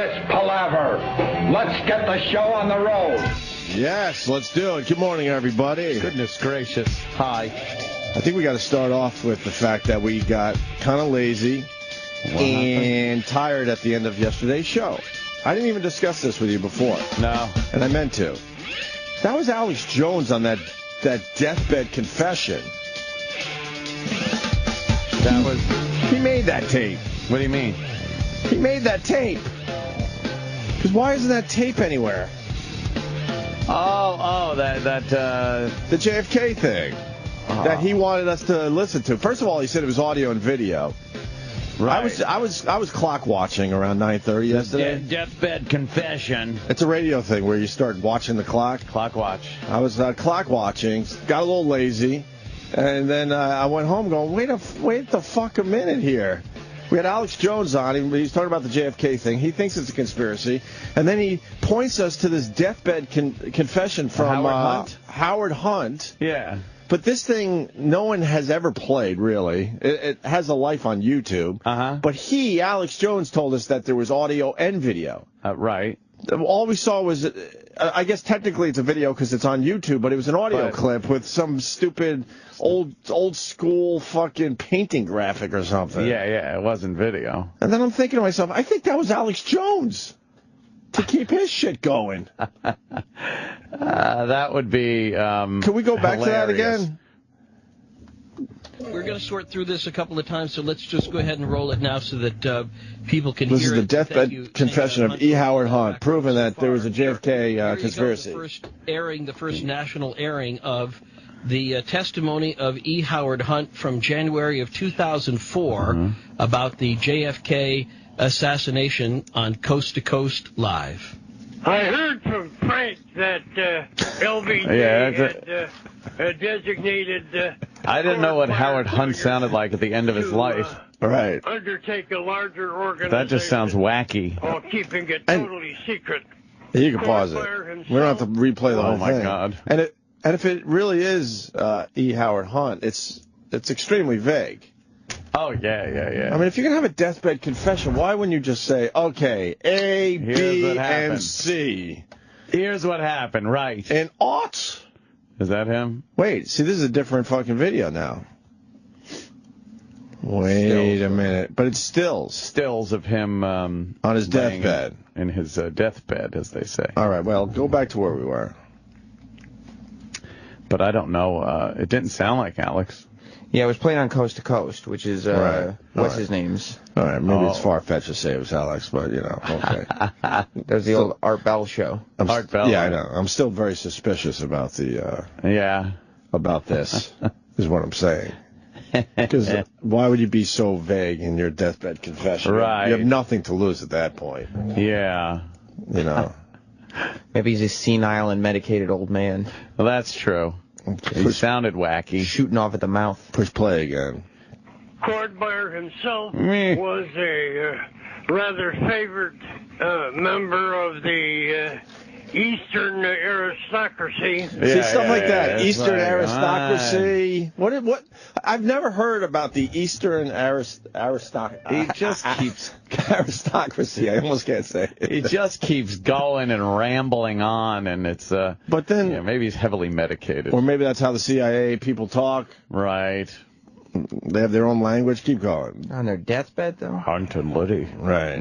this palaver. Let's get the show on the road. Yes, let's do it. Good morning, everybody. Goodness gracious. Hi. I think we got to start off with the fact that we got kind of lazy and tired at the end of yesterday's show. I didn't even discuss this with you before. No. And I meant to. That was Alex Jones on that deathbed confession. He made that tape. What do you mean? He made that tape. Because why isn't that tape anywhere? The JFK thing that he wanted us to listen to. First of all, he said it was audio and video. Right. I was clock watching around 9:30 yesterday. Deathbed confession. It's a radio thing where you start watching the clock. Clock watch. I was clock watching, got a little lazy, and then I went home going, wait the fuck a minute here. We had Alex Jones on. He's talking about the JFK thing. He thinks it's a conspiracy. And then he points us to this deathbed confession from Howard Hunt. Yeah. But this thing, no one has ever played, really. It has a life on YouTube. Uh-huh. But Alex Jones, told us that there was audio and video. Right. All we saw was, I guess technically it's a video because it's on YouTube, but it was an audio clip with some stupid old school fucking painting graphic or something. Yeah, it wasn't video. And then I'm thinking to myself, I think that was Alex Jones to keep his shit going. That would be Can we go back hilarious. to that again? We're going to sort through this a couple of times, so let's just go ahead and roll it now so that people can hear it. This is the deathbed confession of E. Howard Hunt, proving that there was a JFK conspiracy. The first national airing of the testimony of E. Howard Hunt from January of 2004 about the JFK assassination on Coast to Coast Live. I heard from Frank that LBJ had designated... I didn't know what Howard Hunt sounded like at the end of his life. Right. Undertake a larger organization. That just sounds wacky. While keeping it totally secret. You can pause it. We don't have to replay the whole thing. Oh, my God. And if it really is E. Howard Hunt, it's extremely vague. Oh, yeah. I mean, if you're going to have a deathbed confession, why wouldn't you just say, okay, A, B, and C? Here's what happened, right. And ought. Is that him? Wait, see, this is a different fucking video now. Wait a minute. But it's stills. Stills of him on his deathbed. In his deathbed, as they say. All right, well, go back to where we were. But I don't know. It didn't sound like Alex. Yeah, it was playing on Coast to Coast, which is, what's his name's? All right, maybe it's far-fetched to say it was Alex, but, okay. That was the old Art Bell show. Art Bell. Yeah, I know. I'm still very suspicious about about this, is what I'm saying. Because why would you be so vague in your deathbed confession? Right. You have nothing to lose at that point. Yeah. Maybe he's a senile and medicated old man. Well, that's true. He sounded wacky. Shooting off at the mouth. Push play again. Cordmeyer himself was a rather favored member of the Eastern aristocracy. See, stuff like that. Eastern like, aristocracy. What? I've never heard about the Eastern aristocracy. He just keeps... aristocracy. I almost can't say it. He just keeps going and rambling on, and it's... but then... maybe he's heavily medicated. Or maybe that's how the CIA people talk. Right. They have their own language. Keep going. On their deathbed, though? Hunt and Liddy. Right. He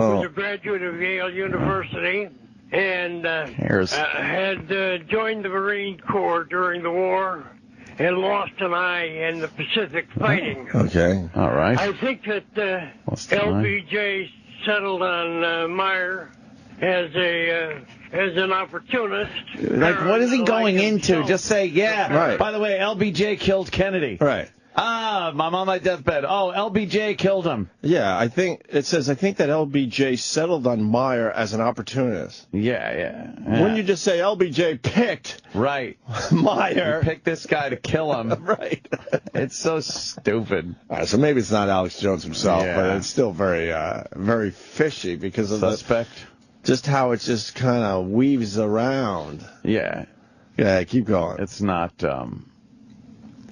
was a graduate of Yale University and had joined the Marine Corps during the war and lost an eye in the Pacific fighting. Okay. All right. I think that LBJ settled on Meyer as an opportunist. Like, what is he going into? Just say, Right. By the way, LBJ killed Kennedy. Right. I'm on my deathbed. Oh, LBJ killed him. Yeah, I think that LBJ settled on Meyer as an opportunist. Yeah. Wouldn't you just say LBJ picked Meyer? He picked this guy to kill him. Right. It's so stupid. All right, so maybe it's not Alex Jones himself, but it's still very, very fishy because of suspect. Just how it just kind of weaves around. Yeah. Yeah, keep going. It's not.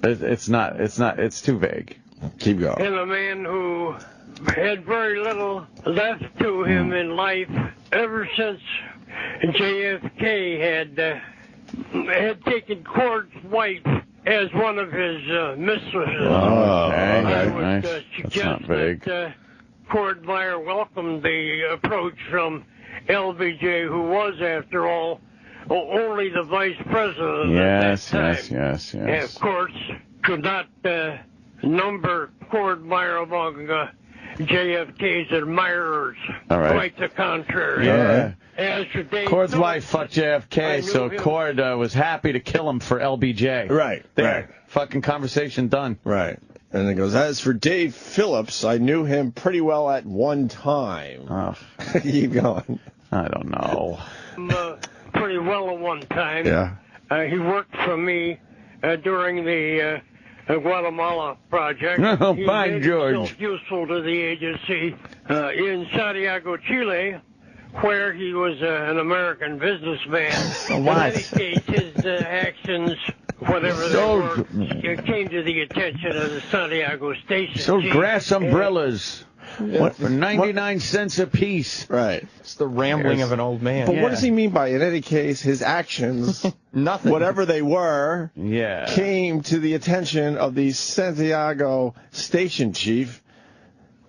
It's too vague. Keep going. And a man who had very little left to him in life ever since JFK had taken Cord's wife as one of his mistresses. I would suggest that Cord Meyer welcomed the approach from LBJ, who was, after all, only the vice president at that time. Yes. And, of course, could not number Cord Meyer among JFK's admirers. Quite the contrary. Yeah. As for Dave Cord's Phillips, wife fucked JFK, so Cord was happy to kill him for LBJ. Right. Fucking conversation done. Right. And it goes, as for Dave Phillips, I knew him pretty well at one time. Oh. Keep going. I don't know. Pretty well at one time. Yeah. He worked for me during the Guatemala project. Oh, he by made George. himself useful to the agency in Santiago, Chile, where he was an American businessman. In any case, his actions, whatever they were, came to the attention of the Santiago station. Sold grass umbrellas. For 99 cents a piece. Right. It's the rambling of an old man. But what does he mean by, in any case, his actions, nothing, whatever they were, came to the attention of the Santiago station chief.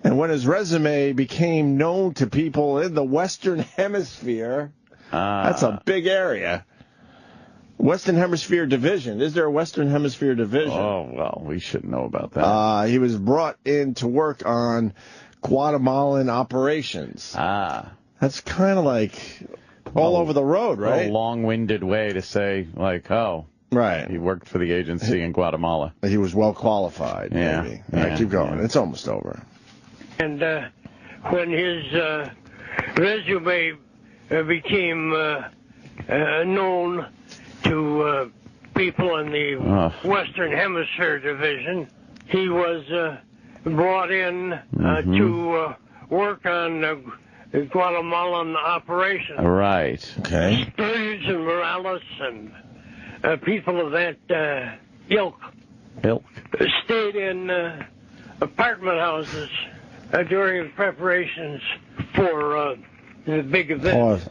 And when his resume became known to people in the Western Hemisphere, that's a big area. Western Hemisphere Division. Is there a Western Hemisphere Division? Oh, well, we should know about that. He was brought in to work on Guatemalan operations. That's kind of like all over the road, right? A long-winded way to say, like, right. He worked for the agency in Guatemala. He was well qualified, maybe. All right, keep going. It's almost over. And when his resume became known to people in the Western Hemisphere Division, he was brought in to work on Guatemalan operations. Right. Okay. Sturridge and Morales and people of that ilk stayed in apartment houses during the preparations for the big event.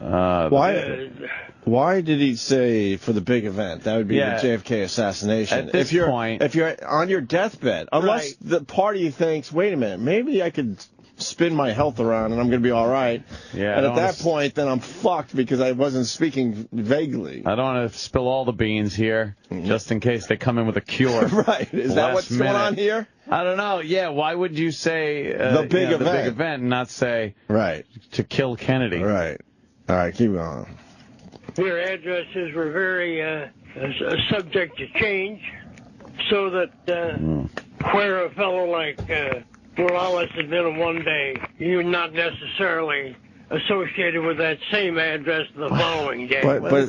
Why did he say for the big event? That would be the JFK assassination. At this point, if you're on your deathbed, unless the party thinks, wait a minute, maybe I could spin my health around and I'm going to be all right. Yeah. And at that point, then I'm fucked because I wasn't speaking vaguely. I don't want to spill all the beans here, just in case they come in with a cure. Right. Is that what's going on here? I don't know. Yeah. Why would you say the big event? The big event, and not say to kill Kennedy? Right. All right. Keep going. Their addresses were very subject to change, so that where a fellow like Morales had been one day, he would not necessarily associated with that same address the following day. But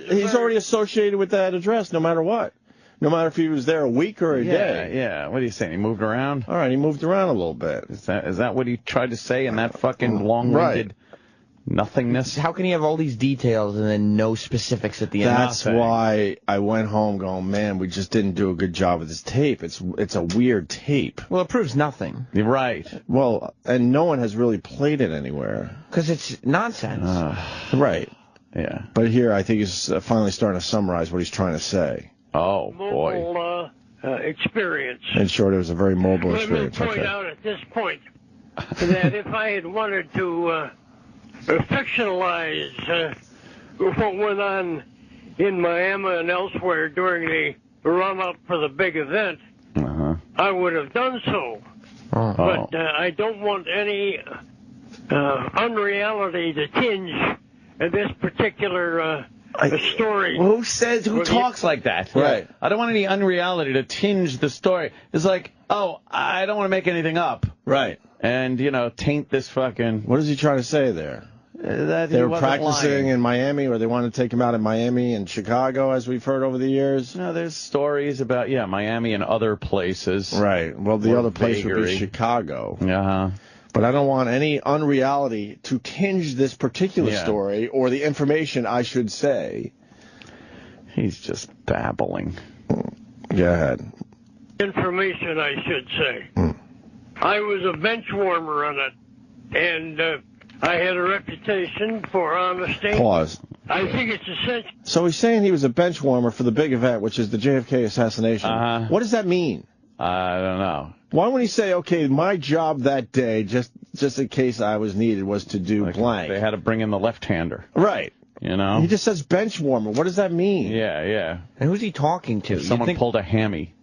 he's already associated with that address no matter what. No matter if he was there a week or a day. Yeah. What are you saying? He moved around? All right, he moved around a little bit. Is that what he tried to say in that fucking long-winded nothingness? How can he have all these details and then no specifics at the end? That's why I went home going, man, we just didn't do a good job with this tape. It's a weird tape. Well, it proves nothing. You're right. Well, and no one has really played it anywhere. Because it's nonsense. Right. Yeah. But here, I think he's finally starting to summarize what he's trying to say. Oh, boy. Mobile experience. In short, it was a very mobile experience. Let me point out at this point that if I had wanted to fictionalize what went on in Miami and elsewhere during the run-up for the big event, I would have done so. But I don't want any unreality to tinge this particular story. Who talks like that? Right. I don't want any unreality to tinge the story. It's like, I don't want to make anything up. Right. And, taint this fucking... What is he trying to say there? That they were practicing in Miami, or they wanted to take him out in Miami and Chicago, as we've heard over the years? No, there's stories about, Miami and other places. Right. Well, the other place would be Chicago. Uh-huh. But I don't want any unreality to tinge this particular story or the information I should say. He's just babbling. Go ahead. information, I should say. I was a bench warmer on it, and I had a reputation for honesty. Pause. I think it's essential. So he's saying he was a bench warmer for the big event, which is the JFK assassination. What does that mean? I don't know. Why wouldn't he say, okay, my job that day, just in case I was needed, was to do blank? They had to bring in the left-hander. Right. You know? He just says bench warmer. What does that mean? Yeah. And who's he talking to? Someone pulled a hammy.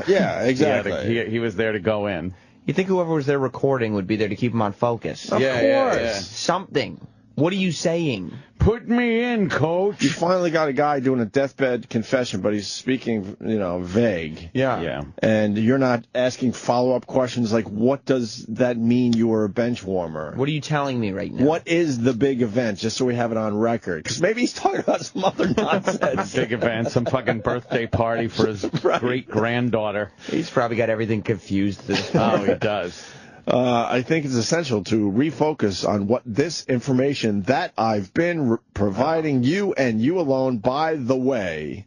Yeah, exactly. He was there to go in. You think whoever was there recording would be there to keep him on focus? Of course. Yeah. Something. What are you saying? Put me in, coach. You finally got a guy doing a deathbed confession, but he's speaking, vague. Yeah. And you're not asking follow-up questions like, what does that mean you were a bench warmer? What are you telling me right now? What is the big event, just so we have it on record? Because maybe he's talking about some other nonsense. Big event, some fucking birthday party for his great-granddaughter. He's probably got everything confused. Oh, he does. I think it's essential to refocus on what this information that I've been providing you and you alone, by the way.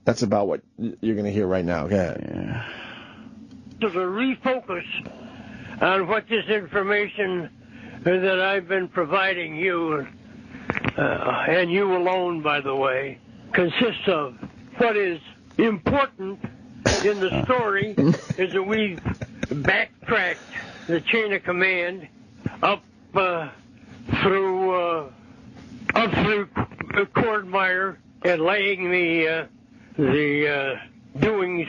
That's about what you're going to hear right now. Go ahead. Yeah. To refocus on what this information that I've been providing you, and you alone, by the way, consists of. What is important in the story is that we've backtracked the chain of command up through Cordmeyer and laying the doings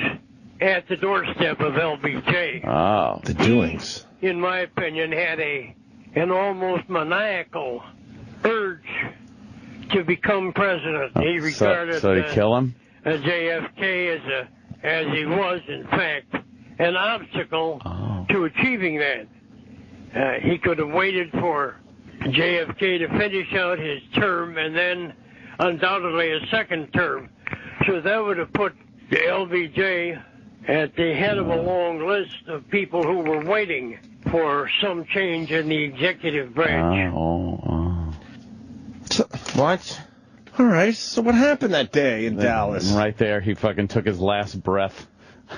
at the doorstep of LBJ. Oh, the doings. He, in my opinion, had an almost maniacal urge to become president. He regarded so he'd kill him? JFK as he was, in fact, an obstacle to achieving that. He could have waited for JFK to finish out his term and then undoubtedly a second term. So that would have put the LBJ at the head of a long list of people who were waiting for some change in the executive branch. So, what? All right, so what happened that day in Dallas? Right there, he fucking took his last breath.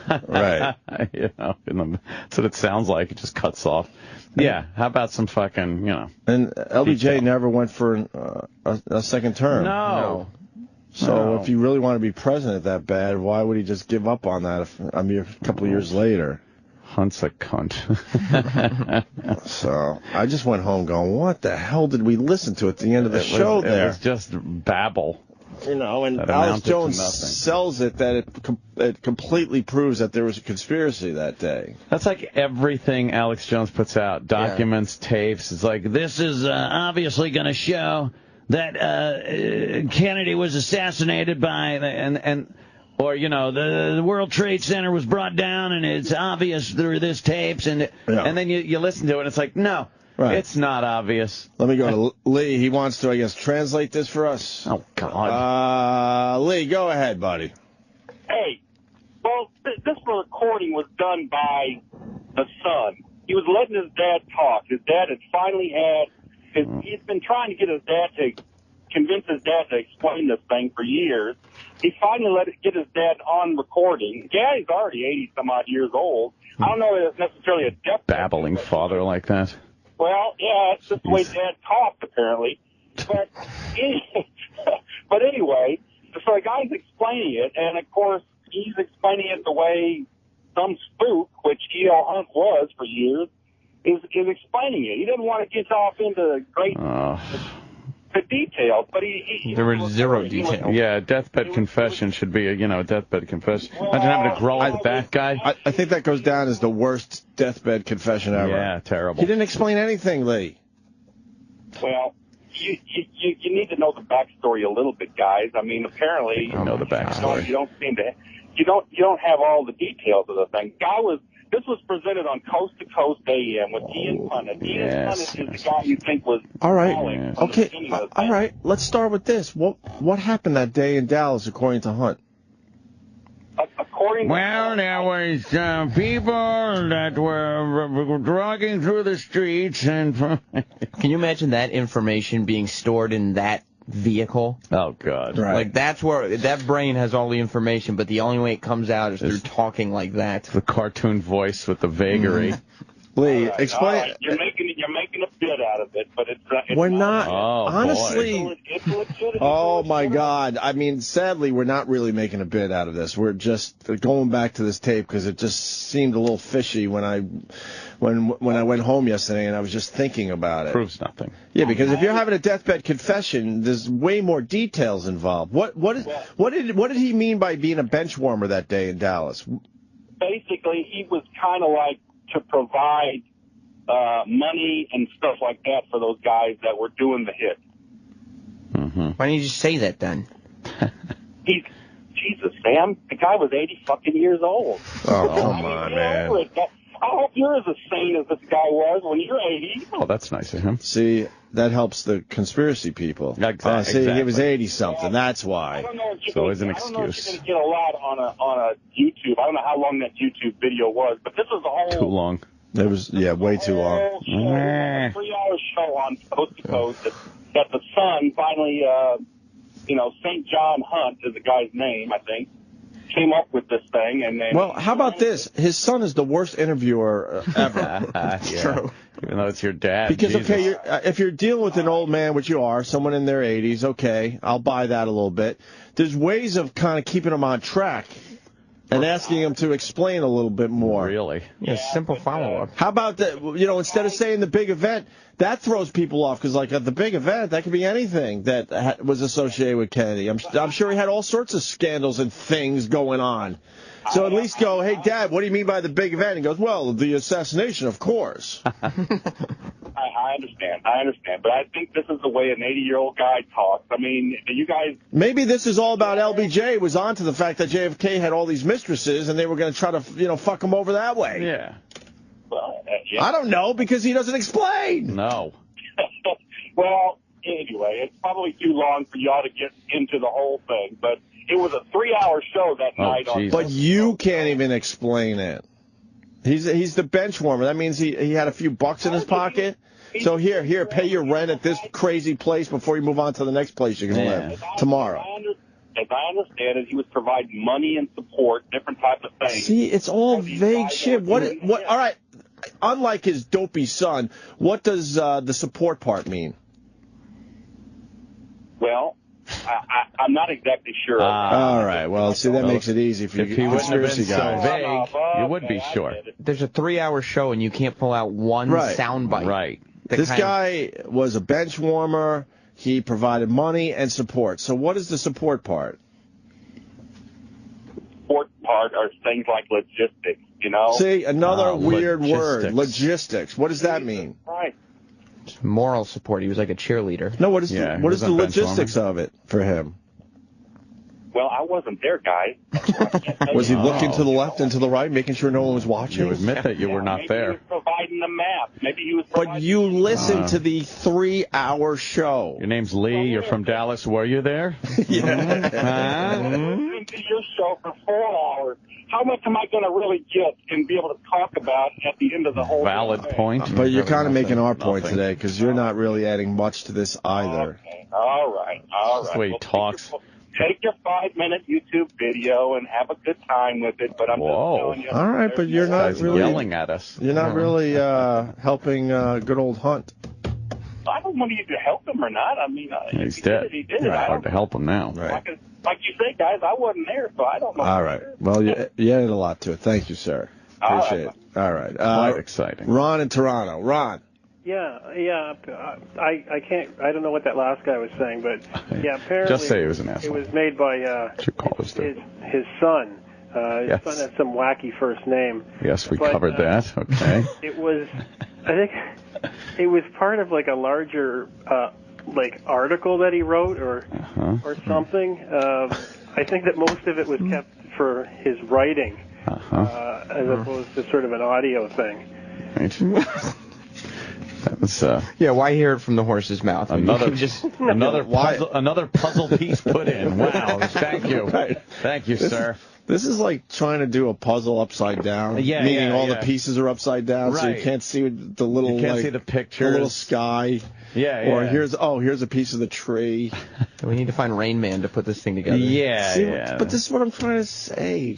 Right. That's what it sounds like. It just cuts off. Yeah, how about some fucking, And LBJ never went for a second term. No. So if you really want to be president that bad, why would he just give up on that a couple of years later? Hunt's a cunt. So I just went home going, what the hell did we listen to at the end of the show there? It was just babble. And That Alex amounted to Jones nothing. sells it that it completely proves that there was a conspiracy that day. That's like everything Alex Jones puts out, documents, tapes. It's like, this is obviously going to show that Kennedy was assassinated by, or the World Trade Center was brought down, and it's obvious through this tapes, and then you listen to it, and it's like, no. Right. It's not obvious. Let me go to Lee. He wants to, I guess, translate this for us. Oh, God. Lee, go ahead, buddy. Hey, well, this recording was done by the son. He was letting his dad talk. His dad had finally he's been trying to get his dad to convince his dad to explain this thing for years. He finally get his dad on recording. Daddy's already 80-some-odd years old. I don't know if it's necessarily a death babbling father like that. Well, yeah, it's just the way Dad talked, apparently. But anyway, so the guy's explaining it, and of course, he's explaining it the way some spook, which E.L. Hunt was for years, is explaining it. He didn't want to get off into great the details, but there were zero details. Yeah, deathbed confession should be a deathbed confession. Imagine having to grow up that guy. I think that goes down as the worst deathbed confession ever. Yeah, terrible. He didn't explain anything, Lee. Well, you need to know the backstory a little bit, guys. I mean, apparently you know the backstory. You don't have all the details of the thing. This was presented on Coast to Coast AM with Ian Punnett. Ian Punnett is the guy you think was all right. Yes. Okay. All right. Let's start with this. What happened that day in Dallas, according to Hunt? There was people that were jogging through the streets, and can you imagine that information being stored in that vehicle. Oh, God. Right. Like, that's where that brain has all the information, but the only way it comes out is through talking like that. The cartoon voice with the vagary. Lee, All right, explain. all right. You're making a bit out of it, but it's We're not. Oh, honestly. It's legit. Oh my God! I mean, sadly, we're not really making a bit out of this. We're just going back to this tape because it just seemed a little fishy when I went home yesterday and I was just thinking about it. Proves nothing. Yeah, because if you're having a deathbed confession, there's way more details involved. What did he mean by being a bench warmer that day in Dallas? Basically, he was kind of like to provide money and stuff like that for those guys that were doing the hit. Mm-hmm. Why didn't you just say that then? Jesus, Sam, the guy was 80 fucking years old. Oh, come on, man. I hope you're as sane as this guy was when you're 80. Oh, that's nice of him. See, that helps the conspiracy people. Exactly. See, he was 80-something. That's why. I don't know if It's always an I don't know if excuse. you're going to get a lot on a YouTube. I don't know how long that YouTube video was, but this was a whole... Too long. It was, way too long. Whole show, a 3-hour show on Coast to Coast that the Sun finally, St. John Hunt is the guy's name, I think, came up with this thing. And then Well, how about this? His son is the worst interviewer ever. Yeah. True. Even though it's your dad. Because, Jesus. okay, if you're dealing with an old man, which you are, someone in their 80s, okay, I'll buy that a little bit. There's ways of kind of keeping them on track and asking them to explain a little bit more. Really? Yeah, simple follow-up. How about that, instead of saying the big event, that throws people off because, like, at the big event, that could be anything that was associated with Kennedy. I'm sure he had all sorts of scandals and things going on. So at least go, hey, Dad, what do you mean by the big event? He goes, well, the assassination, of course. I understand. But I think this is the way an 80-year-old guy talks. I mean, you guys... Maybe this is all about LBJ was onto the fact that JFK had all these mistresses and they were going to try to, fuck him over that way. Yeah. Well, yeah. I don't know because he doesn't explain. No. Well, anyway, it's probably too long for y'all to get into the whole thing, but it was a 3-hour show that night. Jesus. But you can't even explain it. He's the bench warmer. That means he had a few bucks in his pocket. So here, pay your rent at this crazy place before you move on to the next place you can live tomorrow. As I understand it, he was providing money and support, different types of things. See, it's all vague shit. What? All right. Unlike his dopey son, what does the support part mean? Well, I'm not exactly sure. All right. Well, see, that makes it easy for you. If he wouldn't have been conspiracy so guys. vague, you would be sure. There's a 3-hour show and you can't pull out one soundbite. Right. This guy was a bench warmer. He provided money and support. So what is the support part? Support part are things like logistics, See, another weird logistics. word. Logistics. What does that mean? Right. Moral support. He was like a cheerleader. No, what is he the was a bench logistics of it for him? Well, I wasn't there, guys. Was he looking to the left and to the right, making sure no one was watching? You admit that you were not Maybe there. he was providing the map. Maybe he was But providing... you listened to the 3-hour show. Your name's Lee. You're from Dallas. Were you there? listening to your show for 4 hours. How much am I going to really get and be able to talk about at the end of the whole Valid thing? point. But you're kind of making our point Nothing. today because you're not really adding much to this either. Okay. All right. That's the way he talks. Take your 5-minute YouTube video and have a good time with it. But I'm just telling you. All right, but you're not Guy's really yelling at us. You're not really helping good old Hunt. I don't want you to help him or not. I mean, He's he dead. did it, he did it. It's I hard to don't, help him now. Right. like you say, guys, I wasn't there, so I don't know. All right. Well, you added a lot to it. Thank you, sir. Appreciate it. All right. Quite exciting. Ron in Toronto. Ron. Yeah. I can't. I don't know what that last guy was saying, but yeah, apparently Just say he was an asshole. it was made by his son. His son had some wacky first name. Yes, we But, covered that. Okay. It was, I think, it was part of like a larger like article that he wrote or something. I think that most of it was kept for his writing as opposed to sort of an audio thing. Right. That was why hear it from the horse's mouth? another puzzle piece put in. Wow. Thank you. Thank you, sir. This is like trying to do a puzzle upside down. Yeah, meaning all yeah. the pieces are upside down, so you Right. can't see the little. You can't like, see the pictures. The little sky. Yeah, Or yeah. here's a piece of the tree. We need to find Rain Man to put this thing together. Yeah, See, yeah. But this is what I'm trying to say.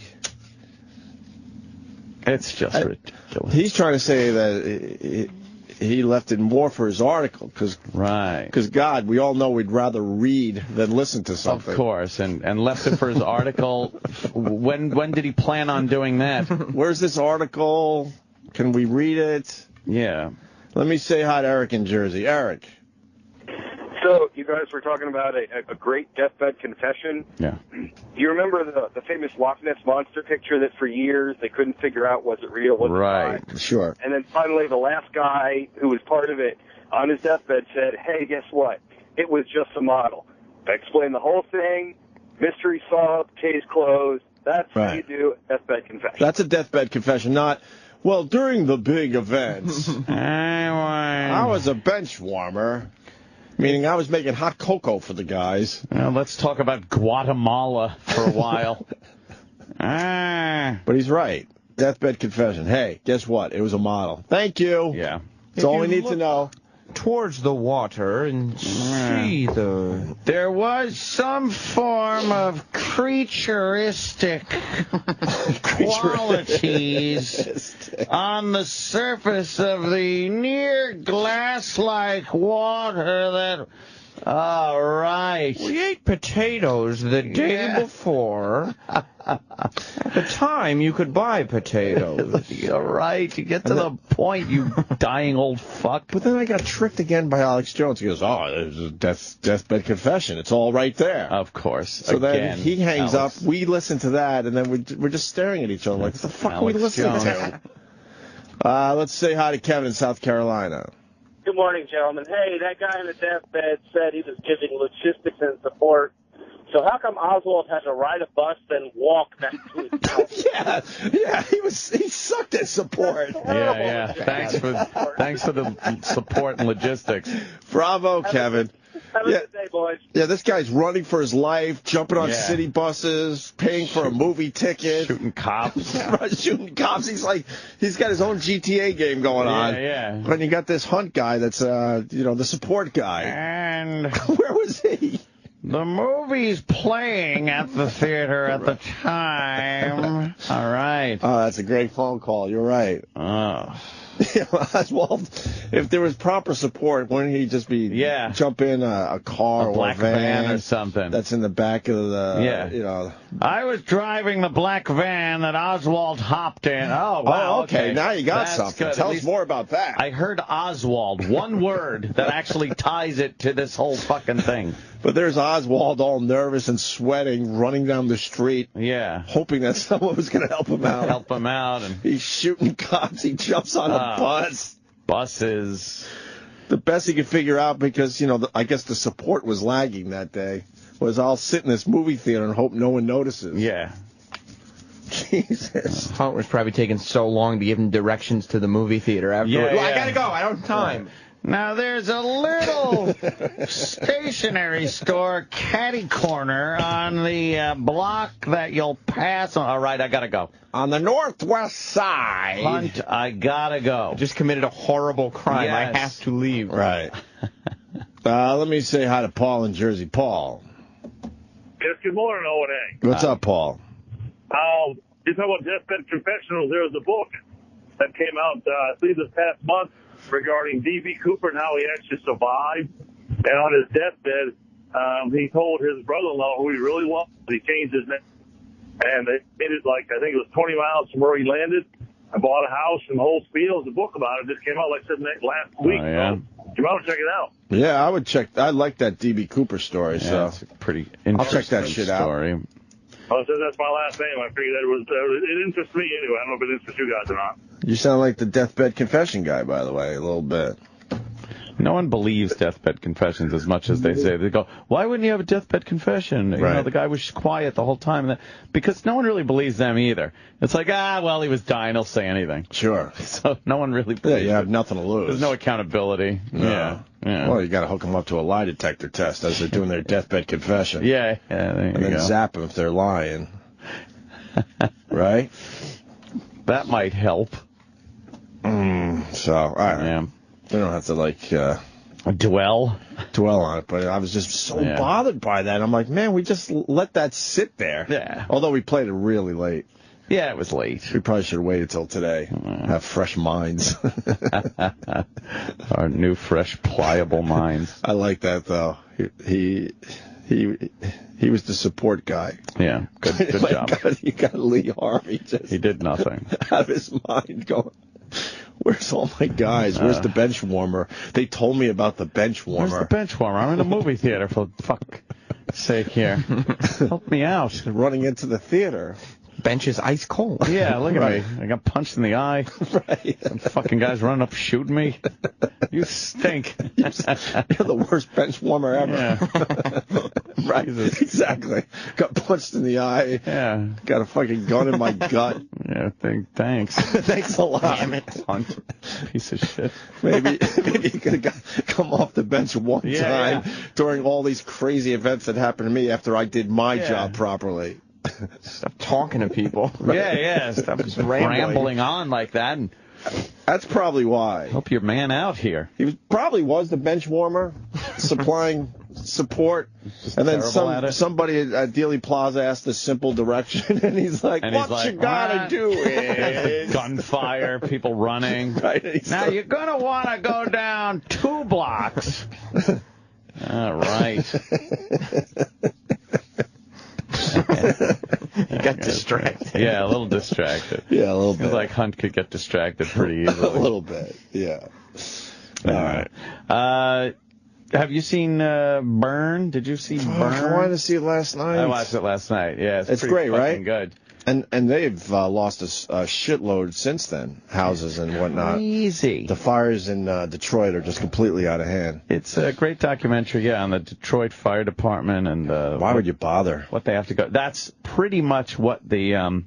It's just ridiculous. He's trying to say that he left it more for his article because God, we all know we'd rather read than listen to something. Of course, and left it for his article. When did he plan on doing that? Where's this article? Can we read it? Yeah. Let me say hi to Eric in Jersey. Eric. So, you guys were talking about a great deathbed confession. Yeah. Do you remember the famous Loch Ness Monster picture that for years they couldn't figure out was it real, was it Right. not? Sure. And then finally the last guy who was part of it on his deathbed said, hey, guess what? It was just a model. I explained the whole thing, mystery solved, case closed. That's how you do a deathbed confession. That's a deathbed confession, not, well, during the big events, I was a bench warmer. Meaning I was making hot cocoa for the guys. Well, let's talk about Guatemala for a while. But he's right. Deathbed confession. Hey, guess what? It was a model. Thank you. Yeah. That's all we need to know. Towards the water and see the... There was some form of creaturistic qualities on the surface of the near glass-like water that... All right. We ate potatoes the day before. At the time, you could buy potatoes. You're right. You get to the point, you dying old fuck. But then I got tricked again by Alex Jones. He goes, oh, there's a deathbed confession. It's all right there. Of course. So again, then he hangs Alex. up. We listen to that, and then we're just staring at each other like, what the fuck are we Alex listening Jones. to? Let's say hi to Kevin in South Carolina. Good morning, gentlemen. Hey, that guy on the deathbed said he was giving logistics and support. So how come Oswald had to ride a bus then walk back to his house? Yeah, he sucked at support. Yeah. Thanks for the support and logistics. Bravo, Kevin. Have a good day, boys. Yeah, this guy's running for his life, jumping on city buses, paying for a movie ticket. Shooting cops. Shooting cops. He's got his own GTA game going on. Yeah. And you got this Hunt guy that's, the support guy. And where was he? The movie's playing at the theater at the time. All right. Oh, that's a great phone call. You're right. Oh. Oswald, if there was proper support, wouldn't he just be jump in a car or black a van or something that's in the back of the I was driving the black van that Oswald hopped in. Oh, wow. Okay. Now you got something. Good. Tell us more about that. I heard Oswald, one word that actually ties it to this whole fucking thing. But there's Oswald all nervous and sweating, running down the street. Yeah. Hoping that someone was going to help him out. And he's shooting cops. He jumps on a bus. Buses. The best he could figure out, because, I guess the support was lagging that day, was I'll sit in this movie theater and hope no one notices. Yeah. Jesus. Hunt was probably taking so long to give him directions to the movie theater afterwards. Yeah. I gotta go. I don't have time. Now, there's a little stationery store catty corner on the block that you'll pass on. All right, I got to go. On the northwest side. Hunt, I got to go. I just committed a horrible crime. Yes. I have to leave. Right. Let me say hi to Paul in Jersey. Paul. Yes, good morning, O&A. What's up, Paul? You talk about deathbed confessionals. There was a book that came out, I believe, this past month regarding D.B. Cooper and how he actually survived. And on his deathbed, he told his brother-in-law, who he really loved, he changed his name. And they made it I think it was 20 miles from where he landed. I bought a house in the whole spiel. There's a book about it. It just came out, like I said, last week. Oh, yeah. So you want to check it out. Yeah, I would check. I like that D.B. Cooper story. Yeah, so it's a pretty I'll check that shit story. out. Well, since that's my last name, I figured it interests me anyway. I don't know if it interests you guys or not. You sound like the deathbed confession guy, by the way, a little bit. No one believes deathbed confessions as much as they say. They go, why wouldn't you have a deathbed confession? Right. The guy was quiet the whole time. Because no one really believes them either. It's like, well, he was dying. He'll say anything. Sure. So no one really believes you have nothing to lose. There's no accountability. No. Yeah. Well, you got to hook them up to a lie detector test as they're doing their deathbed confession. Yeah, there you and then go. zap them if they're lying. Right? That might help. So, all right. Yeah. We don't have to, like... Dwell on it, but I was just so bothered by that. I'm like, man, we just let that sit there. Yeah. Although we played it really late. Yeah, it was late. We probably should have waited till today. Have fresh minds. Our new, fresh, pliable minds. I like that though. He was the support guy. Yeah, good job. You got Lee Harvey he did nothing. Out of his mind going, where's all my guys? Where's the bench warmer? They told me about the bench warmer. Where's the bench warmer? I'm in a movie theater, for fuck's sake here. Help me out. Running into the theater. Bench is ice cold. Yeah, look at me. I got punched in the eye. Right. Some fucking guys running up shooting me. You stink. You're the worst bench warmer ever. Yeah. Right. Jesus. Exactly. Got punched in the eye. Yeah. Got a fucking gun in my gut. Yeah, thanks. Thanks a lot. Damn it. Hunt. Piece of shit. Maybe you could have come off the bench one time during all these crazy events that happened to me after I did my job properly. Stop talking to people. Yeah. Stop just rambling on like that. And that's probably why. Help your man out here. He probably was the bench warmer, supplying support. And then somebody at Dealey Plaza asked a simple direction, and he's like, what you gotta do is... Gunfire, people running. Right, now you're going to want to go down 2 blocks. All right. He got distracted. Yeah, a little distracted. Yeah, a little bit. Feels like Hunt could get distracted pretty easily. A little bit, yeah. All right. Have you seen Burn? Did you see Burn? I wanted to see it last night. I watched it last night. Yeah, it's great, right? Good. And they've lost a shitload since then, houses and whatnot. Crazy. The fires in Detroit are just completely out of hand. It's a great documentary, on the Detroit Fire Department and why would you bother? What they have to go. That's pretty much what the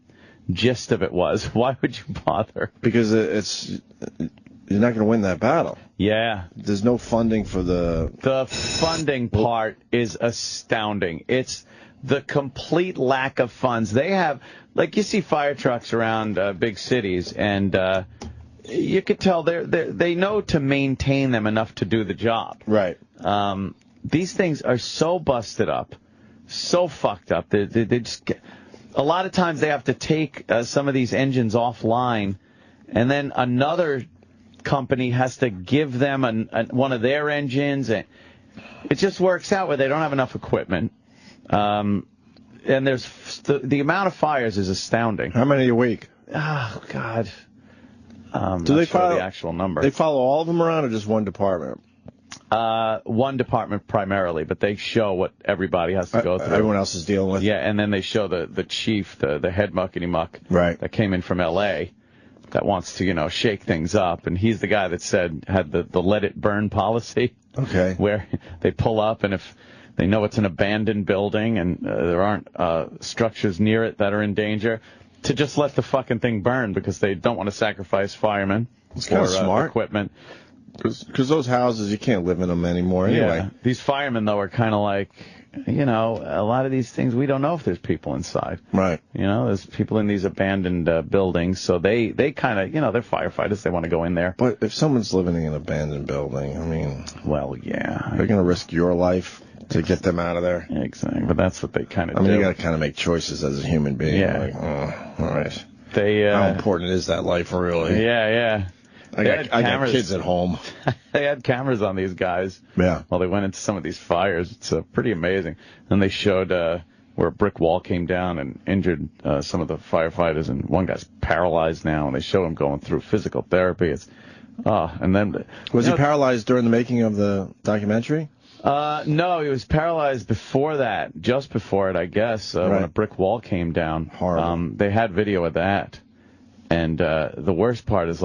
gist of it was. Why would you bother? Because you're not going to win that battle. Yeah. There's no funding for the funding part is astounding. It's the complete lack of funds. They have, like, you see fire trucks around big cities, and you could tell they know to maintain them enough to do the job. Right. These things are so busted up, so fucked up. They just a lot of times they have to take some of these engines offline, and then another company has to give them one of their engines, and it just works out where they don't have enough equipment. And there's the amount of fires is astounding. How many a week? Oh God. Do they follow the actual number? They follow all of them around, or just one department? One department primarily, but they show what everybody has to go through. Everyone else is dealing with. Yeah, and then they show the chief, the head muckety muck, right, that came in from L.A. that wants to shake things up, and he's the guy that had the let it burn policy. Okay. Where they pull up, and if they know it's an abandoned building and there aren't structures near it that are in danger, to just let the fucking thing burn because they don't want to sacrifice firemen or smart equipment. Because those houses, you can't live in them anymore anyway. Yeah. These firemen, though, are kind of like, a lot of these things, we don't know if there's people inside. Right. There's people in these abandoned buildings, so they kind of, they're firefighters. They want to go in there. But if someone's living in an abandoned building, I mean... Well, yeah. They're going to risk your life to get them out of there. Exactly, but that's what they kind of do. I mean, you got to kind of make choices as a human being. Yeah. Like, all right. How important is that life, really? Yeah. I got kids at home. They had cameras on these guys. Yeah. While they went into some of these fires. It's pretty amazing. And they showed where a brick wall came down and injured some of the firefighters, and one guy's paralyzed now, and they show him going through physical therapy. And then was he paralyzed during the making of the documentary? No, he was paralyzed before that, just before it, I guess, when a brick wall came down. Horrible. They had video of that, and the worst part is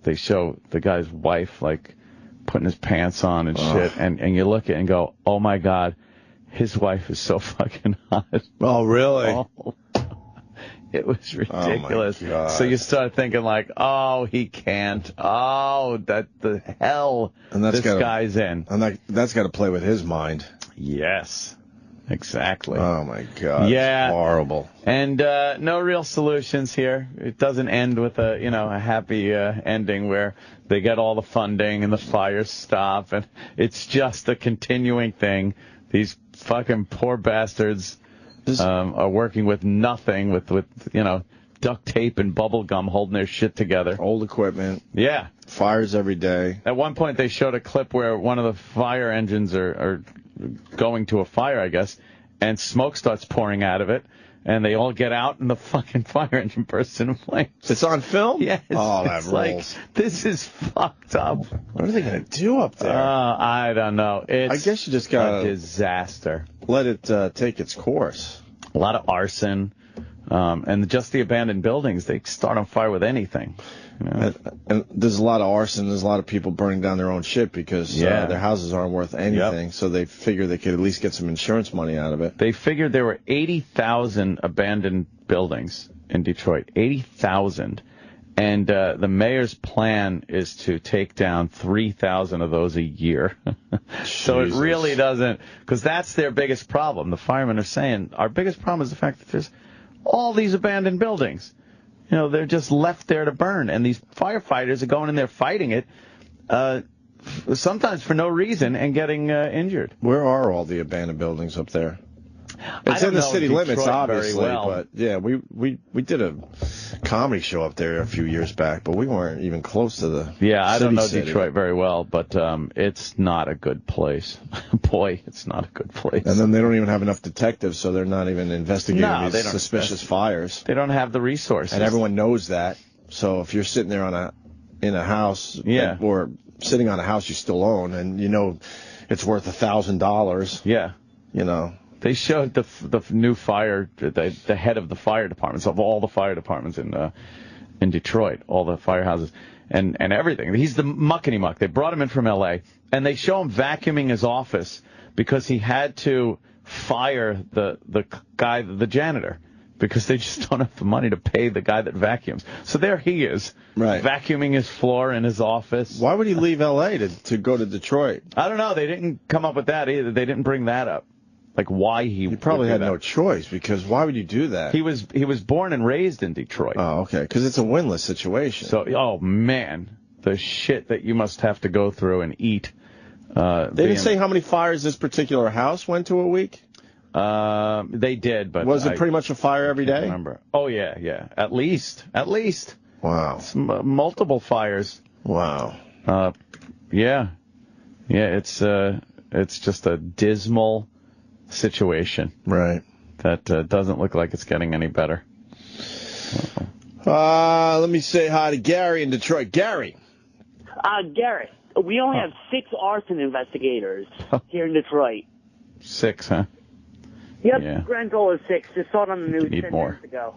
they show the guy's wife putting his pants on and shit, and you look at it and go, oh my God, his wife is so fucking hot. Oh, really? Oh. It was ridiculous. Oh my God. So you start thinking he can't. Oh, that the hell and this guy's in. And that's got to play with his mind. Yes. Exactly. Oh, my God. Yeah. It's horrible. And no real solutions here. It doesn't end with a happy ending where they get all the funding and the fires stop. And it's just a continuing thing. These fucking poor bastards are working with nothing, with duct tape and bubble gum holding their shit together. Old equipment. Yeah. Fires every day. At one point, they showed a clip where one of the fire engines are going to a fire, I guess, and smoke starts pouring out of it, and they all get out, and the fucking fire engine bursts into flames. It's on film? Yes. Oh, that it's rules. like, this is fucked up. What are they going to do up there? I don't know. It's I guess you just got a disaster. Let it take its course. A lot of arson. And just the abandoned buildings, they start on fire with anything. And there's a lot of arson. There's a lot of people burning down their own shit because their houses aren't worth anything. Yep. So they figure they could at least get some insurance money out of it. They figured there were 80,000 abandoned buildings in Detroit. 80,000. And the mayor's plan is to take down 3,000 of those a year. So it really doesn't, because that's their biggest problem. The firemen are saying our biggest problem is the fact that there's all these abandoned buildings. They're just left there to burn, and these firefighters are going in there fighting it, sometimes for no reason, and getting injured. Where are all the abandoned buildings up there? It's in the city limits, obviously, but yeah, we did a comedy show up there a few years back, but we weren't even close to the I don't know Detroit very well, but it's not a good place. Boy, it's not a good place. And then they don't even have enough detectives, so they're not even investigating these suspicious fires. They don't have the resources. And everyone knows that. So if you're sitting there in a house, or sitting on a house you still own, and it's worth $1,000. Yeah. They showed the new fire, the head of the fire departments, of all the fire departments in Detroit, all the firehouses, and everything. He's the muckety-muck. They brought him in from L.A., and they show him vacuuming his office because he had to fire the guy, the janitor, because they just don't have the money to pay the guy that vacuums. So there he is, vacuuming his floor in his office. Why would he leave L.A. to go to Detroit? I don't know. They didn't come up with that either. They didn't bring that up. Like why he probably had no choice, because why would you do that? He was born and raised in Detroit. Oh, okay, because it's a winless situation. So, oh man, the shit that you must have to go through and eat. They didn't say how many fires this particular house went to a week? They did, but was it pretty much a fire every day? Remember? Oh yeah, at least. Wow. Multiple fires. Wow. Yeah. It's just a dismal situation. Right. That doesn't look like it's getting any better. Let me say hi to Gary in Detroit. Gary. Garrett, we only have 6 arson investigators here in Detroit. 6, huh? Yep, Yeah. grand total is 6. Just saw it on the news 10 minutes ago.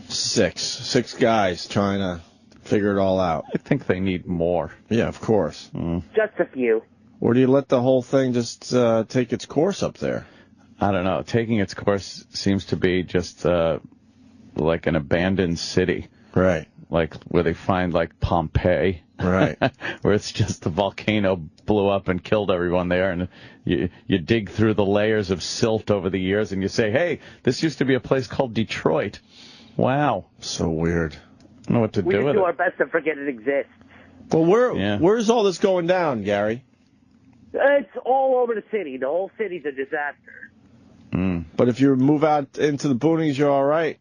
6 guys trying to figure it all out. I think they need more. Yeah, of course. Just a few. Or do you let the whole thing just take its course up there? I don't know. Taking its course seems to be just like an abandoned city. Right. Like where they find like Pompeii. Right. Where it's just the volcano blew up and killed everyone there, and you dig through the layers of silt over the years and you say, hey, this used to be a place called Detroit. Wow. So weird. I don't know what to do with it. We do our best to forget it exists. Well, where's all this going down, Gary? It's all over the city. The whole city's a disaster. But if you move out into the boonies, you're all right.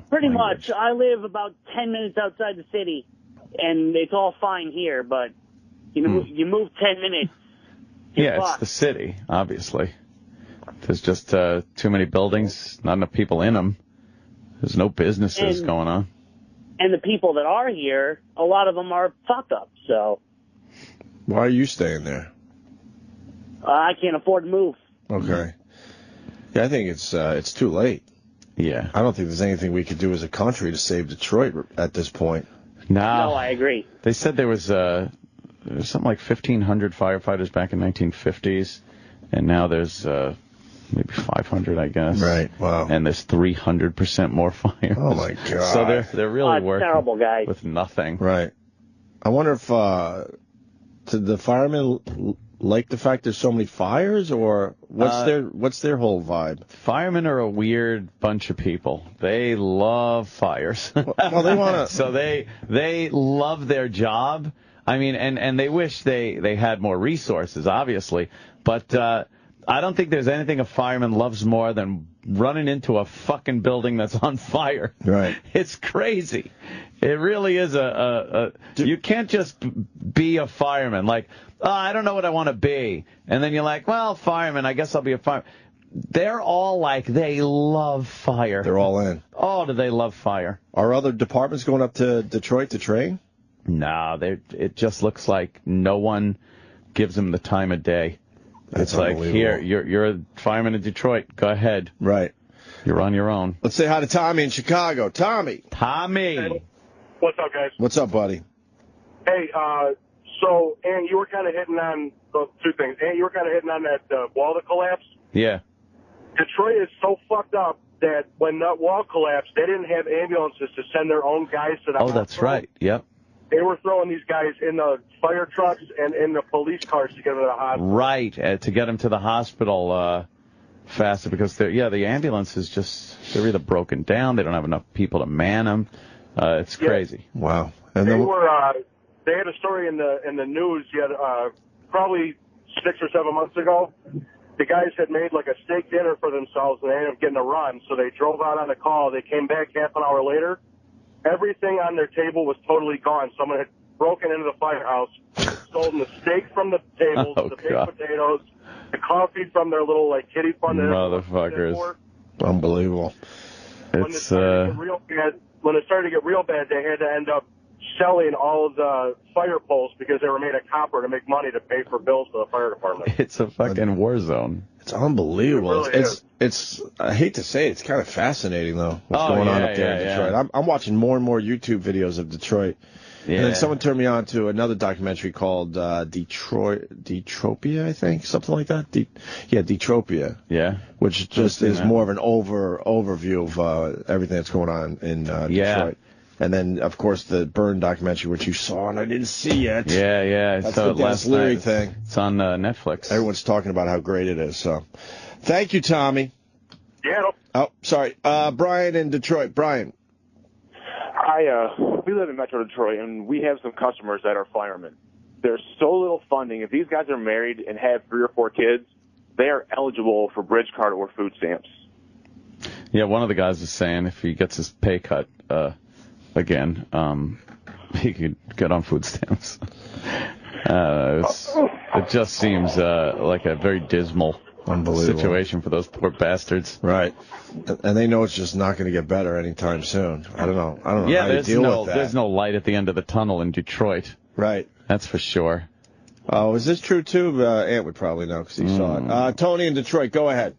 Pretty much. I live about 10 minutes outside the city, and it's all fine here, but you move 10 minutes. It's the city, obviously. There's just too many buildings, not enough people in them. There's no businesses going on. And the people that are here, a lot of them are fuck-ups, so. Why are you staying there? I can't afford to move. Okay. Yeah, I think it's too late. Yeah. I don't think there's anything we could do as a country to save Detroit at this point. No, I agree. They said there was something like 1,500 firefighters back in 1950s, and now there's maybe 500, I guess. Right. Wow. And there's 300% more fires. Oh my God. So they're really working terrible, guys. with nothing. Right. I wonder if did the firemen like the fact there's so many fires, or what's their whole vibe? Firemen are a weird bunch of people. They love fires. Well, they want to. So they love their job. I mean, and they wish they had more resources, obviously. But I don't think there's anything a fireman loves more than running into a fucking building that's on fire. Right. It's crazy. It really is you can't just be a fireman. Like, oh, I don't know what I want to be. And then you're like, well, fireman, I guess I'll be a fireman. They're all like, they love fire. They're all in. Oh, do they love fire? Are other departments going up to Detroit to train? No, it just looks like no one gives them the time of day. That's it's like, here, you're a fireman in Detroit. Go ahead. Right. You're on your own. Let's say hi to Tommy in Chicago. Tommy. Tommy. What's up, guys? What's up, buddy? Hey, so, Ann, you were kind of hitting on two things. Ann, you were kind of hitting on that wall that collapsed. Yeah. Detroit is so fucked up that when that wall collapsed, they didn't have ambulances to send their own guys to the hospital. That's right. Yep. They were throwing these guys in the fire trucks and in the police cars to get them to the hospital. Right, to get them to the hospital faster because the ambulance is they're either broken down, they don't have enough people to man them. It's crazy. Wow. And they had a story in the news yet probably 6 or 7 months ago. The guys had made like a steak dinner for themselves and they ended up getting a run, so they drove out on a call. They came back half an hour later. Everything on their table was totally gone. Someone had broken into the firehouse, stolen the steak from the tables, the baked potatoes, the coffee from their little like kiddie fund. Motherfuckers. Unbelievable. When it started to get real bad, they had to end up selling all of the fire poles because they were made of copper to make money to pay for bills for the fire department. It's a fucking war zone. It's unbelievable. It really it's I hate to say it, it's kind of fascinating though what's going on up there in Detroit. Yeah. I'm watching more and more YouTube videos of Detroit. Yeah. And then someone turned me on to another documentary called Detropia, I think, something like that. Detropia. Yeah. Which just is more of an overview of everything that's going on in Detroit. And then, of course, the Burn documentary, which you saw and I didn't see yet. Yeah. That's so the Dennis Leary thing. It's on Netflix. Everyone's talking about how great it is. So, thank you, Tommy. Yeah. Oh, sorry. Brian in Detroit. Brian. We live in Metro Detroit, and we have some customers that are firemen. There's so little funding. If these guys are married and have 3 or 4 kids, they are eligible for bridge card or food stamps. Yeah, one of the guys is saying if he gets his pay cut again, he could get on food stamps. It just seems like a very dismal situation for those poor bastards. Right. And they know it's just not going to get better anytime soon. I don't know how you deal with that. There's no light at the end of the tunnel in Detroit. Right. That's for sure. Oh, is this true, too? Ant would probably know because he saw it. Tony in Detroit, go ahead.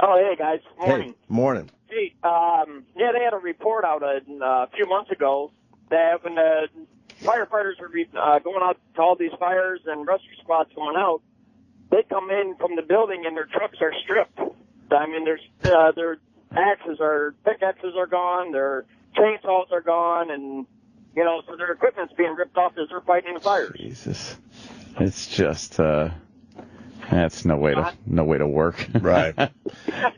Oh, hey, guys. Morning. Hey, morning. Hey, they had a report out a few months ago that when the firefighters were going out to all these fires and rescue squads going out, they come in from the building and their trucks are stripped. I mean, their pickaxes are gone, their chainsaws are gone, and so their equipment's being ripped off as they're fighting the fires. Jesus, it's just that's no way to work. Right.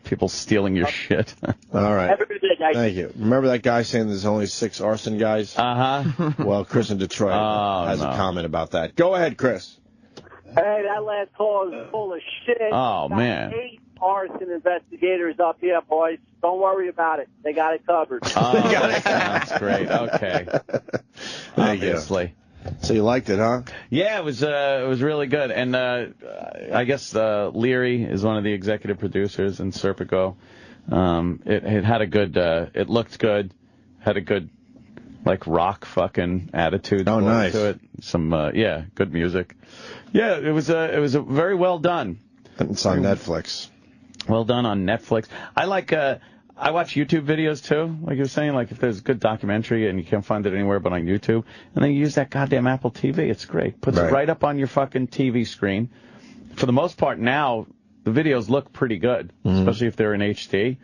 People stealing your shit. All right. Have a good day, guys. Thank you. Remember that guy saying there's only 6 arson guys? Uh-huh. Well, Chris in Detroit has a comment about that. Go ahead, Chris. Hey, that last call is full of shit. Oh, Got man. 8 arson investigators up here, boys. Don't worry about it. They got it covered. Oh, that's great. Okay. Obviously. So you liked it, huh? Yeah, it was really good. And I guess Leary is one of the executive producers in Serpico. It had a good, it looked good, had a good, like, rock fucking attitude nice. to it. Some, good music. Yeah, it was a very well done. And it's on Netflix. Well done on Netflix. I watch YouTube videos too, like you were saying, like if there's a good documentary and you can't find it anywhere but on YouTube, and then you use that goddamn Apple TV, it's great. Puts it right up on your fucking TV screen. For the most part now, the videos look pretty good, especially if they're in HD,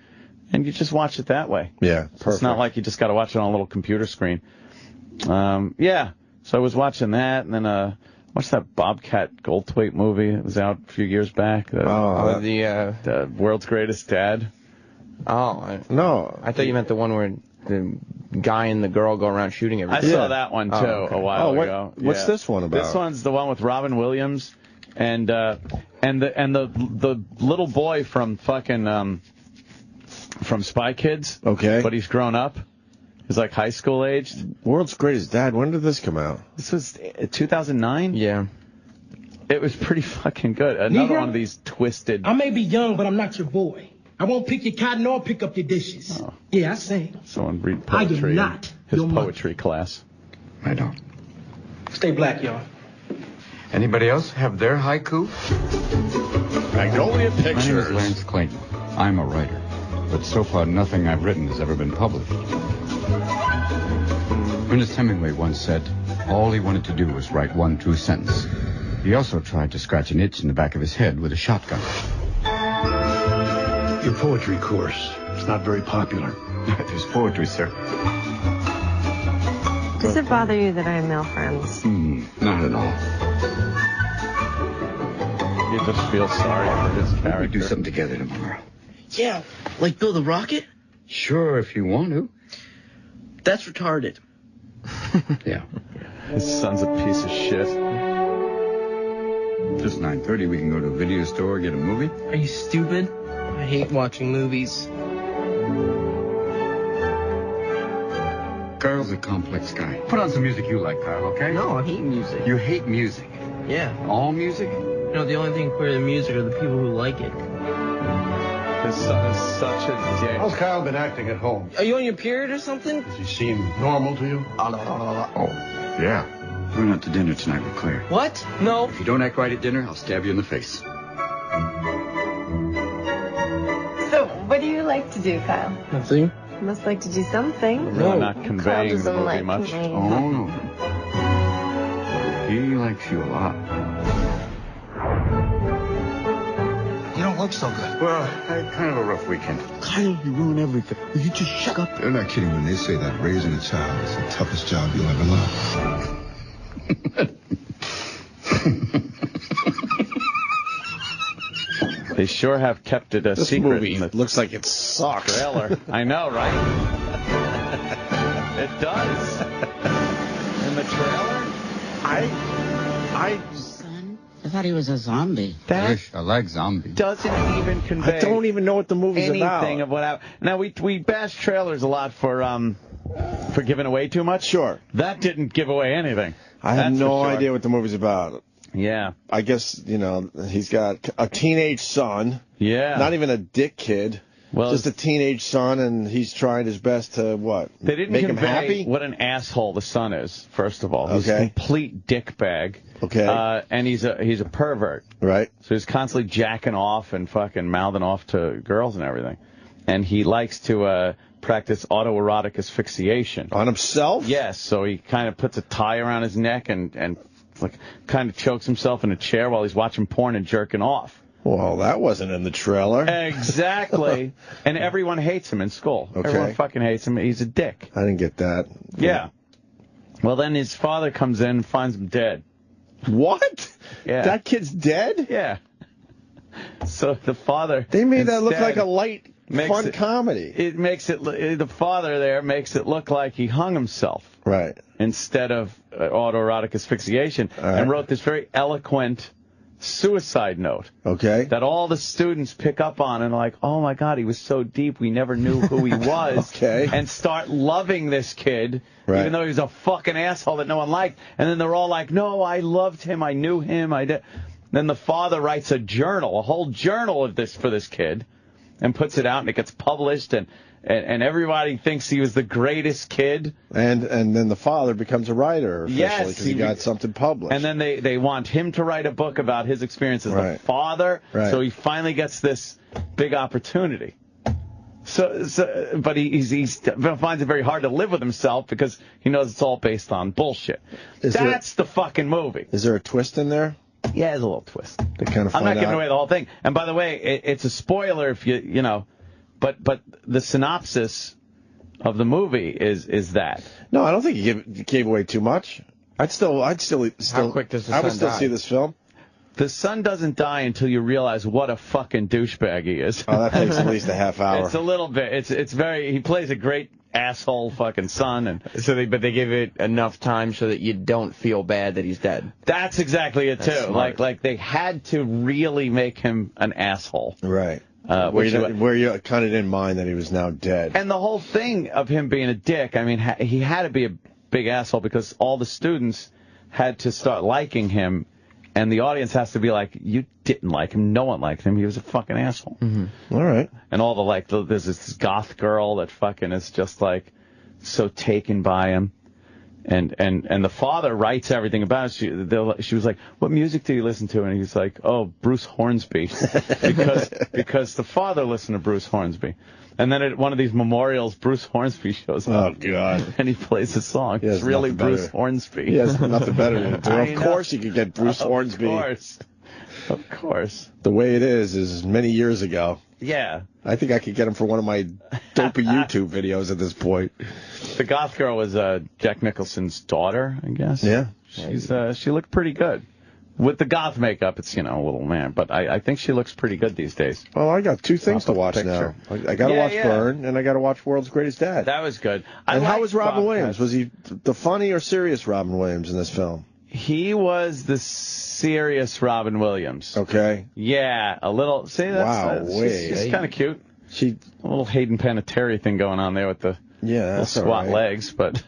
and you just watch it that way. Yeah, perfect. It's not like you just got to watch it on a little computer screen. So I was watching that, and then What's that Bobcat Goldthwait movie? It was out a few years back. The World's Greatest Dad. Oh, no. I thought you meant the one where the guy and the girl go around shooting everything. I saw that one, too, a while ago. What's this one about? This one's the one with Robin Williams and the little boy from fucking from Spy Kids. Okay. But he's grown up. He's like high school aged. World's Greatest Dad. When did this come out? This was 2009? Yeah. It was pretty fucking good. Another one of these twisted... I may be young, but I'm not your boy. I won't pick your cotton or pick up your dishes. Oh. Yeah, I sing. Someone read poetry. I am not his your poetry class. I don't. Stay black, y'all. Anybody else have their haiku? Magnolia Pictures. My name is Lance Clayton. I'm a writer. But so far, nothing I've written has ever been published. Ernest Hemingway once said, all he wanted to do was write one true sentence. He also tried to scratch an itch in the back of his head with a shotgun. Your poetry course. It's not very popular. There's poetry, sir. Does it bother you that I have male friends? Not at all. You just feel sorry for his character. We do something together tomorrow. Yeah, like build a rocket? Sure, if you want to. That's retarded. Yeah. His son's a piece of shit. Just 9:30, we can go to a video store, get a movie. Are you stupid? I hate watching movies. Kyle's a complex guy. Put on some music you like, Kyle, okay? No, I hate music. You hate music? Yeah. All music? No, the only thing clear than music are the people who like it. His son is such a dick. How's Kyle been acting at home? Are you on your period or something? Does he seem normal to you? Oh, yeah. We're going out to dinner tonight with Claire. What? No. If you don't act right at dinner, I'll stab you in the face. So, what do you like to do, Kyle? Nothing. You must like to do something. We're not conveying the movie much. Oh, no. He likes you a lot. You don't look so good. Well, I had kind of a rough weekend. Kyle, you ruin everything. You just shut up. They're not kidding when they say that raising a child is the toughest job you'll ever love. They sure have kept it a This secret. movie looks like it sucks. Trailer. I know, right? It does. In the trailer? I thought he was a zombie. That I like zombies. doesn't even convey. I don't even know what the movie's anything about. of what happened. Now we bash trailers a lot for giving away too much. Sure. That didn't give away anything. I have That's no for sure. idea what the movie's about. Yeah. I guess, he's got a teenage son. Yeah. Not even a dick kid. Well, just a teenage son, and he's trying his best to, what? They didn't make him convey happy? what an asshole the son is, first of all. He's a Okay. complete dickbag. Okay. And he's a pervert. Right. So he's constantly jacking off and fucking mouthing off to girls and everything. And he likes to practice autoerotic asphyxiation. On himself? Yes. So he kind of puts a tie around his neck and like kind of chokes himself in a chair while he's watching porn and jerking off. Well, that wasn't in the trailer. Exactly. And everyone hates him in school. Okay. Everyone fucking hates him. He's a dick. I didn't get that. Yeah. Well, then his father comes in and finds him dead. What? Yeah. That kid's dead? Yeah. So the father... They made that look instead like a light, fun it, comedy. It makes it... The father there makes it look like he hung himself. Right. Instead of autoerotic asphyxiation. Right. And wrote this very eloquent suicide note. Okay. That all the students pick up on and are like, oh my God, he was so deep, we never knew who he was. Okay. And start loving this kid, Right. even though he was a fucking asshole that no one liked. And then they're all like, no, I loved him, I knew him, I did. Then the father writes a journal, a whole journal of this for this kid, and puts it out, and it gets published, and everybody thinks he was the greatest kid. And then the father becomes a writer officially Yes, because he got something published. And then they want him to write a book about his experience as the Right. father. Right. So he finally gets this big opportunity. But he finds it very hard to live with himself because he knows it's all based on bullshit. That's the fucking movie. Is there a twist in there? Yeah, there's a little twist. They kind of I'm find not giving out. away the whole thing. And by the way, it's a spoiler if you know, but the synopsis of the movie is that. No, I don't think you gave away too much. I'd still. How quick does the I would son still die? see this film. The son doesn't die until you realize what a fucking douchebag he is. Oh, that takes at least a half hour. It's a little bit. It's very. He plays a great asshole fucking son, and but they give it enough time so that you don't feel bad that he's dead. that's exactly it too. That's smart. Like they had to really make him an asshole. Right. Where you kind of didn't mind that he was now dead. And the whole thing of him being a dick, I mean, he had to be a big asshole because all the students had to start liking him, and the audience has to be like, you didn't like him, no one liked him, he was a fucking asshole. Mm-hmm. All right. And all there's this goth girl that fucking is just like so taken by him. And the father writes everything about it. She was like, what music do you listen to? And he's like, oh, Bruce Hornsby. because the father listened to Bruce Hornsby. And then at one of these memorials, Bruce Hornsby shows up. Oh, God. And he plays a song. It's really Bruce Hornsby. He has nothing better to do. Of course you could get Bruce Hornsby. Of course. The way it is many years ago. Yeah. I think I could get him for one of my dopey YouTube videos at this point. The goth girl was Jack Nicholson's daughter, I guess. Yeah. She looked pretty good. With the goth makeup, it's, a little man. But I think she looks pretty good these days. Well, I got two things to watch now. I got to watch Burn, and I got to watch World's Greatest Dad. That was good. And how was Robin Williams? Was he the funny or serious Robin Williams in this film? He was the serious Robin Williams. Okay. Yeah, a little. See, she's kind of cute. A little Hayden Panettiere thing going on there with the little squat legs, but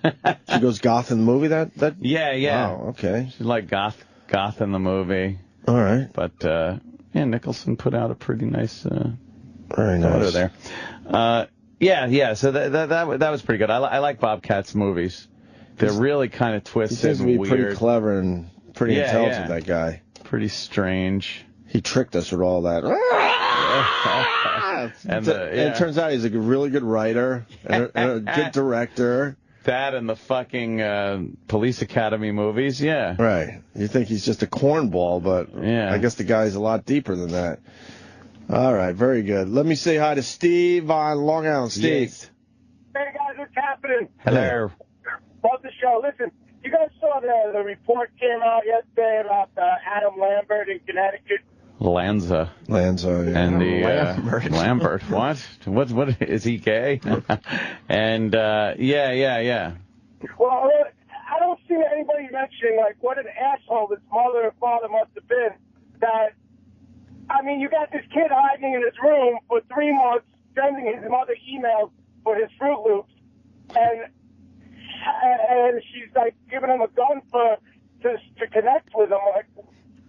she goes goth in the movie. That yeah. Wow, okay. She's like goth in the movie. All right. But Nicholson put out a pretty nice very nice photo there. Yeah. So that was pretty good. I like Bobcat's movies. They're really kind of twisted. He seems to be weird. pretty clever and pretty intelligent. That guy. Pretty strange. He tricked us with all that. And it turns out he's a really good writer and a good director. That and the fucking Police Academy movies, yeah. Right. You think he's just a cornball, but I guess the guy's a lot deeper than that. All right, very good. Let me say hi to Steve on Long Island. Steve. Yes. Hey, guys, what's happening? Hello. Love the show. Listen, you guys saw the report came out yesterday about Adam Lambert in Connecticut? Lanza, yeah. And the Lambert. What is he gay? And yeah. Well, I don't see anybody mentioning like what an asshole this mother and father must have been. That I mean, you got this kid hiding in his room for 3 months, sending his mother emails for his Fruit Loops, and she's like giving him a gun to connect with him. Like,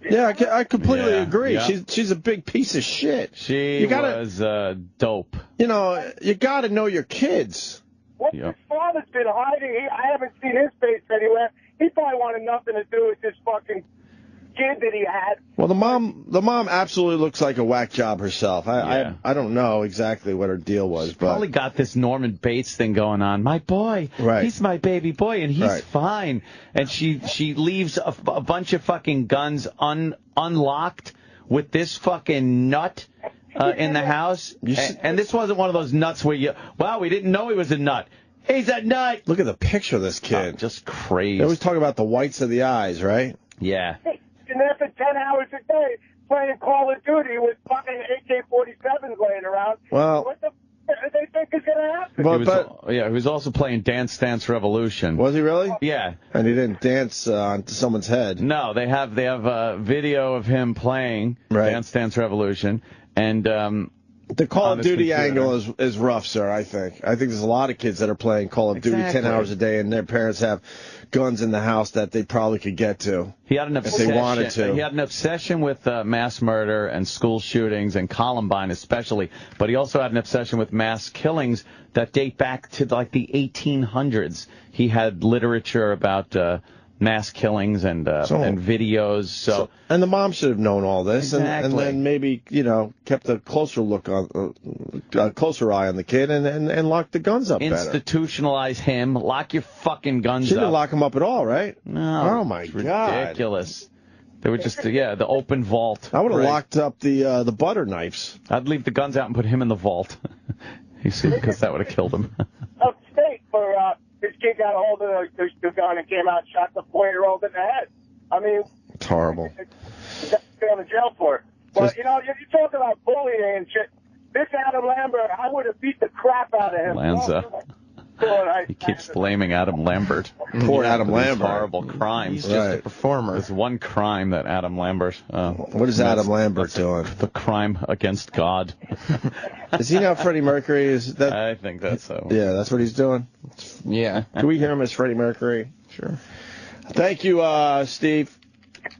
yeah, I completely agree. Yeah. She's a big piece of shit. She was dope. You got to know your kids. What his father's been hiding, I haven't seen his face anywhere. He probably wanted nothing to do with this fucking kid that he had. Well, the mom absolutely looks like a whack job herself. I don't know exactly what her deal was, but probably got this Norman Bates thing going on. My boy, he's my baby boy, and he's fine. And she leaves a bunch of fucking guns unlocked with this fucking nut in the house. And this wasn't one of those nuts where we didn't know he was a nut. He's a nut. Look at the picture of this kid. Just crazy. They always talk about the whites of the eyes, right? Yeah. And there for 10 hours a day playing Call of Duty with fucking AK-47s laying around. Well, what the f- they think is going to happen? He was also playing Dance Dance Revolution. Was he really? Yeah. And he didn't dance onto someone's head. No, they have a video of him playing Dance Dance Revolution, and the Call of Duty angle is rough, sir. I think there's a lot of kids that are playing Call of Duty 10 hours a day, and their parents have guns in the house that they probably could get to. He had an obsession. If they wanted to. He had an obsession with mass murder and school shootings and Columbine especially, but he also had an obsession with mass killings that date back to like the 1800s. He had literature about mass killings and videos. And the mom should have known all this, exactly. and then maybe kept a closer closer eye on the kid, and locked the guns up. Institutionalize him. Lock your fucking guns up. She didn't lock him up at all, right? No. Oh my God. Ridiculous. They were just the open vault. I would have locked up the butter knives. I'd leave the guns out and put him in the vault. You see, because that would have killed him. Upstate for his kid got a hold of the gun and came out and shot the 4-year-old in the head. I mean, It's horrible. you got to go to jail for it. But, you know, you talk about bullying and shit. This Adam Lambert, I would have beat the crap out of him. Lanza. He keeps blaming Adam Lambert. Poor Adam Lambert. Horrible crimes. He's just a performer. There's one crime that Adam Lambert. What is Adam Lambert doing? The crime against God. Is he now Freddie Mercury? Is that? I think that's so. Yeah, that's what he's doing. Yeah. Can we hear him as Freddie Mercury? Sure. Thank you, Steve.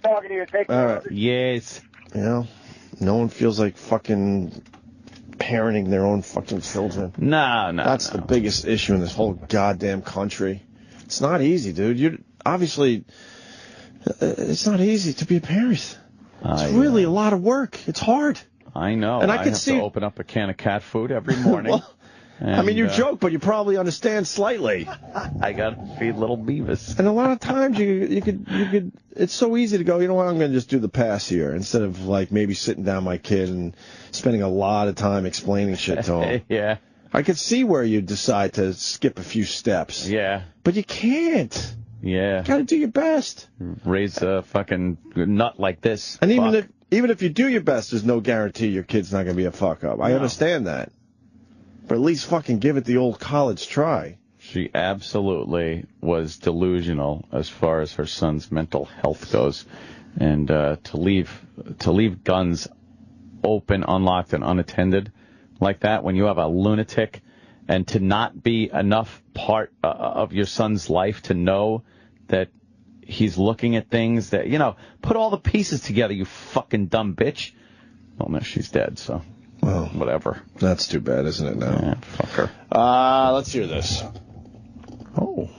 Talking to you. Take All care. right. Yes. You know, no one feels like fucking parenting their own fucking children. No. That's the biggest issue in this whole goddamn country. It's not easy, dude. You obviously, it's not easy to be a parent. It's really a lot of work. It's hard. I know. And I have could see to open up a can of cat food every morning. Well, I mean, you joke, but you probably understand slightly. I got to feed little Beavis. And a lot of times you could. It's so easy to go, you know what? I'm going to just do the pass here instead of like maybe sitting down my kid and spending a lot of time explaining shit to him. Yeah. I could see where you decide to skip a few steps. Yeah. But you can't. Yeah. You got to do your best. Raise a fucking nut like this. And even if you do your best, there's no guarantee your kid's not going to be a fuck up. I understand that. But at least fucking give it the old college try. She absolutely was delusional as far as her son's mental health goes. And to leave guns open, unlocked, and unattended like that when you have a lunatic, and to not be enough part of your son's life to know that he's looking at things that, you know, put all the pieces together, you fucking dumb bitch. Well, no, she's dead, so. Well, whatever. That's too bad, isn't it, now? Yeah, fuck her. Let's hear this. Oh,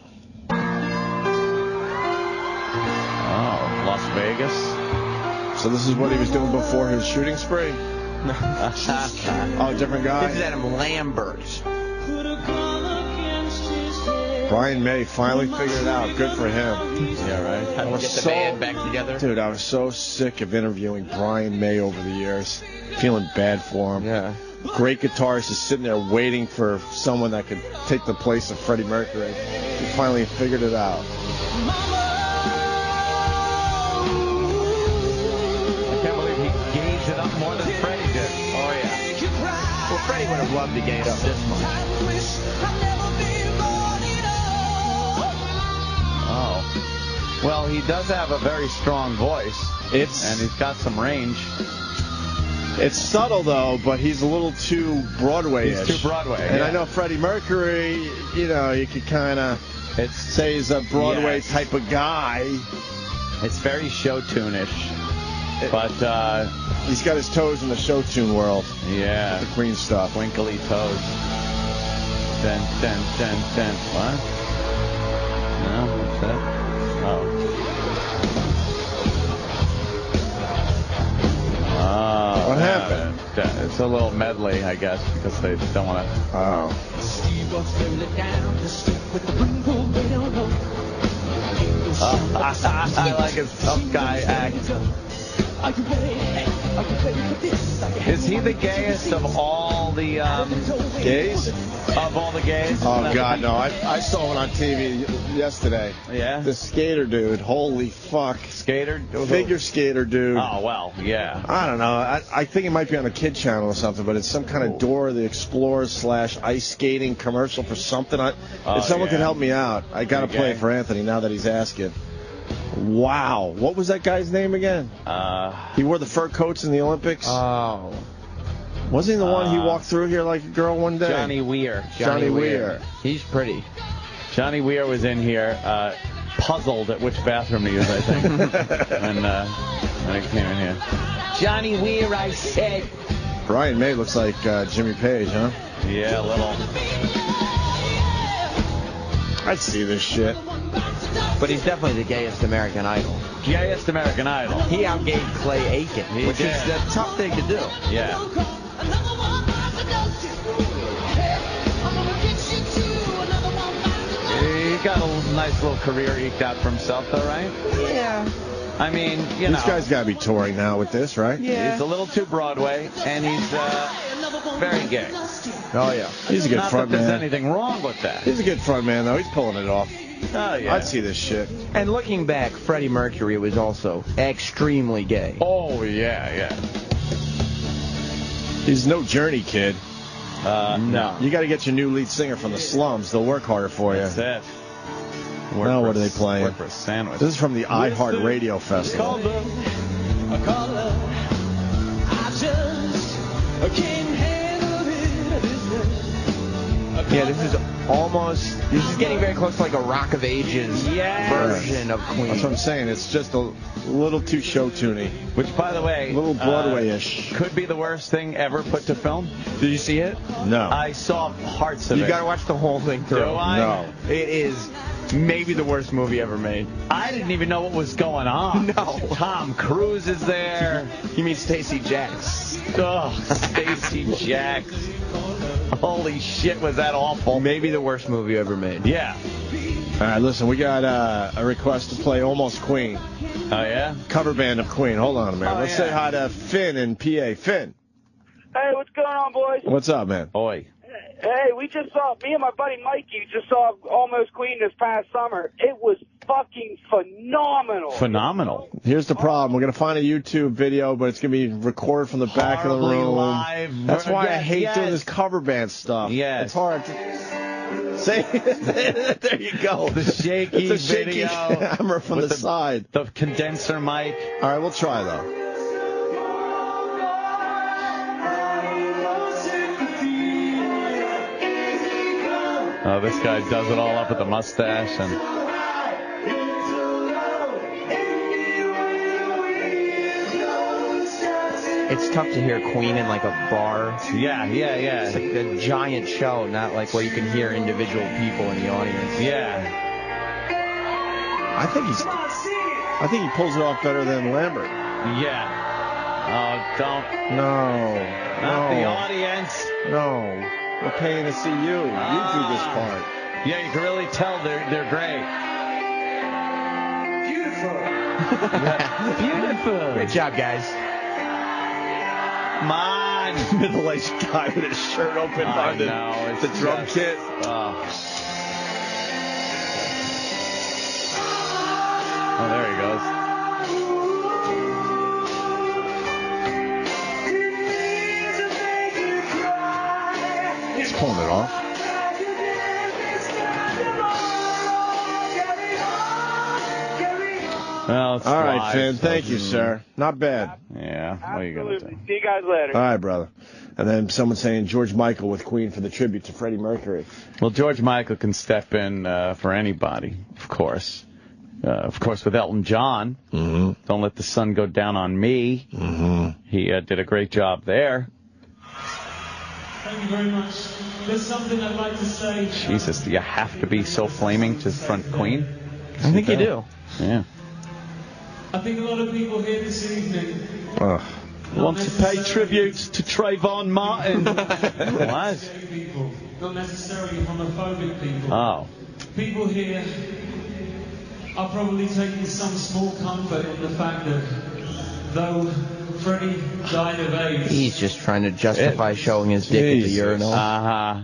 Las Vegas. So this is what he was doing before his shooting spree? Oh, different guy? This is Adam Lambert. Brian May finally figured it out. Good for him. Yeah, right. How to get the band back together. Dude, I was so sick of interviewing Brian May over the years. Feeling bad for him. Yeah. Great guitarist is sitting there waiting for someone that could take the place of Freddie Mercury. He finally figured it out. I can't believe he gauged it up more than Freddie did. Oh, yeah. Well, Freddie would have loved to gain up this much. Oh. Well, he does have a very strong voice. And he's got some range. It's subtle, though, but he's a little too Broadway-ish. He's too Broadway, And yeah. I know Freddie Mercury, you know, you could kind of say he's a Broadway type of guy. It's very show tune-ish. But he's got his toes in the show tune world. Yeah. With the Queen stuff. Twinkly toes. Dun, dun, dun, dun. What? No? What's that? Oh. What happened? It's a little medley, I guess, because they don't want to. Oh. I like his tough guy act. Is he the gayest of all the gays? Of all the gays? Oh, God, no. I saw one on TV yesterday. Yeah? The skater dude. Holy fuck. Skater? Figure skater dude. Oh, well, yeah. I don't know. I think it might be on a kid channel or something, but it's some kind of Dora the Explorer / ice skating commercial for something. If someone can help me out, I got to play it for Anthony now that he's asking. Wow. What was that guy's name again? He wore the fur coats in the Olympics. Oh. Wasn't he the one he walked through here like a girl one day? Johnny Weir. Johnny Weir. He's pretty. Johnny Weir was in here, puzzled at which bathroom to use, I think, when he came in here. Johnny Weir, I said. Brian May looks like Jimmy Page, huh? Yeah, a little. I'd see this shit. But he's definitely the gayest American Idol. Gayest American Idol. He outgayed Clay Aiken, which is a tough thing to do. Yeah. He got a nice little career eked out for himself, though, right? Yeah. I mean, you This know. guy's got to be touring now with this, right? Yeah. He's a little too Broadway, and he's very gay. Oh, yeah. He's a good Not front that there's man. anything wrong with that. He's a good front man, though. He's pulling it off. Oh, yeah. I'd see this shit. And looking back, Freddie Mercury was also extremely gay. Oh, yeah. He's no Journey kid. No. You got to get your new lead singer from the slums. They'll work harder for you. That's it. Now what are they playing? Work for a sandwich. This is from the iHeart Radio Festival. Yeah, this is getting very close to like a Rock of Ages version of Queen. That's what I'm saying. It's just a little too show-tuney. Which, by the way, a little Broadway-ish. Could be the worst thing ever put to film. Did you see it? No. I saw parts of it. You got to watch the whole thing through. Do I? No. It is maybe the worst movie ever made. I didn't even know what was going on. No. Tom Cruise is there. You mean Stacey Jacks? Oh, Stacey Jacks. Holy shit, was that awful. Maybe the worst movie ever made. Yeah. All right, listen, we got a request to play Almost Queen. Oh, yeah? Cover band of Queen. Hold on a minute. Let's say hi to Finn in PA. Finn. Hey, what's going on, boys? What's up, man? Oi. Hey, me and my buddy Mikey just saw Almost Queen this past summer. It was fucking phenomenal. Phenomenal. Here's the problem. We're going to find a YouTube video, but it's going to be recorded from the back of the Horribly room. live. That's why I Yes, hate yes. doing this cover band stuff. Yes. It's hard to say. There you go. The shaky It's a shaky video camera from with the side. The condenser mic. All right, we'll try, though. Oh, this guy does it all up with the mustache and. It's tough to hear Queen in like a bar. Yeah. It's like a giant show, not like where you can hear individual people in the audience. Yeah. I think he pulls it off better than Lambert. Yeah. Oh, don't. No. Not the audience. No. We're paying to see you. You do this part. Yeah, you can really tell they're great. Beautiful. Great job, guys. Come on. Middle-aged guy with his shirt open I on know, the it's drum just- kit. Oh, there he goes. He's pulling it off. Well, it's All right, live, Finn. so- Thank you, sir. Not bad. Yeah. What are you gonna do? See you guys later. All right, brother. And then someone saying George Michael with Queen for the tribute to Freddie Mercury. Well, George Michael can step in for anybody, of course. With Elton John. Mm-hmm. Don't Let the Sun Go Down on Me. Mm-hmm. He did a great job there. Thank you very much. There's something I'd like to say. Jesus, do you have to be so flaming to front Queen? I think you do. Yeah. I think a lot of people here this evening Want to pay tribute to Trayvon Martin. What? people, not necessarily homophobic people. Oh. People here are probably taking some small comfort in the fact that though Freddie died of AIDS, He's just trying to justify showing his dick at the urinal. Uh-huh.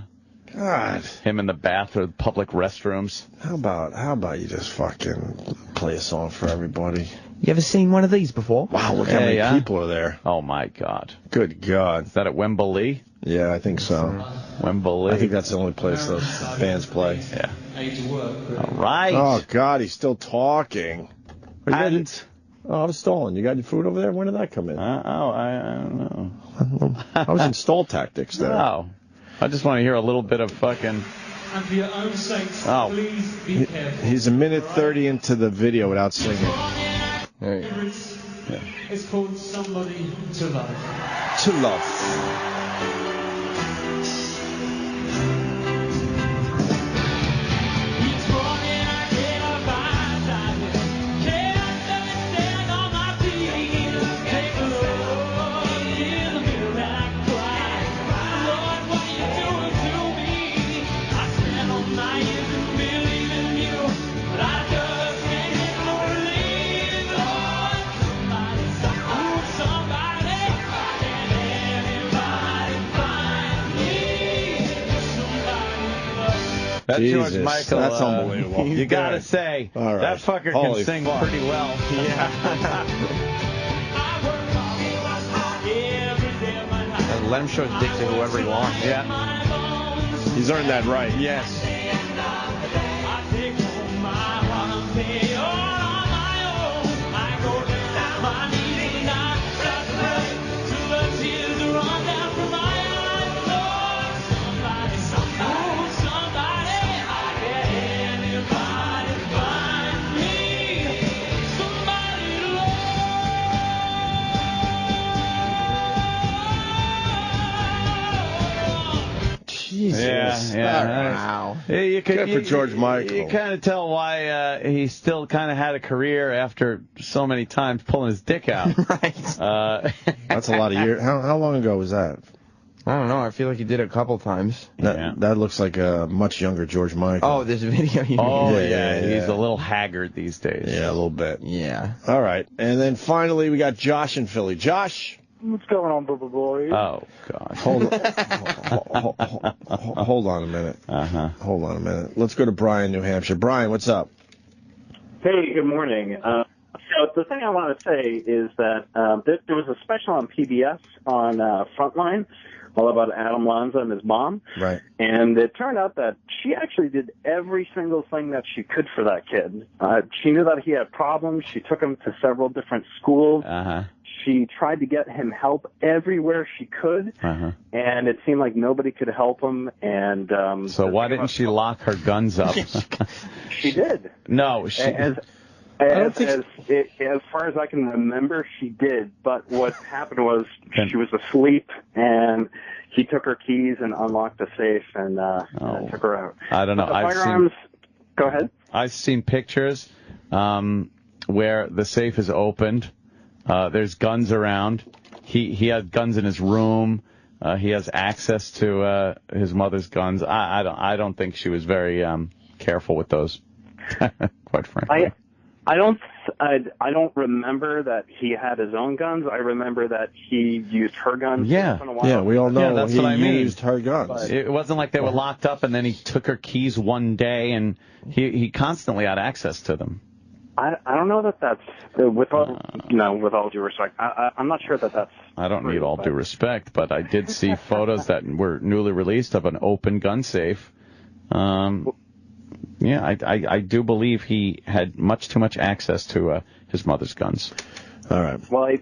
God. Him in the bathroom, public restrooms. How about you just fucking play a song for everybody? You ever seen one of these before? Wow, look how many people are there. Oh, my God. Good God. Is that at Wembley? Yeah, I think so. Wembley. I think that's the only place those bands play. Yeah. AIDS work. All right. Oh, God, he's still talking. I was stalling. You got your food over there? When did that come in? I don't know. I was in stall tactics there. Oh. I just want to hear a little bit of fucking... And for your own sakes, Oh. please be careful. He's a minute 30 into the video without singing. There you go. It's called Somebody to Love. To love. That Jesus, George Michael, that's unbelievable. You gotta say, All right. that fucker Holy can sing fuck. pretty well. And let him show his dick to whoever he wants. Yeah. He's earned that right. Yes. Jesus. Yeah. Wow. Yeah, you Good for George Michael. You kind of tell why he still kind of had a career after so many times pulling his dick out. Right. That's a lot of years. How long ago was that? I don't know. I feel like he did it a couple times. That looks like a much younger George Michael. Oh, this video. He's a little haggard these days. Yeah, a little bit. Yeah. All right. And then finally, we got Josh in Philly. Josh. What's going on, Bubba Boy? Oh, God. Hold on a minute. Uh-huh. Hold on a minute. Let's go to Brian, New Hampshire. Brian, what's up? Hey, good morning. So the thing I want to say is that there was a special on PBS on Frontline all about Adam Lanza and his mom. Right. And it turned out that she actually did every single thing that she could for that kid. She knew that he had problems. She took him to several different schools. Uh-huh. She tried to get him help everywhere she could, and it seemed like nobody could help him. And So why didn't she lock her guns up? she did. No, she... As far as I can remember, she did. But what happened was she was asleep, and he took her keys and unlocked the safe and took her out. I don't know. Go ahead. I've seen pictures where the safe is opened. There's guns around. He had guns in his room. He has access to his mother's guns. I don't think she was very careful with those. Quite frankly. I don't remember that he had his own guns. I remember that he used her guns. Yeah. once in a while. Yeah, we all know that's he what I mean. used her guns. It wasn't like they were locked up and then he took her keys one day and he constantly had access to them. I don't know that that's with all due respect. I'm not sure that that's. I don't need all due respect, but I did see photos that were newly released of an open gun safe. Yeah, I do believe he had much too much access to his mother's guns. All right. Well,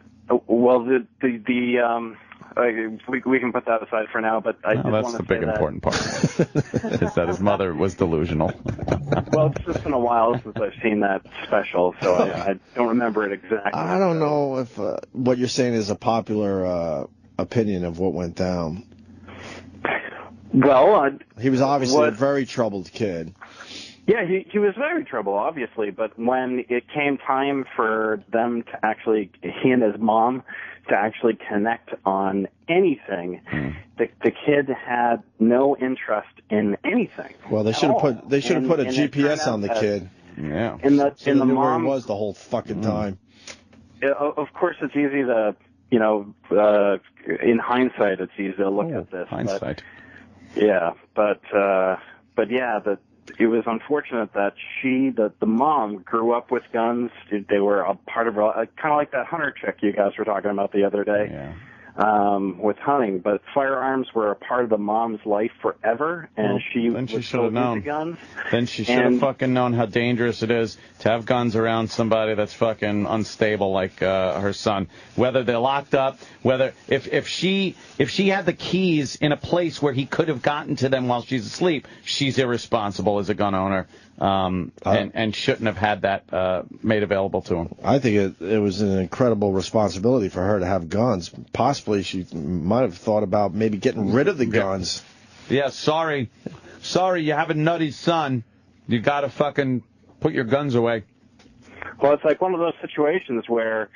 we can put that aside for now, but I did want to that's the big say important part, is that his mother was delusional. Well, it's just been a while since I've seen that special, so I don't remember it exactly. I don't know if what you're saying is a popular opinion of what went down. Well, he was obviously a very troubled kid. Yeah, he was very troubled, obviously, but when it came time for them to actually, he and his mom, to actually connect on anything, the kid had no interest in anything. Well, they should have put a GPS on the kid. Yeah. In the knew where mom he was the whole fucking time. Of course, it's easy to, in hindsight, it's easy to look at this. Hindsight. But yeah, it was unfortunate that the mom grew up with guns. They were a part of kind of like that hunter chick you guys were talking about the other day. With hunting, but firearms were a part of the mom's life forever, and she should have known. Guns. Then she should have fucking known how dangerous it is to have guns around somebody that's fucking unstable like her son. Whether they're locked up, whether if she had the keys in a place where he could have gotten to them while she's asleep, she's irresponsible as a gun owner. And shouldn't have had that made available to him. I think it was an incredible responsibility for her to have guns. Possibly she might have thought about maybe getting rid of the guns. Yeah, sorry, you have a nutty son. You gotta fucking put your guns away. Well, it's like one of those situations where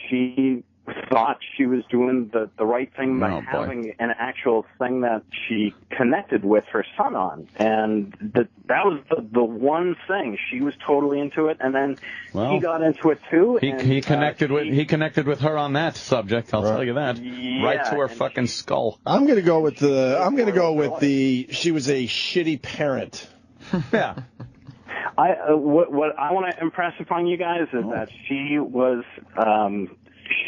she thought she was doing the right thing by having an actual thing that she connected with her son on, and that was the one thing. She was totally into it, and then he got into it too. He connected with her on that subject. I'll tell you that. Right to her fucking skull. I'm gonna go with the. She was a shitty parent. Yeah. What I want to impress upon you guys is that she was.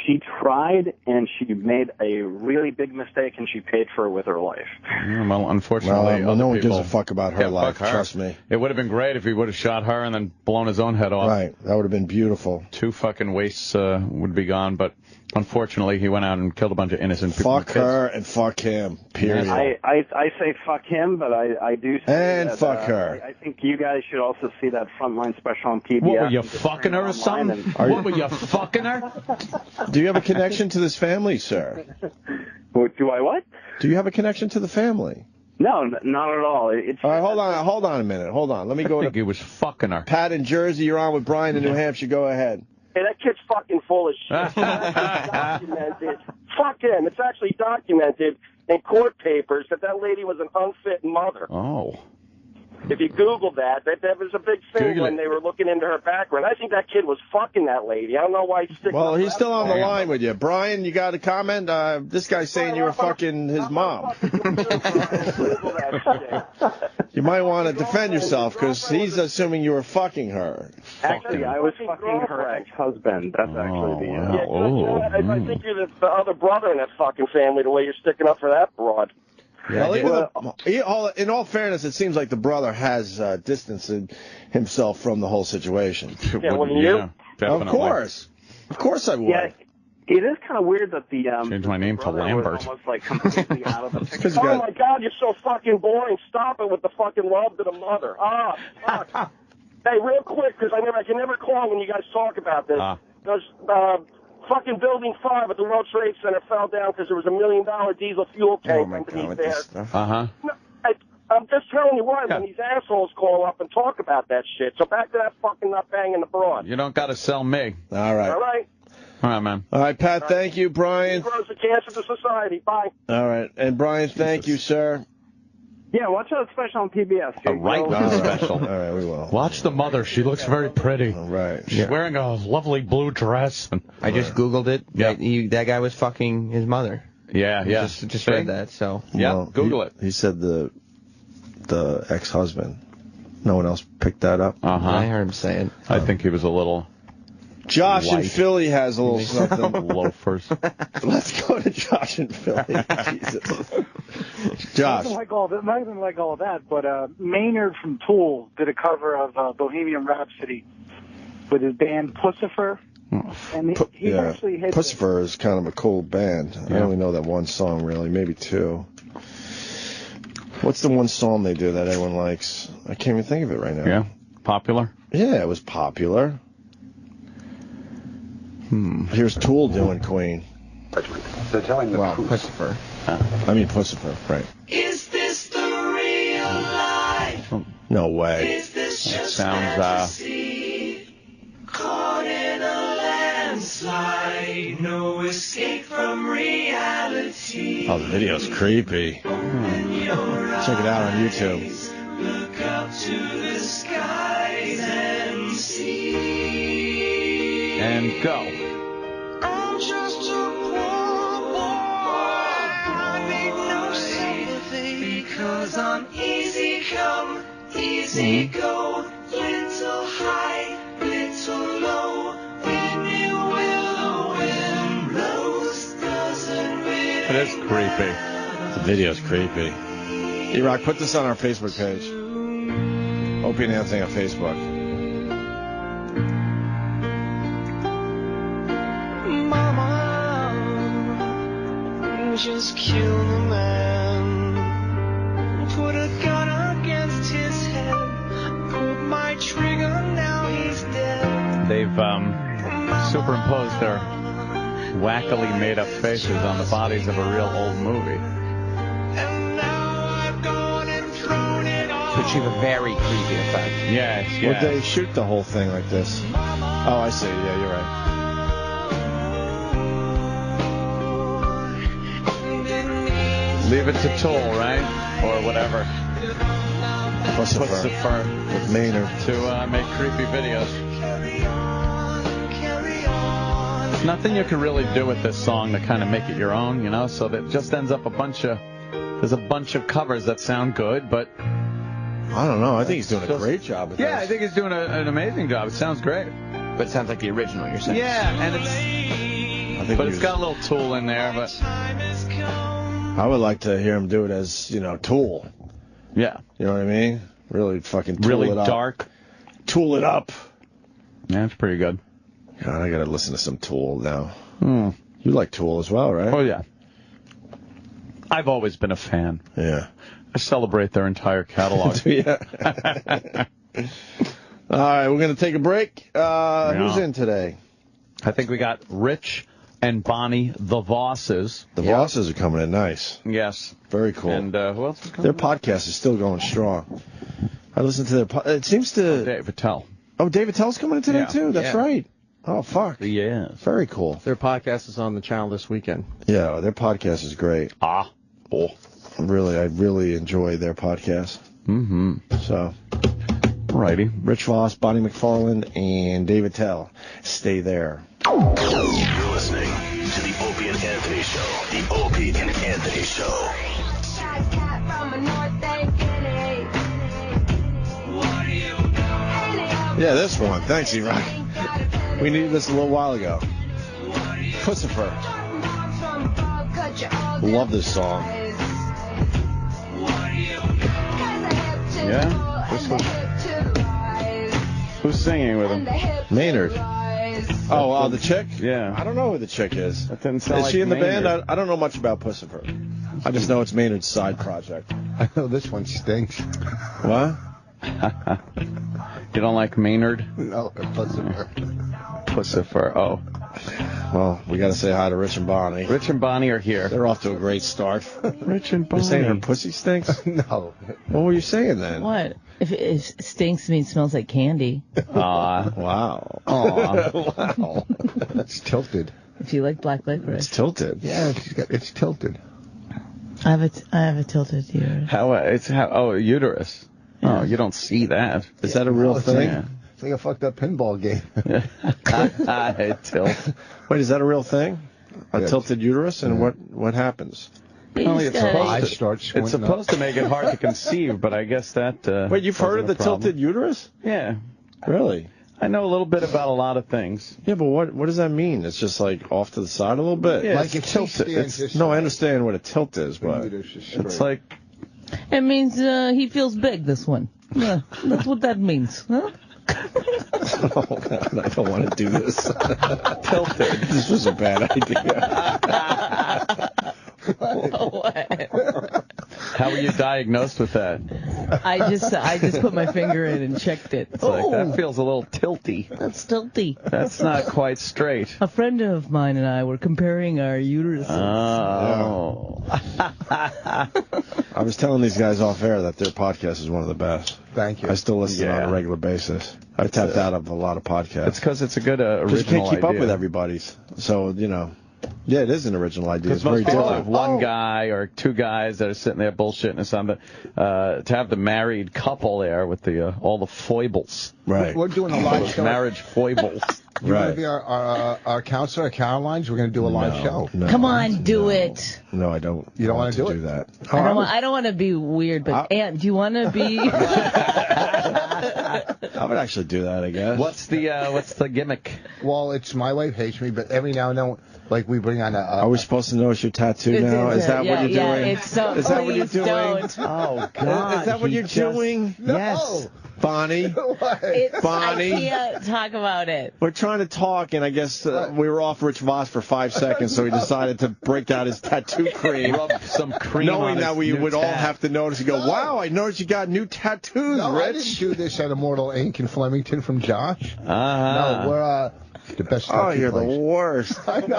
She tried, and she made a really big mistake, and she paid for it with her life. Well, unfortunately, no one gives a fuck about her life. Trust me. It would have been great if he would have shot her and then blown his own head off. Right, that would have been beautiful. 2 fucking wastes would be gone, but unfortunately, he went out and killed a bunch of innocent people. Fuck her and fuck him. Period. I say fuck him, but I do say and that, fuck her. I think you guys should also see that Frontline special on PBS. What, were you fucking her or something? What, were you fucking her? Do you have a connection to this family, sir? Do I what? Do you have a connection to the family? No, not at all. All right, hold on a minute. Hold on. Let me go. I think he was fucking her. Pat in Jersey, you're on with Brian in New Hampshire. Go ahead. Hey, that kid's fucking full of shit. Documented. Fuck him. It's actually documented in court papers that lady was an unfit mother. Oh. If you Google that was a big thing when they were looking into her background. I think that kid was fucking that lady. I don't know why he's sticking. Well, he's still on the line with you. Brian, you got a comment? This guy's saying you were fucking his mom. You might want to defend yourself because he's assuming you were fucking her. Actually, I was fucking her ex-husband. That's actually the... I think you're the other brother in that fucking family, the way you're sticking up for that broad. Yeah, in all fairness, it seems like the brother has distanced himself from the whole situation. Yeah, wouldn't you? Of course I would. Yeah, it is kind of weird that the changed my name to Lambert. Was almost like completely out of the picture. Oh my God, you're so fucking boring. Stop it with the fucking love to the mother. Fuck. Hey, real quick, because I can never call when you guys talk about this. Because fucking Building 5 at the World Trade Center fell down because there was $1 million diesel fuel tank underneath there. Uh-huh. No, I'm just telling you why when these assholes call up and talk about that shit. So back to that fucking not banging the broad. You don't got to sell me. All right. All right. All right, man. All right, Pat, thank you. Brian. Grows the cancer to society. Bye. All right. And Brian, thank you, sir. Yeah, watch that special on PBS. A right-wing special. All right, we will. Watch the mother. She looks very pretty. All right. She's wearing a lovely blue dress. I just Googled it. Yeah. That guy was fucking his mother. Yeah. Just read that, so. Yeah, Well, Google it. He said the ex-husband. No one else picked that up? Uh-huh. I heard him say it. I think he was a little... Josh in white. Philly has a little something. Loafers. Let's go to Josh in Philly. Jesus. Josh. Not even like all of that, but Maynard from Tool did a cover of Bohemian Rhapsody with his band Pussifer. And he actually hit Pussifer is kind of a cool band. I only know that one song, really, maybe two. What's the one song they do that everyone likes? I can't even think of it right now. Yeah? Popular? Yeah, it was popular. Here's Tool doing Queen. They're telling the truth. Pussifer. Pussifer, right. Is this the real life? No way. Is this just sounds, fantasy? Caught in a landslide, no escape from reality. Oh, the video's creepy. Check it out on YouTube. Look up to the skies and see. And go. I'm just a poor boy. I need no sympathy because I'm easy come, easy go. Little high, little low. Windy will the wind blows. Doesn't really It is creepy. The video's creepy. E-Rock, put this on our Facebook page. Opie and Anthony on Facebook. Just kill the man. Put a gun against his head. Pulled my trigger, now he's dead. They've superimposed their wackily made-up faces on the bodies of a real old movie. And now I've gone and thrown it all. Which is a very creepy effect. Yes. Would they shoot the whole thing like this? Oh, I see. Yeah, you're right. Leave it to Tool, right? Or whatever. Pussifer. With Maynard. To make creepy videos. There's nothing you can really do with this song to kind of make it your own, you know? So that just ends up there's a bunch of covers that sound good, but... I don't know. I think he's doing a great job with this. Yeah, I think he's doing an amazing job. It sounds great. But it sounds like the original, you're saying? Yeah, and it's got a little Tool in there, but... I would like to hear him do it as, Tool. Yeah. You know what I mean? Really fucking tool really it up. Dark. Tool it up. Yeah, it's pretty good. God, I gotta listen to some Tool now. Hmm. You like Tool as well, right? Oh, yeah. I've always been a fan. Yeah. I celebrate their entire catalog. Yeah. All right, we're going to take a break. Who's in today? I think we got Rich and Bonnie, the Vosses. The Vosses are coming in nice. Yes. Very cool. And who else is coming? Their podcast is still going strong. I listened to their it seems to... Dave Attell. Oh, Dave Attell's coming in today, too? That's right. Oh, fuck. Yeah. Very cool. Their podcast is on the channel this weekend. Yeah, their podcast is great. Oh. I really enjoy their podcast. Mm-hmm. So... Righty. Rich Voss, Bonnie McFarland, and David Tell. Stay there. You're listening to the Opie and Anthony Show. The Opie and Anthony Show. Yeah, this one. Thanks, E-Rock. We needed this a little while ago. Pussifer. Love this song. Yeah? Who's singing with him? Maynard. Oh, the chick? Yeah. I don't know who the chick is. That didn't sound Is like she in the Maynard. band? I don't know much about Pussifer. I just know it's Maynard's side project. I know this one stinks. What? You don't like Maynard? No, Pussifer. Pussifer, oh. Well, we got to say hi to Rich and Bonnie. Rich and Bonnie are here. They're off to a great start. Rich and Bonnie. You're saying her pussy stinks? No. What were you saying then? What? If it stinks means it smells like candy. Aw. Wow. Aw. Wow. It's tilted. If you like black licorice. It's tilted. Yeah, it's tilted. I have a tilted uterus. Uterus. Oh, you don't see that. Is that a real thing? Yeah. It's like a fucked up pinball game. Tilt. Wait, is that a real thing? A Yeah. tilted uterus? And what happens? Well, it's It's supposed to make it hard to conceive, but I guess that... Wait, you've heard of the tilted uterus? Yeah. Really? I know a little bit about a lot of things. Yeah, but what does that mean? It's just like off to the side a little bit? Yeah, Like it's if he tilted. stands No, I understand what a tilt is, but... It's like... It means he feels big, this one. Yeah, that's what that means. Huh? Oh, God, I don't want to do this. Tilted. This was a bad idea. How were you diagnosed with that? I just put my finger in and checked it. It's like, that feels a little tilty. That's tilty. That's not quite straight. A friend of mine and I were comparing our uteruses. Oh. I was telling these guys off air that their podcast is one of the best. Thank you. I still listen on a regular basis. I tapped out of a lot of podcasts. It's because it's a good original idea. You can't keep up with everybody's. So, yeah, it is an original idea. It's Because most very people different. have one guy or two guys that are sitting there bullshitting or something. To have the married couple there with all the foibles. Right. We're doing a live show. Marriage foibles. You're going to be our counselor at Caroline's. We're going to do a live show. No, Come on, do it. No, I don't. You don't want wanna to do it? that. I don't want to be weird, but Aunt, do you want to be? I would actually do that, I guess. What's the gimmick? Well, it's my wife hates me, but every now and then, like we bring on a. Are we supposed to notice your tattoo now? Is that what you're doing? It's so, is that what you're please doing? don't. Oh God! Is that what you're doing? No. Yes. Bonnie. Bonnie. I can't talk about it. We're trying to talk, and I guess we were off Rich Voss for 5 seconds, so he decided to break out his tattoo cream. Rub some cream knowing on that his we new would all tat. have to notice and go, wow, I noticed you got new tattoos, No, I didn't Rich. do this at Immortal Ink in Flemington from Josh. Uh-huh. No, we're the best. Oh, tattoo you're place. the worst. I know.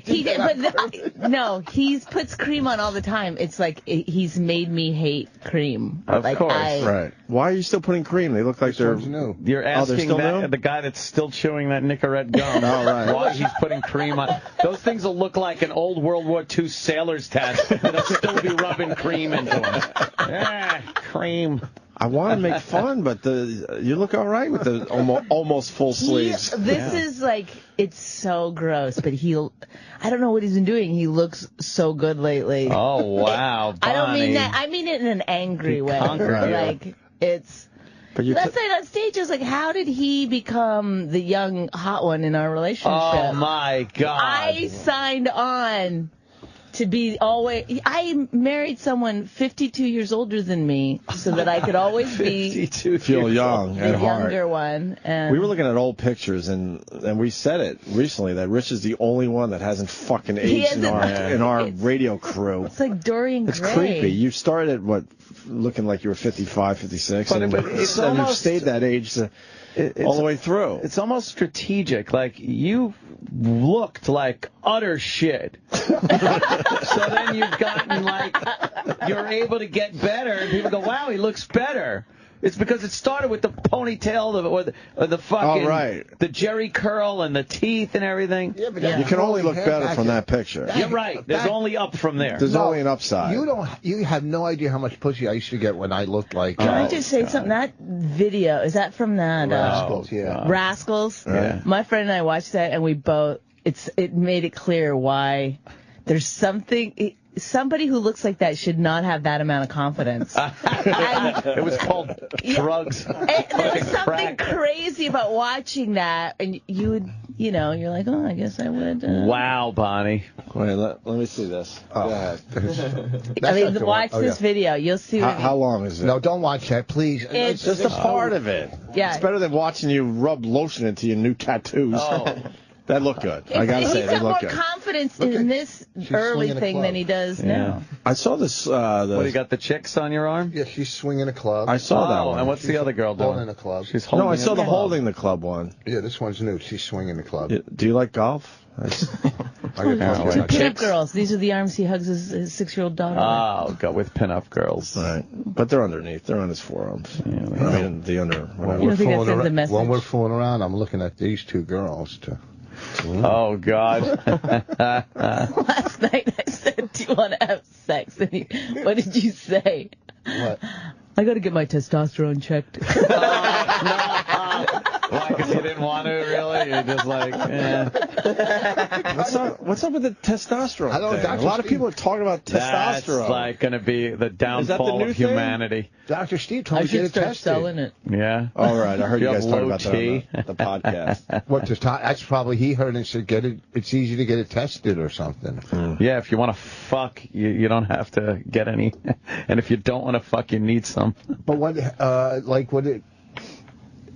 He did, but no, he puts cream on all the time. It's like he's made me hate cream. Of like course. Right. Why are you still still putting cream? They look like they're new. You're asking still that, new? the guy that's still chewing that Nicorette gum why he's putting cream on. Those things will look like an old World War II sailor's test. They'll still be rubbing cream into them. Yeah, cream. I want to make fun, but you look all right with the almost full sleeves. This is like, it's so gross, but I don't know what he's been doing. He looks so good lately. Oh, wow, Bonnie. I don't mean that. I mean it in an angry way. Like, it's... Last night on stage, I was like, how did he become the young hot one in our relationship? Oh, my God. I signed on to be always... I married someone 52 years older than me so that I could always be... Feel young the at heart. younger one. And We were looking at old pictures, and we said it recently that Rich is the only one that hasn't fucking aged in our radio crew. It's like Dorian It's Gray. creepy. You started, looking like you were 55, 56, and it's you've almost stayed that age all the way through. It's almost strategic. Like, you looked like utter shit. So then you've gotten, like, you're able to get better, and people go, wow, he looks better. It's because it started with the ponytail or the fucking the Jerry curl and the teeth and everything. Yeah, but you can only look better from that picture. You're right. There's only up from there. There's only an upside. You have no idea how much pussy I used to get when I looked like. Can I just say something? That video, is that from that? Rascals, yeah. Rascals? Yeah. My friend and I watched that, and we both, it made it clear why there's somebody who looks like that should not have that amount of confidence. It was called drugs. There was something crazy about watching that, and you would, you're like, oh, I guess I would. Wow, Bonnie. Wait, let me see this. Go ahead. I mean, watch this video. You'll see. How long is it? No, don't watch that, please. It's just a part of it. Yeah. It's better than watching you rub lotion into your new tattoos. Oh. That looked good. I gotta say, they look good. He's got more confidence in this early thing than he does now. I saw this. What, you got the chicks on your arm? Yeah, she's swinging a club. I saw that one. And what's the other girl doing? Holding a club. She's holding. No, I saw the club. holding the club one. Yeah, this one's new. She's swinging the club. Do you like golf? Pinup girls. These are the arms he hugs his 6-year-old daughter. Oh, go with pinup girls. Right. But they're underneath. They're on his forearms. I mean, the under. When we're fooling around, I'm looking at these two girls. Oh, God. Last night I said, do you want to have sex? And what did you say? What? I got to get my testosterone checked. Why, because you didn't want to, really? You're just like, eh. What's up with the testosterone thing? A lot of people are talking about testosterone. That's like going to be the downfall of humanity. Dr. Steve told me to get it tested. Selling it. Yeah. All right. I heard you guys talk low about T. that on the podcast. What? That's probably he heard and said, "Get it. It's easy to get it tested or something." Yeah. If you want to fuck, you don't have to get any, and if you don't want to fuck, you need some. But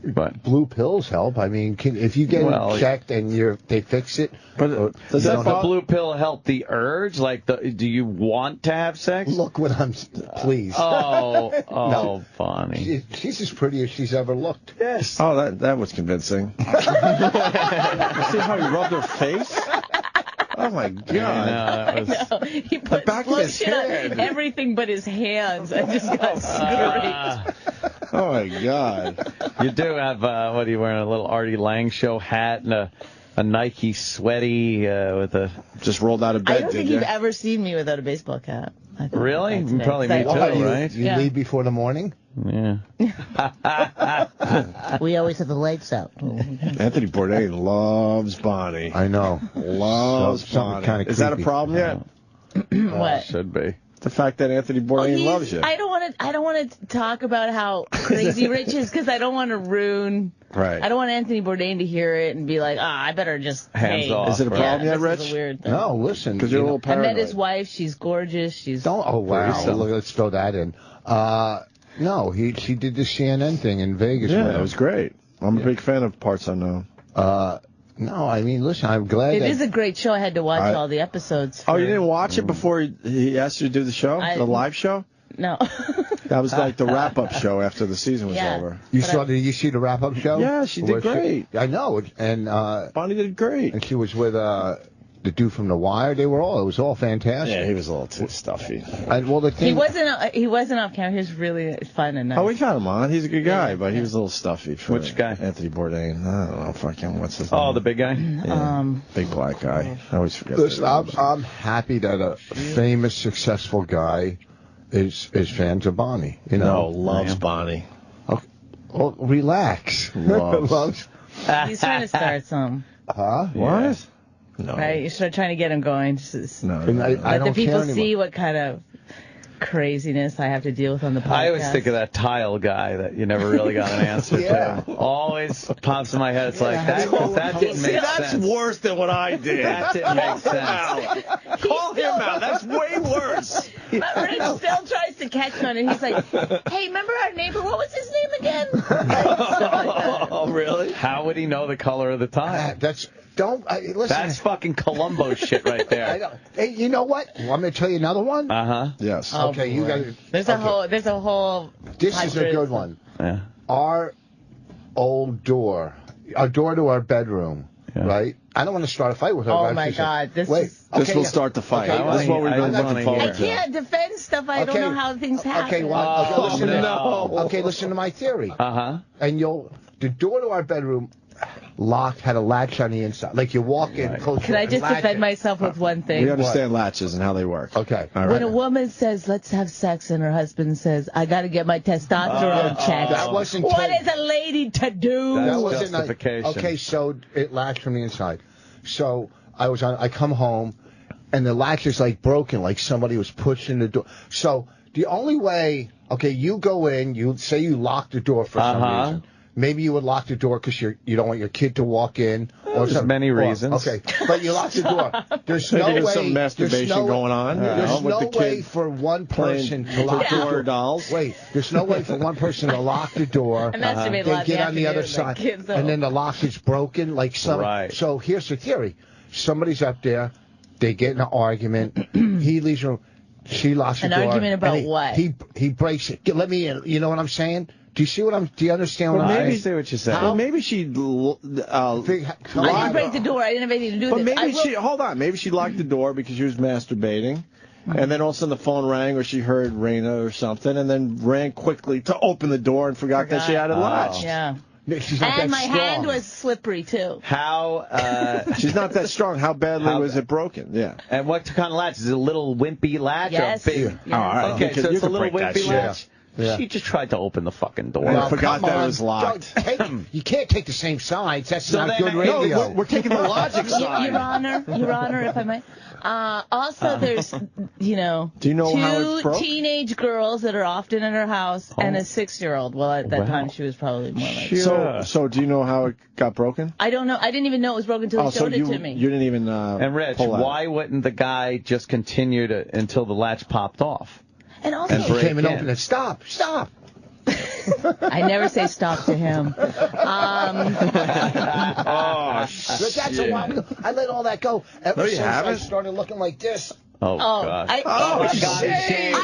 But blue pills help. I mean, if you get it checked and they fix it. But does the blue pill help the urge? Like, do you want to have sex? Look what I'm. Please. Oh, Bonnie. She's as pretty as she's ever looked. Yes. Oh, that was convincing. You see how he rubbed her face? Oh, my God. I know. He put lotion on everything but his hands. I just got scraped. Oh, my God. You do have, what are you wearing, a little Artie Lang Show hat and a Nike sweaty with a... Just rolled out of bed, I don't think you've ever seen me without a baseball cap. Really? Probably me too, right? You leave before the morning? Yeah. We always have the lights out. Anthony Bourdain loves Bonnie. I know. Loves Bonnie. Kind of Is that a problem yet? What? Should be. The fact that Anthony Bourdain loves you. I don't want to talk about how crazy Rich is because I don't want to ruin. Right. I don't want Anthony Bourdain to hear it and be like, I better just hands off. Is it a problem yet, Rich? This is a weird thing. No, listen. Because you're a little paranoid. I met his wife. She's gorgeous. She's. Oh wow! Look, let's throw that in. No, she did the CNN thing in Vegas. Yeah, it was great. I'm a big fan of Parts Unknown. No, I mean, listen, I'm glad. It is a great show. I had to watch all the episodes. Oh, you didn't watch it before he asked you to do the show, the live show? No. That was like the wrap-up show after the season was over. You see the wrap-up show? Yeah, she did great. I know, and Bonnie did great. And she was with the dude from The Wire. It was all fantastic. Yeah, he was a little too stuffy. And, well, the thing, He wasn't off camera. He was really fun and nice. Oh, we got him on. He's a good guy, but he was a little stuffy. For Which guy? Anthony Bourdain. I don't know. Fucking what's his name? Oh, the big guy? Yeah, big black guy. I always forget. Listen, I'm happy that a famous, successful guy is fans of Bonnie. You know, loves Bonnie. Okay. Well, relax. Loves. He's trying to start some. Huh? What? No. Right? You're trying to get him going. No. I Let the people see what kind of craziness I have to deal with on the podcast. I always think of that tile guy that you never really got an answer to. Always pops in my head. It's like, that didn't make sense. That's worse than what I did. That didn't make sense. Call him out. That's way worse. But Rich still tries to catch on it. He's like, hey, remember our neighbor? What was his name again? Oh, really? How would he know the color of the tile? Listen. That's fucking Columbo shit right there. I know. Hey, you know what? Want me to tell you another one? Uh-huh. Yes. Okay, you got. There's a whole. This is a good one. Yeah. Our old door, our door to our bedroom, right? I don't want to start a fight with her. Oh my God! This will start the fight. Okay, This is what we've been looking forward I can't defend stuff. I don't know how things happen. Okay, listen to my theory. And the door to our bedroom locked, had a latch on the inside. Like you walk in, close. Can I just defend myself with one thing? We understand latches and how they work. Okay. All right. When a woman says, let's have sex, and her husband says, I got to get my testosterone checked. That wasn't what is a lady to do? That wasn't justification. Okay, so it latched from the inside. So I come home, and the latch is like broken, like somebody was pushing the door. So the only way, okay, you go in, you say you lock the door for some reason. Maybe you would lock the door because you don't want your kid to walk in. There's many reasons. Okay, but you lock the door. There's no way. Some masturbation going on. There's with no the way kid for one person to lock the door. Dolls. Wait, there's no way for one person to lock the door, then get on the other side, and then the lock is broken. Like some. Right. So here's the theory: somebody's up there, they get in an argument. He leaves her. She locks the door. An argument about what? He breaks it. Let me in. You know what I'm saying? Do you understand what I'm saying? I see what you're saying. Well, maybe she I didn't break the door. I didn't have anything to do with it. But maybe hold on. Maybe she locked the door because she was masturbating. And then all of a sudden the phone rang or she heard Raina or something and then ran quickly to open the door and forgot that she had it latched. Yeah. She's not and that my strong. hand was slippery, too. How? She's not that strong. How badly was it broken? Yeah. And what kind of latch? Is it a little wimpy latch Yes. or a big? Yeah. All right. Okay, so it's a little wimpy latch. Yeah. She just tried to open the fucking door. I forgot that it was locked. Hey, you can't take the same sides. That's So not then good radio. No, we're taking the logic side. Your Honor, if I might. Also, there's, Do you know how it's two broke? teenage girls that are often in her house and a 6-year-old. Well, at that time, she was probably more like... So do you know how it got broken? I don't know. I didn't even know it was broken until he showed it to me. You didn't even And Rich, why wouldn't the guy just continue until the latch popped off? And also... He came and opened it. Stop. I never say stop to him. That's a while ago. I let all that go. Ever since I started looking like this. Oh, God. I almost did it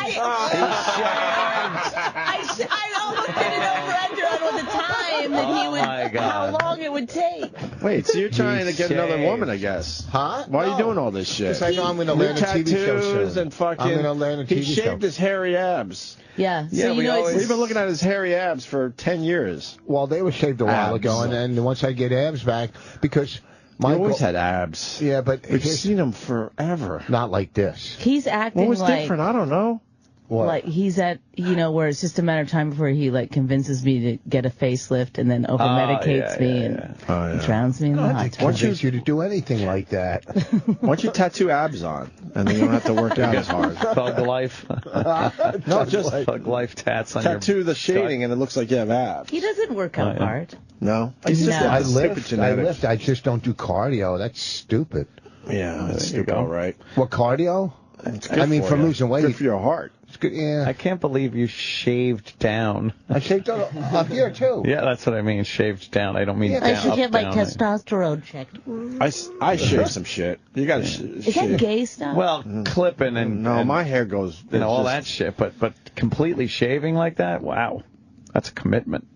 over under the time that he would, how long it would take. Wait, so you're trying to get another woman, I guess? Huh? Why are you doing all this shit? Because I know I'm going to land a TV show soon. And fucking, I'm going to land a TV show. He shaved his hairy abs. Yeah. Yeah, So we've been looking at his hairy abs for 10 years. Well, they were shaved a while ago, and then once I get abs back, because... You always had abs. Yeah, but... We've seen him forever. Not like this. He's acting what was like... different? I don't know. What? Like he's at, where it's just a matter of time before he convinces me to get a facelift and then over-medicates me and drowns me in the hot tub. I want you to do anything like that. Why don't you tattoo abs on, and then you don't have to work out as hard. Thug life. No, just Thug life tats on tattoo the shading, and it looks like you have abs. He doesn't work out hard. No? I lift. I just don't do cardio. That's stupid. Yeah, that's stupid. All right. What, cardio? I mean, for losing weight. Good for your heart. It's good, yeah. I can't believe you shaved down. I shaved up here, too. Yeah, that's what I mean, shaved down. I don't mean down. I should get my down. testosterone checked. I shave some shit. You got to Is that gay stuff? Well, clipping and... No, my hair goes... all that shit, but completely shaving like that? Wow. That's a commitment.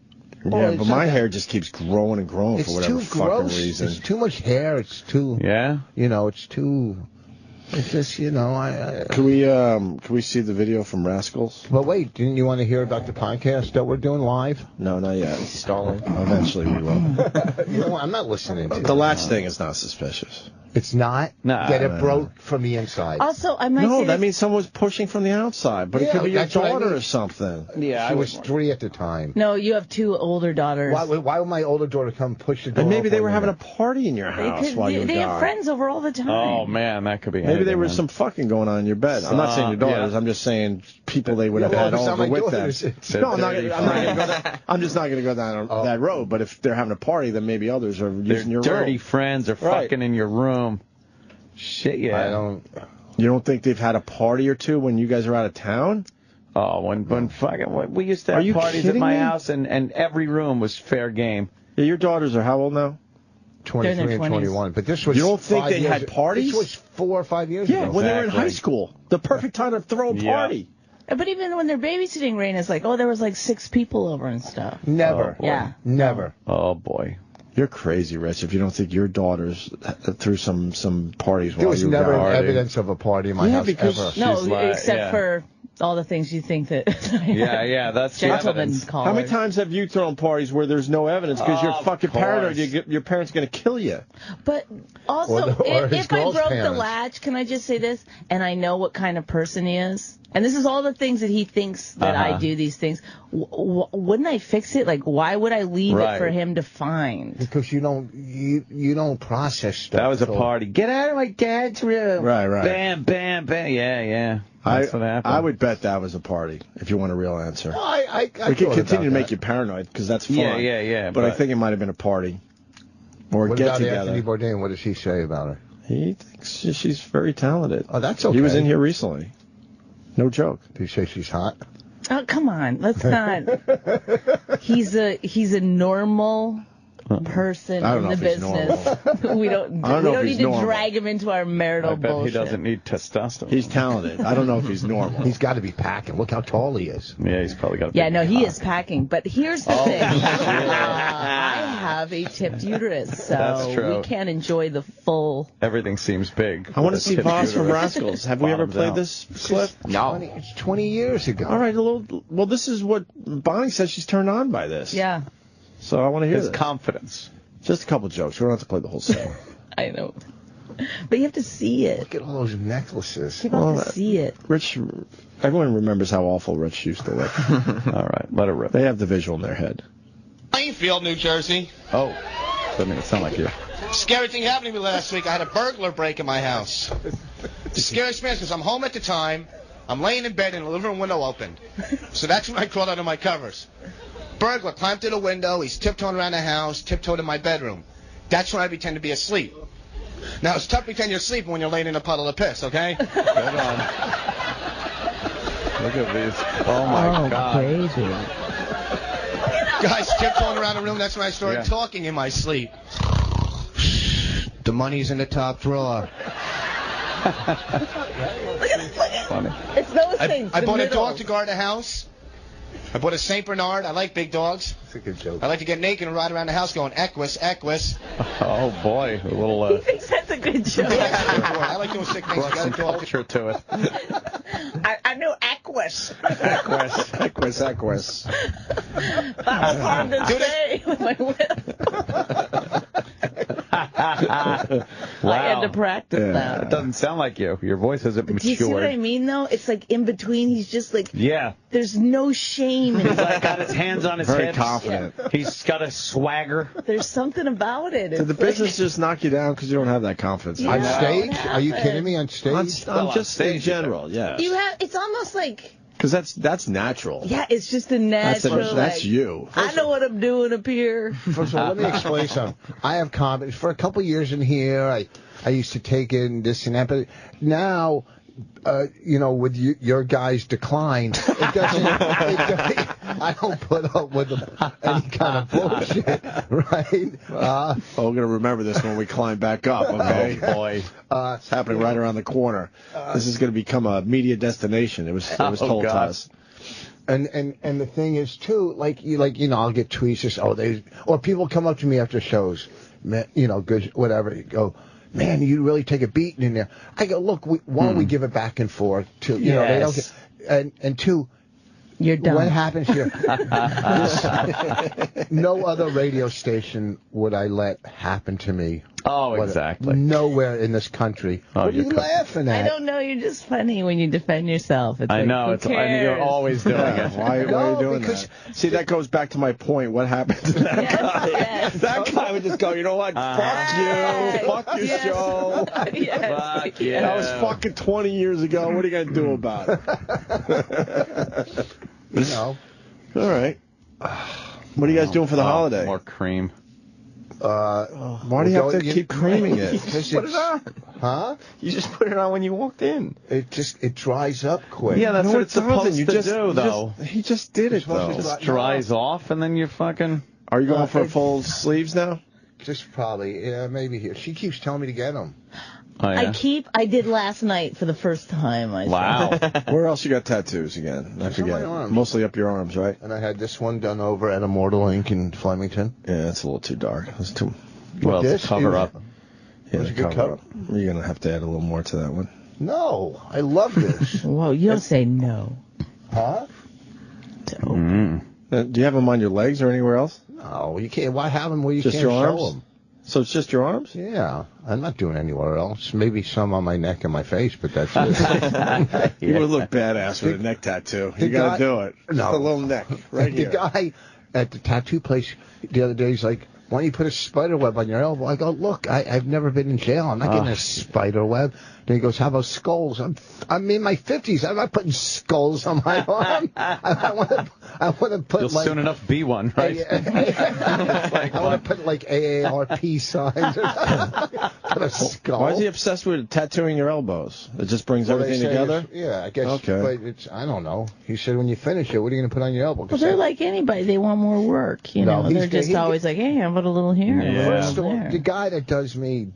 Yeah, but my hair just keeps growing and growing for whatever fucking reason. It's too much hair. It's too. Yeah. It's too. It's just, Can we see the video from Rascals? Well, wait. Didn't you want to hear about the podcast that we're doing live? No, not yet. Stalling. Eventually we will. I'm not listening to the latch thing is not suspicious. It's not? No. That it broke from the inside. Also, I might No, say that this- means someone was pushing from the outside, but it could be your that's what I daughter mean. or something. Yeah, she was 3 at the time. No, you have 2 older daughters. Why would my older daughter come push the door? And maybe open they were with having me? a party in your house while you were they have gone. friends over all the time. Oh man, that could be. Maybe there anything, was man. some fucking going on in your bed. I'm not saying your daughters. Yeah. I'm just saying people they would have Yeah, had well, it's not over my with them. daughters. No, I'm not going to go down. I'm just not going to go down that road. But if they're having a party, then maybe others are Their using your dirty room. friends are Right. fucking in your room. Shit, yeah. You don't think they've had a party or two when you guys are out of town? Oh, when fucking we used to Are have you parties at kidding my me? house, and every room was fair game. Yeah, your daughters are how old now? 23 and 21. But this was. You don't think 5 they years had parties? This was 4 or 5 years Yeah, ago. when they were in high school. The perfect time to throw a party. But even when they're babysitting, Rain is like, oh, there was like 6 people over and stuff. Never. Oh, yeah. Never. Oh boy. You're crazy, Rich, if you don't think your daughters threw some parties There while was you were never gone. evidence of a party in my house ever. No, except for all the things you think that Yeah, that's the gentlemen evidence. call How many it. times have you thrown parties where there's no evidence because you're Of fucking course. paranoid your parents are going to kill you? But also, Or his if I girl's broke the parents. latch, can I just say this? And I know what kind of person he is. And this is all the things that he thinks that I do these things. Wouldn't I fix it? Like, why would I leave it for him to find? Because you don't process stuff. That was a party. Get out of my dad's room. Right. Bam, bam, bam. Yeah. That's what happened. I would bet that was a party, if you want a real answer. Well, I we could thought continue about to make that. you paranoid, because that's fun. Yeah. But I think it might have been a party. Or a What about get-together. Anthony Bourdain? What does he say about her? He thinks she's very talented. Oh, that's okay. He was in here recently. No joke. Did he say she's hot? Oh, come on. Let's not. He's a normal person I don't in know the if he's business. we don't I don't know if need he's to normal. drag him into our marital I bet bullshit. he doesn't need testosterone. He's talented. I don't know if he's normal. He's got to be packing. Look how tall he is. Yeah, he's probably got a Yeah, big no, he cock. is packing. But here's the thing. I have a tipped uterus, so That's true. we can't enjoy the full. Everything seems big. I want to with a see tipped Voss from uterus. Rascals. Have we ever Bottoms played out. this clip? No. It's 20 years ago. All right, well, this is what Bonnie says she's turned on by this. Yeah, So I want to hear His this. Confidence. Just a couple jokes. We don't have to play the whole song. I know. But you have to see it. Look at all those necklaces. You have to see it. Rich, everyone remembers how awful Rich used to look. All right, let her rip. They have the visual in their head. Plainfield, New Jersey. Oh, doesn't even sound like you. Scary thing happened to me last week. I had a burglar break in my house. The scariest man because I'm home at the time. I'm laying in bed and the living room window opened. So that's when I crawled under my covers. Burglar climbed through the window. He's tiptoeing around the house, tiptoed in my bedroom. That's when I pretend to be asleep. Now, it's tough to pretend you're asleep when you're laying in a puddle of piss, okay? Good on. Look at these. Oh, my God. Crazy. Guys tiptoeing around the room. That's when I started talking in my sleep. The money's in the top drawer. Funny. It's those things. I the bought a middle. dog to guard the house. I bought a St. Bernard. I like big dogs. That's a good joke. I like to get naked and ride around the house going, Equus, Equus. Oh, boy. A little, He thinks that's a good joke. I like doing sick things. brought You some got a dog. culture to it. I knew Equus. Equus. That was hard to say with my whip. Wow. I had to practice that. It doesn't sound like you. Your voice hasn't matured. Do you see what I mean, though? It's like in between. He's just like, Yeah. there's no shame in He's it. like got his hands on his Very hips. confident. He's got a swagger. There's something about it. Did the It's like- business just knock you down because you don't have that confidence? Yeah. On No. stage? What Are you happened? kidding me? On stage? I'm just stage, in general, yeah. You have. It's almost like. Because that's natural. Yeah, it's just a natural. That's like, you. I know what I'm doing up here. First of all, let me explain something. I have confidence. For a couple years in here, I used to take in this and that, but now, with your guys' decline, it doesn't. I don't put up with any kind of bullshit, right? Oh, we're going to remember this when we climb back up, okay? Oh, boy. It's happening right around the corner. This is going to become a media destination. It was told to God. us. And the thing is too, I'll get tweets or people come up to me after shows, man, good, whatever. You go, man, you really take a beating in there. I go, look, why don't we give it back and forth? They don't get, and two, you're done. What happens here? No other radio station would I let happen to me. Oh, exactly. Nowhere in this country. Oh, what are you laughing at? I don't know. You're just funny when you defend yourself. It's I like, know. who And you're cares? always doing it. Why are you doing that? See, that goes back to my point. What happened to that guy? Yes. That guy would just go, you know what? Fuck you. Fuck your show. Yes. Fuck you. That was fucking 20 years ago. What are you going to do about it? All right. What are you guys doing for the holiday? More cream. Why do you have to keep creaming it? Put it on. Huh? You just put it on when you walked in. It dries up quick. Yeah, that's what it's supposed You to just do, though. He just did it, though. It just dries off, and then you fucking... Are you going for full sleeves now? Just probably, maybe here. She keeps telling me to get them. Oh, yeah? I did last night for the first time. Wow. Where else you got tattoos again? I Just on forget. my arms. Mostly up your arms, right? And I had this one done over at Immortal Ink in Flemington. Yeah, that's a little too dark. That's too... Well, This to cover up. Yeah, That's a good cover up. You're going to have to add a little more to that one. No, I love this. Whoa, you don't say no. Huh? Do you have them on your legs or anywhere else? No, you can't. Why have them where you Just can't your show arms? them? So it's just your arms? Yeah, I'm not doing anywhere else. Maybe some on my neck and my face, but that's it. You would look badass with a neck tattoo. You the got guy- to do it. No. Just a little neck right The here. guy at the tattoo place the other day, he's like, why don't you put a spider web on your elbow? I go, look, I've never been in jail. I'm not getting a spider web. Then he goes, how about skulls? I'm in my 50s. I'm not putting skulls on my arm. I want to put You'll soon enough be one, right? I want to put like AARP signs. Put a skull. Why is he obsessed with tattooing your elbows? It just brings Well, they everything say together? it's- Yeah, I guess. Okay. But I don't know. He said when you finish it, what are you going to put on your elbow? 'Cause Well, they're like anybody. They want more work. You No, know, he's they're just good. always like, hey, how about a little here? and a little First of all, there. the guy that does me,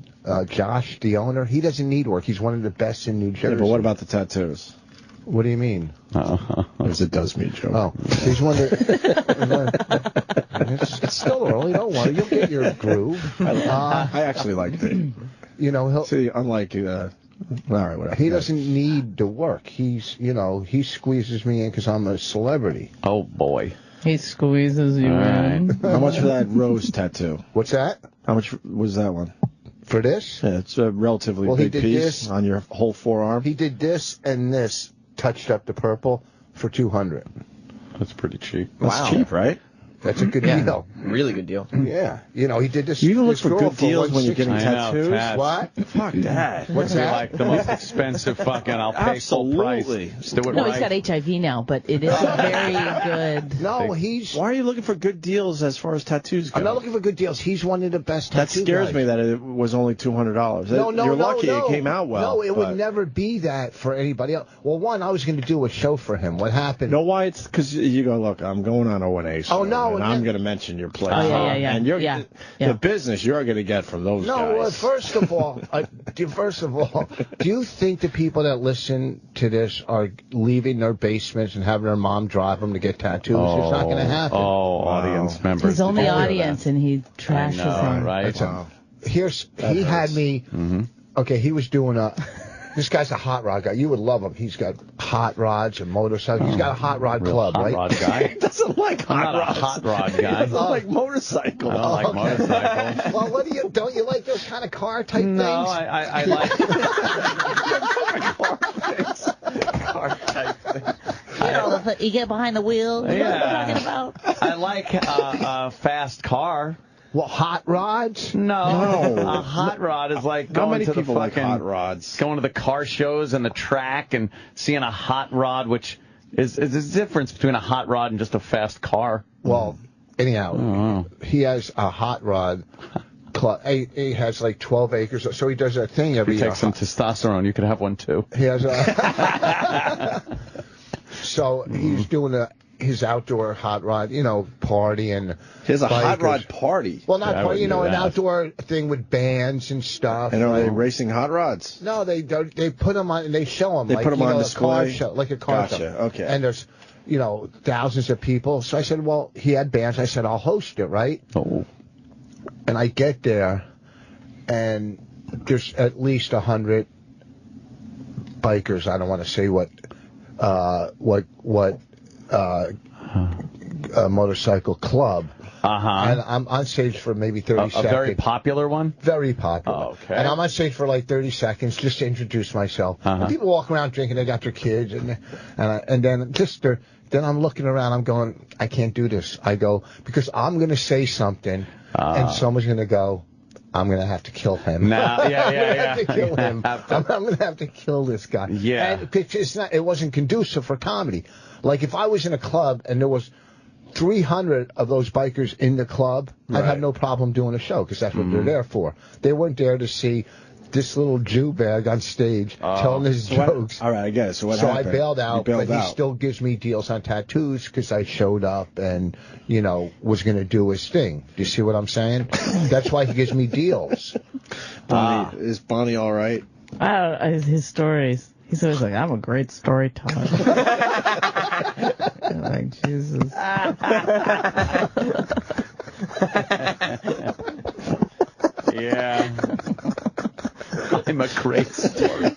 Josh, the owner, he doesn't need work. He's one of the best in New Jersey. Yeah, but what about the tattoos? What do you mean? Because it does me, Joe. Oh, he's one that. It's still early. Don't worry. You'll get your groove. I actually like the. You know, he'll. See, unlike. All right, whatever. He doesn't need to work. He squeezes me in because I'm a celebrity. Oh, boy. He squeezes you in. How much for that rose tattoo? What's that? How much was that one? For this? Yeah, it's a relatively Well, he big did piece this. on your whole forearm. He did this and this, touched up the purple for $200. That's pretty cheap. That's cheap, right? That's a good deal. Really good deal. Yeah. You know, he did this. You even look this for girl good deals when you're getting I know, tattoos. Tats. What? Fuck that. What's You're that? like the most expensive fucking, I'll pay full price. Absolutely. Just do it No, right. he's got HIV now, but it is a very good. No, he's. Why are you looking for good deals as far as tattoos go? I'm not looking for good deals. He's one of the best That tattoo scares guys. me that it was only $200. No, You're lucky no. it came out well. No, it but- would never be that for anybody else. Well, one, I was going to do a show for him. What happened? You know why? It's because you go, look, I'm going on O&A show, Oh, no, and and I'm then- going to mention your place. Oh, yeah. And you're, Yeah. the business you're going to get from those No, guys. first of all, do you think the people that listen to this are leaving their basements and having their mom drive them to get tattoos? It's not going to happen. Oh, audience members. He's only Did you hear audience, and he trashes I know, him. right? He had me. Mm-hmm. Okay, he was doing a. This guy's a hot rod guy. You would love him. He's got hot rods and motorcycles. He's got a hot rod club, hot right? rod guy. He doesn't like I'm hot not rods. a hot rod He guy. doesn't like motorcycles. I don't like motorcycles. Well, what do you? Don't you like those kind of car type No, things? I like Car type thing. You get behind the wheel. You know what I'm talking about? I like a fast car. Well, hot rods? No. A hot rod is like How going many to the people like fucking hot rods? going to the car shows and the track and seeing a hot rod, which is a difference between a hot rod and just a fast car. Well, anyhow, he has a hot rod club. He has like 12 acres, so he does a thing every You year. take some testosterone, you could have one too. He has a. So he's doing his outdoor hot rod, party and. He has a hot bikers. rod party. Well, not I party, wouldn't do an that. outdoor thing with bands and stuff. And are they racing hot rods? No, they put them on and they show them. They put 'em on a car display? show, like a car Gotcha, show. okay. And there's thousands of people. So I said, well, he had bands. I said, I'll host it, right? Oh. And I get there, and there's at least 100 bikers. I don't want to say what motorcycle club. And I'm on stage for maybe 30 seconds. A very popular one? Very popular. Oh, okay. And I'm on stage for like 30 seconds just to introduce myself. And people walk around drinking. They got their kids, and then I'm looking around. I'm going, I can't do this. I go, because I'm going to say something, and someone's going to go, I'm going to have to kill him. Yeah. I'm going to have to kill him. I'm going to have to kill this guy. Yeah. And it wasn't conducive for comedy. Like if I was in a club and there was 300 of those bikers in the club, I'd have no problem doing a show because that's what they're there for. They weren't there to see this little Jew bag on stage telling his jokes. All right, I get it. So what so happened? I bailed out, but he still gives me deals on tattoos because I showed up and, was going to do his thing. Do you see what I'm saying? That's why he gives me deals. Bonnie, is Bonnie all right? I don't know, his stories. He's always like, I'm a great storyteller. I'm like, Jesus. Yeah. I'm a great story.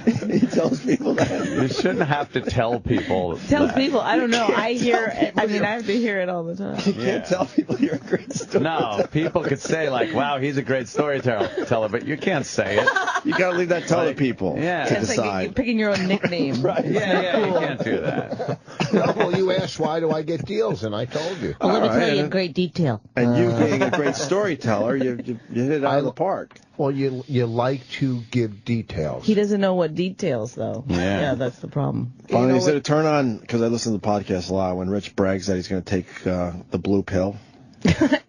He tells people that. You shouldn't have to tell people. Tells people, I don't know. I have to hear it all the time. You can't tell people you're a great storyteller. No, people could say like, wow, he's a great storyteller, but you can't say it. You got to leave that to other people to decide. Like you're picking your own nickname. Right. Yeah, you can't do that. No, well, you asked why do I get deals, and I told you. Well, let me tell you in great detail. And you being a great storyteller, you hit it out of the park. Well, you like to give details. He doesn't know what details, though. Yeah, that's the problem. Bonnie, is it a turn on, because I listen to the podcast a lot, when Rich brags that he's going to take the blue pill?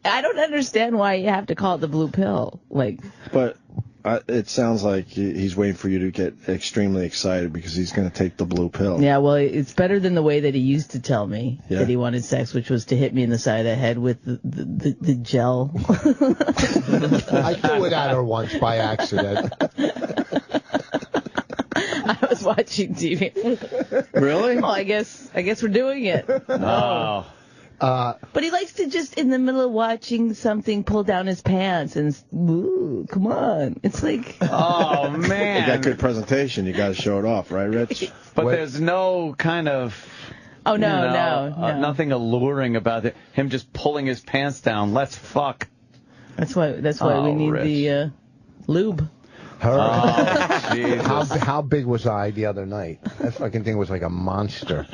I don't understand why you have to call it the blue pill. But it sounds like he's waiting for you to get extremely excited because he's going to take the blue pill. Yeah, well, it's better than the way that he used to tell me that he wanted sex, which was to hit me in the side of the head with the gel. I threw it at her once by accident. I was watching TV. Really? Well, I guess we're doing it. Oh. But he likes to just, in the middle of watching something, pull down his pants and, ooh, come on. It's like... Oh, man. You got good presentation. You got to show it off, right, Rich? But there's no kind of... Oh, no. Nothing alluring about it. Him just pulling his pants down. Let's fuck. That's why we need Rich. the lube. How big was I the other night? That fucking thing was like a monster.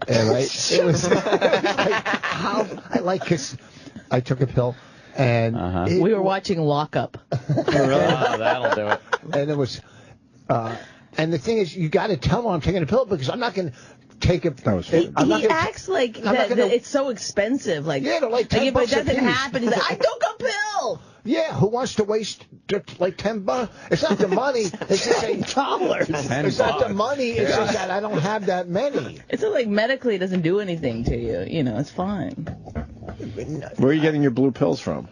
And it was because I took a pill and we were watching Lock Up. That'll do it. And it was, and the thing is, you got to tell him I'm taking a pill because I'm not going to take it. He acts like that it's so expensive. Like, yeah, they're like $10 if it doesn't a piece. happen, he's like, I took a pill. Yeah, who wants to waste like $10? It's not the money. It's just $8. It's not the money. It's just that I don't have that many. It's not like medically it doesn't do anything to you. It's fine. Where are you getting your blue pills from?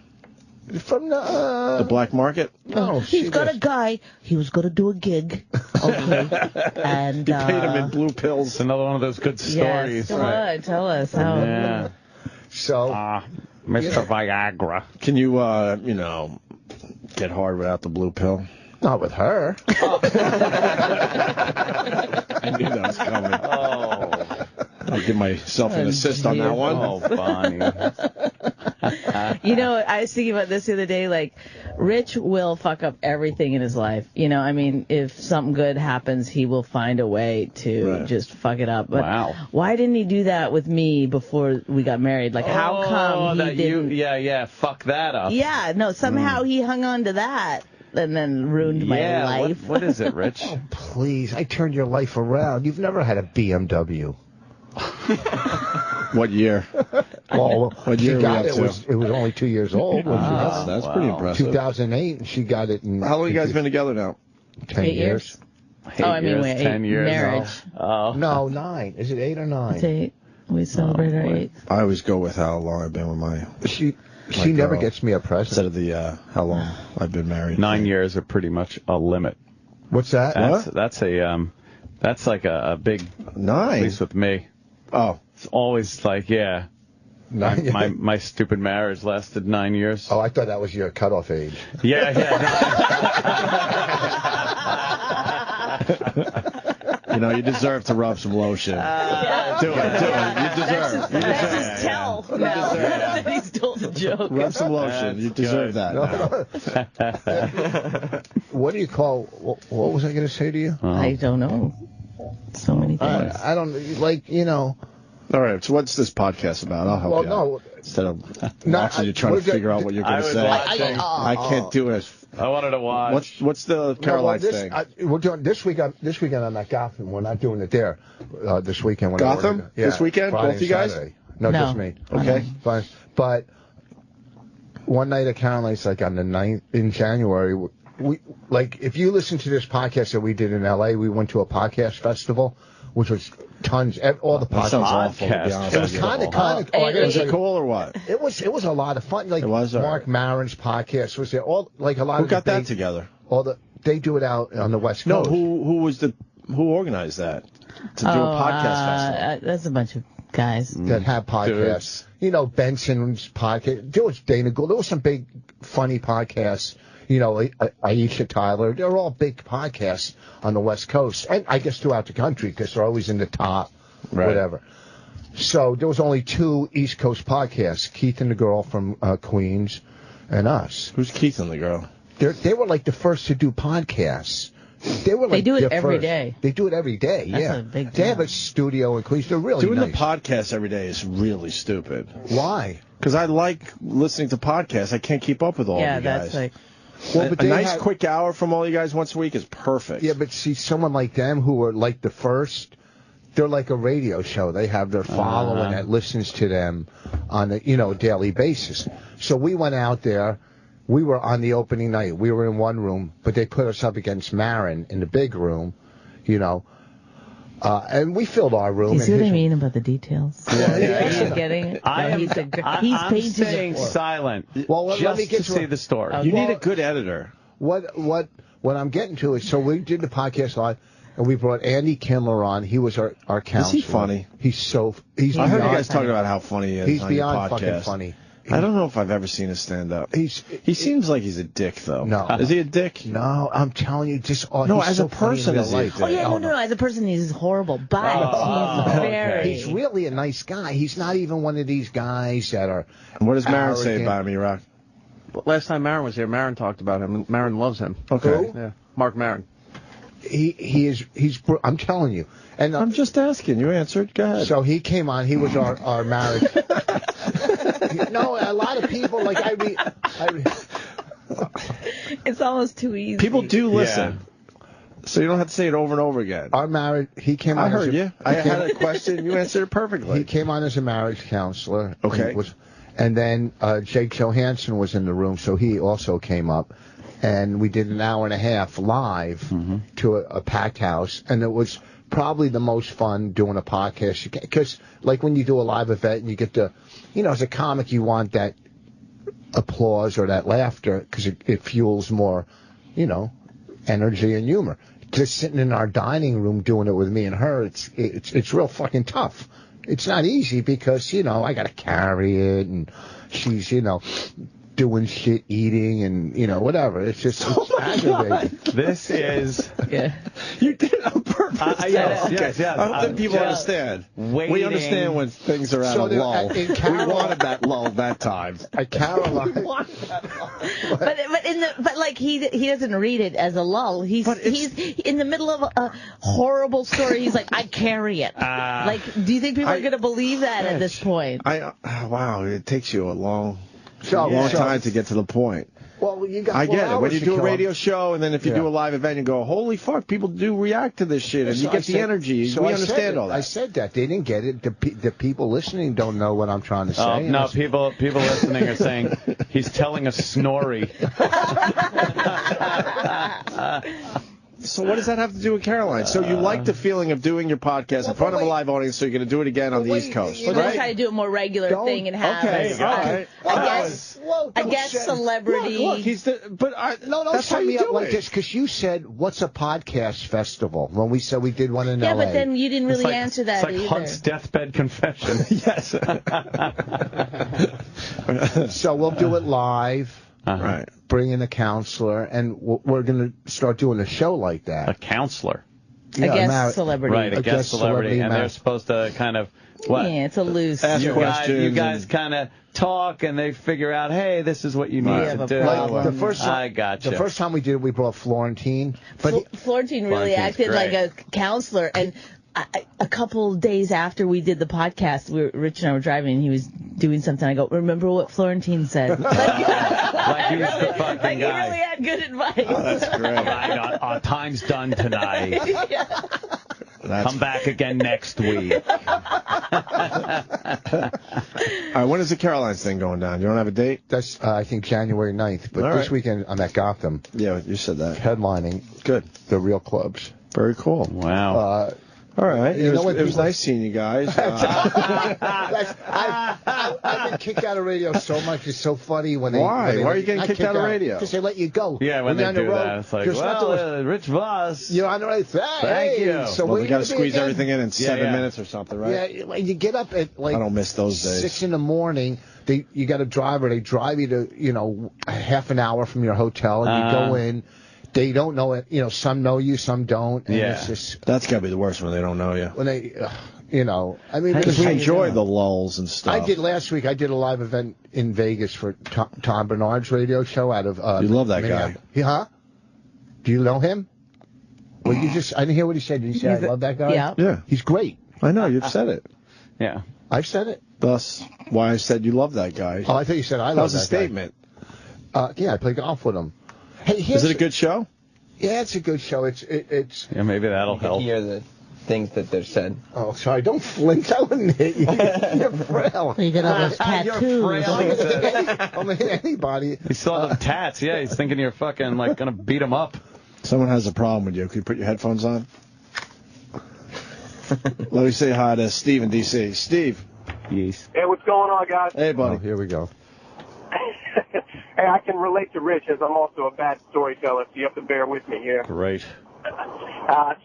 From the black market? No, he's got a guy. He was going to do a gig. Okay. And you paid him in blue pills. Another one of those good stories. Come on, tell us how. Yeah. So... Mr. Viagra. Can you, get hard without the blue pill? Not with her. I knew that was coming. Oh. I'll give myself an assist on that one. Oh, Bonnie. I was thinking about this the other day. Like, Rich will fuck up everything in his life. If something good happens, he will find a way to just fuck it up. But why didn't he do that with me before we got married? Like, how come he didn't? Fuck that up. Yeah, no, somehow he hung on to that. And then ruined my life. What is it, Rich? Oh, please. I turned your life around. You've never had a BMW. What year? Well, what year she got it was only 2 years old. That's pretty impressive. 2008, and she got it in... How long have you guys been together now? 10 years. 10 years. Marriage. Oh. No, 9. Is it 8 or 9? It's 8. We celebrate our 8th. I always go with how long I've been with my... She never gets me a present. Instead of the how long I've been married. 9 years are pretty much a limit. What's that? That's like a big 9. At least with me. Oh. It's always like, yeah. My stupid marriage lasted 9 years. Oh, I thought that was your cutoff age. Yeah. You know, you deserve to rub some lotion. Do it. You deserve. That's his tell now that he's told a joke. Rub some lotion. You deserve that. What do you call? What was I going to say to you? I don't know. So many things. I don't like. All right. So what's this podcast about? I'll help you out. Instead of watching you trying to figure out what you're going to say. I can't do it. I wanted to watch. What's the Caroline thing? We're doing this weekend. This weekend I'm at Gotham. We're not doing it there. This weekend. Gotham? This weekend? Friday Both you guys? Saturday. No, just me. Okay. Fine. But one night at Caroline's, like on the 9th in January, we like if you listen to this podcast that we did in L.A., we went to a podcast festival, which was tons. All the podcasts. Sounds awful. To be honest. It was kind of. Was it cool or what? It was a lot of fun. Like it was, Mark Maron's podcast was there. All like a lot Who of got that together? They do it out on the West Coast. No, who organized that to do a podcast festival? That's a bunch of guys that have podcasts. You know, Benson's podcast. There was Dana Gould. There was some big funny podcasts. You know, Aisha Tyler. They're all big podcasts on the West Coast, and I guess throughout the country because they're always in the top, whatever. So there was only 2 East Coast podcasts: Keith and the girl from Queens, and us. Who's Keith and the girl? They were like the first to do podcasts. They were like they do it the every first. day. They do it every day. That's a big They have a studio in Queens. They're really doing nice. the podcast every day is really stupid. Why? Because I like listening to podcasts. I can't keep up with all of you guys. Yeah, that's like. Well, but a nice quick hour from all you guys once a week is perfect. Yeah, but see, someone like them who are like the first, they're like a radio show. They have their following that listens to them on a daily basis. So we went out there. We were on the opening night. We were in one room, but they put us up against Maron in the big room, and we filled our room. Do you see what I mean about the details? Yeah. Are you getting it? I'm painted staying silent. Well, just let me get to see the story. You need a good editor. What I'm getting to is, so we did the podcast live, and we brought Andy Kindler on. He was our counselor. Is he funny? He's I heard you guys talking about how funny he is. He's on beyond your podcast. fucking funny. I don't know if I've ever seen his stand-up. He seems like he's a dick, though. No. Is he a dick? No, I'm telling you, just no. He's As so a person, funny in is he real a life. dick? Oh yeah, no. As a person, he's horrible, but he's very. He's really a nice guy. He's not even one of these guys that are. And what does Maron say arrogant. about me, Rock? Last time Maron was here, Maron talked about him. Maron loves him. Okay. Who? Yeah. Mark Maron. He is. I'm telling you. And I'm just asking. You answered. Go ahead. So he came on. He was our marriage. No, a lot of people like I read. It's almost too easy. People do listen. So you don't have to say it over and over again. Our marriage. He came on. I heard you. I had a question. You answered it perfectly. He came on as a marriage counselor. Okay. And then Jake Johansson was in the room, so he also came up. And we did an hour and a half live to a packed house. And it was probably the most fun doing a podcast. Because, like, when you do a live event and you get to, as a comic, you want that applause or that laughter because it fuels more, energy and humor. Just sitting in our dining room doing it with me and her, it's real fucking tough. It's not easy because, I got to carry it and she's, doing shit, eating, and whatever. It's just aggravating. This is you did it on purpose. Yes. I hope that people understand. We understand when things are at a lull. We wanted that lull that time. At Caroline. but like he doesn't read it as a lull. He's in the middle of a horrible story. He's like, I carry it. Like, do you think people are going to believe that at this point? Wow, it takes you a long time to get to the point. Well, you got. I get it. When you do a radio show, and then if you do a live event, you go, "Holy fuck!" People do react to this shit, and you get the energy. So we understand all that. I said that they didn't get it. The people listening don't know what I'm trying to say. No, people listening are saying he's telling a snorry. So what does that have to do with Caroline? So you like the feeling of doing your podcast in front of a live audience, so you're going to do it again on the East Coast, We're gonna right? try to do a more regular thing and have I guess celebrity. Look, he's no, that's set how me you up do like it. this because you said, "What's a podcast festival?" When we said we did one in Yeah, LA. but then you didn't really answer that It's like either. Hunt's deathbed confession. Yes. So we'll do it live. Right. Bring in a counselor, and we're going to start doing a show like that. A counselor. A guest celebrity. Right, a guest celebrity. And they're supposed to kind of, what? Yeah, it's a loose. You guys kind of talk, and they figure out, hey, this is what you need to do. Like the first time, I gotcha. The first time we did it, we brought Florentine. But Florentine really acted like a counselor, and a couple days after we did the podcast, Rich and I were driving, and he was doing something. I go, remember what Florentine said? Like he was the fucking He guy. really had good advice. Oh, that's great. All right, our time's done tonight. Come back again next week. All right, when is the Carolines thing going down? You don't have a date? That's, I think, January 9th. But All this right. weekend, I'm at Gotham. Yeah, you said that. Headlining. Good. The real clubs. Very cool. Wow. All right. You know what It was people- nice seeing you guys. I've been kicked out of radio so much. It's so funny when they. Why? When Why are you getting kicked out of radio? Because they let you go. Yeah, when they you're on the do road, that, it's like, you're supposed well, to- Rich Voss. You're on the road. Thank you. So well, where we got to you gonna be squeeze again? everything in 7 minutes or something, right? Yeah, like you get up at like I don't miss those days. 6 in the morning. You got a driver. They drive you to half an hour from your hotel, and you go in. They don't know it. Some know you, some don't. And it's just, that's got to be the worst when they don't know you. when they, I mean, Because we enjoy the lulls and stuff. I did last week. I did a live event in Vegas for Tom Bernard's radio show out of. You love that guy. Huh? Do you know him? Well, I didn't hear what he said. Did he say I love that guy? Yeah. Yeah. He's great. I know, you've said it. Yeah. I've said it. Thus, why I said you love that guy. Oh, I thought you said I love that was that a statement. Yeah, I play golf with him. Hey, Is it a good show? Yeah, it's a good show. It's. Yeah, maybe that'll help. Hear the things that they're said. Oh, sorry. Don't flinch. I wouldn't hit you. You're frail. You got all those tattoos. I'll hit anybody. He still has tats. Yeah, he's thinking you're fucking like gonna beat him up. Someone has a problem with you. Can you put your headphones on? Let me say hi to Steve in D.C. Steve. Yes. Hey, what's going on, guys? Hey, buddy. Oh, here we go. Hey, I can relate to Rich, as I'm also a bad storyteller, so you have to bear with me here. Great.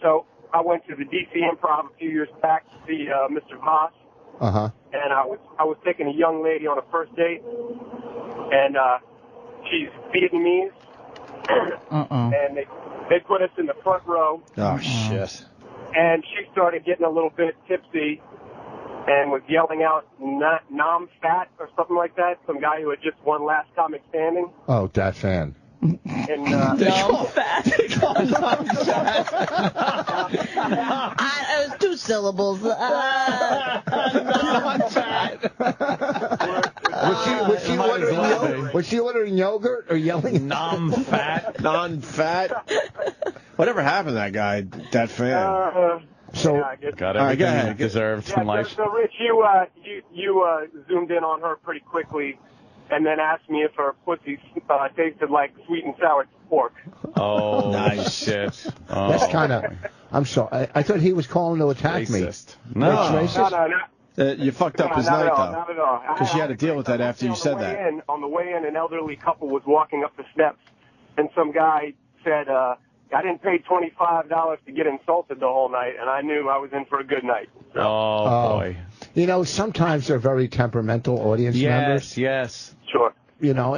So I went to the D.C. Improv a few years back to see Mr. Voss, Uh-huh. and I was taking a young lady on a first date, and she's Vietnamese, and they put us in the front row. Oh, shit. And she started getting a little bit tipsy and was yelling out Nam Fat or something like that, some guy who had just won Last Comic Standing. Oh, that fan. And Nom fat. It was 2 syllables. Nom fat. Was she ordering yogurt or yelling? Nom fat. Non-fat. Whatever happened to that guy, that fan? So, yeah, I guess. Got All right, go everything ahead. he deserved Yeah, from life. so Rich, you zoomed in on her pretty quickly, and then asked me if her pussy tasted like sweet and sour pork. Oh, Nice. shit. Oh. that's kind of. I'm sorry. I thought he was calling to attack Racist. me. No. That's racist? No. You fucked up his not night, at all, though. not at all. Because you had to deal with that after you said that. On the way in, an elderly couple was walking up the steps, and some guy said, I didn't pay $25 to get insulted the whole night, and I knew I was in for a good night. Oh, boy. Sometimes they're very temperamental audience members. Yes. Sure. No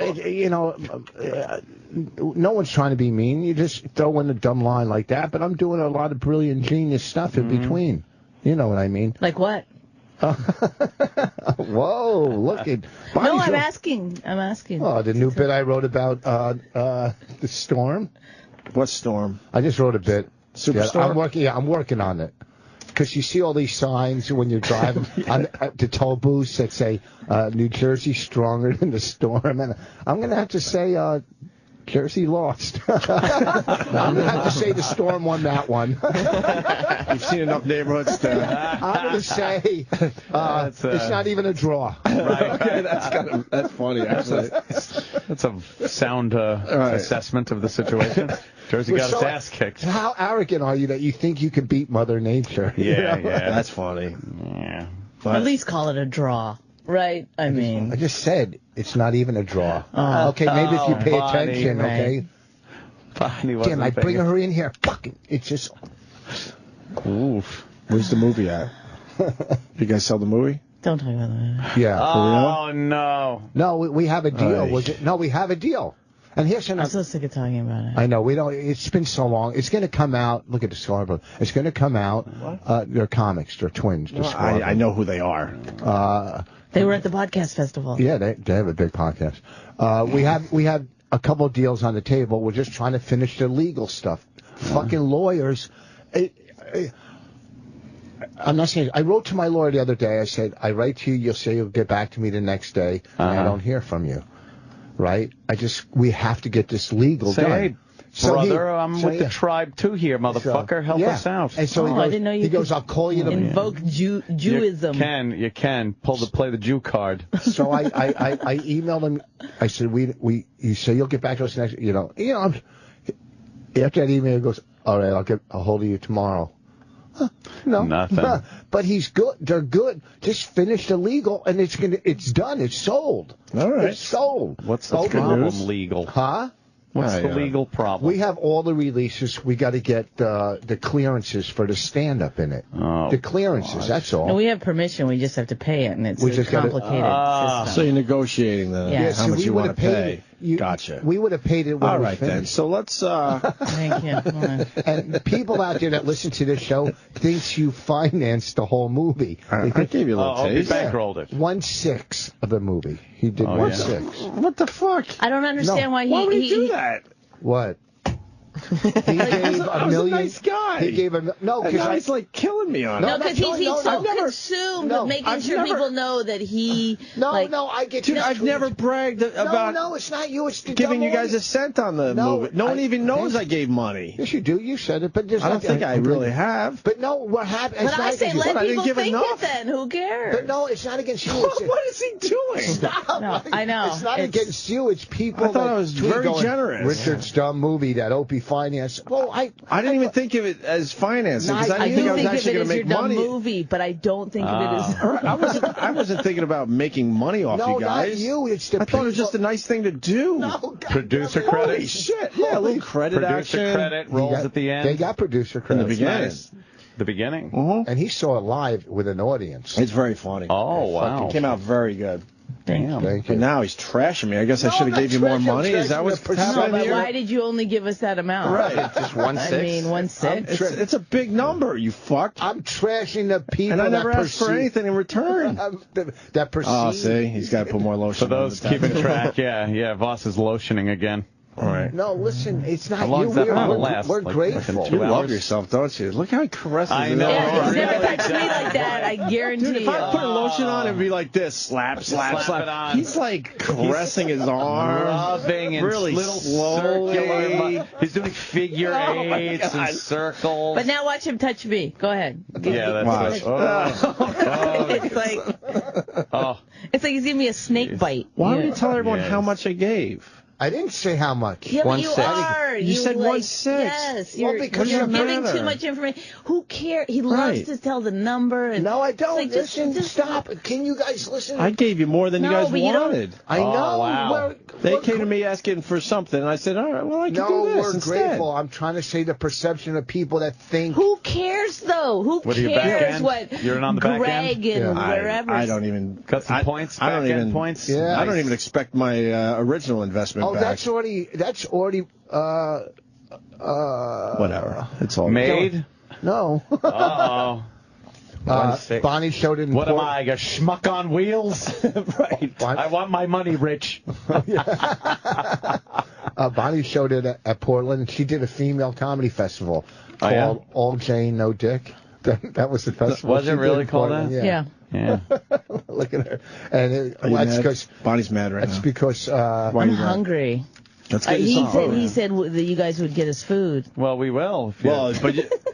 one's trying to be mean. You just throw in a dumb line like that. But I'm doing a lot of brilliant, genius stuff in between. You know what I mean? Like what? Whoa, look at. No, I'm asking. Oh, the new bit I wrote about the storm. What storm? I just wrote a bit. Superstorm? I'm working on it. Because you see all these signs when you're driving on the toll booths that say New Jersey stronger than the storm, and I'm going to have to say Jersey lost. I'm going to have to say the storm won that one. You've seen enough neighborhoods to... I'm going to say it's not even a draw. Right. Okay, that's funny, actually. That's a sound assessment of the situation. Jersey got his ass kicked. How arrogant are you that you think you can beat Mother Nature? Yeah. That's funny. Yeah. At least call it a draw, right? I mean, I just said it's not even a draw. Oh. Okay, maybe if you pay Bonnie, attention, right. okay? Damn, I bring her in here. Fucking, it's just. Oof. Where's the movie at? You guys sell the movie? don't talk about that. Yeah. Oh, no. No, we have a deal. No, we have a deal. And here's another. I'm so sick of talking about it. I know we don't. It's been so long. It's going to come out. Look at the Scarborough. It's going to come out. They're comics. They're twins. No, I know who they are. They were at the podcast festival. Yeah, they have a big podcast. We have a couple of deals on the table. We're just trying to finish the legal stuff. Fucking lawyers. I'm not saying. I wrote to my lawyer the other day. I said, I write to you. You'll say you'll get back to me the next day. And I don't hear from you. Right? We have to get this legal done. Hey, brother, I'm with the tribe too here, motherfucker. Help us out. And so I didn't know you goes, I'll call you tomorrow. Invoke Jewism. You can play the Jew card. So I emailed him. I said, you say you'll get back to us next, after that email, he goes, all right, I'll get a hold of you tomorrow. No, nothing. But he's good. They're good. Just finish the legal, and it's done. It's sold. All right, it's sold. What's the problem? Legal? Huh? What's the legal problem? We have all the releases. We got to get the clearances for the stand-up in it. Oh, the clearances. That's all. And we have permission. We just have to pay it, and it's a complicated system. So you're negotiating how much you want to pay. Gotcha. We would have paid it when all we right, finished. then. So let's... Thank you. And people out there that listen to this show thinks you financed the whole movie. I gave you a little taste. He bankrolled it. 1/6 of the movie. He did 1/6. What the fuck? I don't understand why would he do that? What? He gave $1 million. A nice guy. He gave because he's like killing me on it. No, because he's so consumed with making sure people know that he. I get. Dude, I've never bragged about. No, it's not you. It's the giving you guys a cent on the movie. No one even knows I gave money. Yes, you do. You said it, but I don't think I really have. But no, what happened? But I say let people think it then. Who cares? But no, it's not against you. What is he doing? Stop. No, I know. It's not against you. It's people. I thought I was very generous. Richard's dumb movie that Opie financed. Well, I didn't even think of it as financing because I didn't think I was actually going to make money. Movie, but I don't think of it as. I wasn't thinking about making money off you guys. Not you. It's the I thought it was just a nice thing to do. No, producer credit. Holy shit! Yeah, a little credit action. Producer credit rolls at the end. They got producer credit in the beginning. Nice. The beginning. And he saw it live with an audience. It's very funny. Oh wow! It came out very good. Damn. Thank you. And now he's trashing me. I guess I should have gave you more money. Is that what's happening here? Why did you only give us that amount? Right. Just 1/6. I mean, 1/6. It's a big number, you fuck. I'm trashing the people and I never asked for anything in return. That perceive. Oh, see? He's got to put more lotion for those on keeping track, yeah, Voss is lotioning again. All right. No, listen, it's not how long you. Does that last? We're grateful. You love yourself, don't you? Look how he caresses I know. Yeah, he's never touched me like that, I guarantee you. Dude, if I put lotion on, it'd be like this. Slap, slap, slap. It on. He's like caressing his arm. Rubbing and really little slowly. circular. He's doing figure eights and circles. But now watch him touch me. Go ahead. Yeah, that's right. It's like... Oh. It's like he's giving me a snake bite. Why would you tell everyone how much I gave? I didn't say how much. Yeah, but you are. You said 1/6. Yes, you're because giving matter. too much information. Who cares? He loves to tell the number. And no, I don't. Like, listen, stop. Can you guys listen? I gave you more than you guys wanted. I know. Wow. They came to me asking for something, and I said, all right, well, I can do this we're instead. grateful. I'm trying to say the perception of people that think. Who cares, though? Who cares what You're on the back Greg and wherever. I don't even. Got some points, I don't even. Points? Yeah. I don't even expect my original investment back. That's already. Whatever. It's all made. No. Uh-oh. Bonnie showed it in What am I, a schmuck on wheels? Right. I want my money, Rich. Bonnie showed it at Portland, and she did a female comedy festival called All Jane, No Dick. That was the festival. Was it really called that? Yeah. Look at her. And that's because Bonnie's mad right now. That's because I'm hungry. He said that you guys would get us food. Well, we will. Well,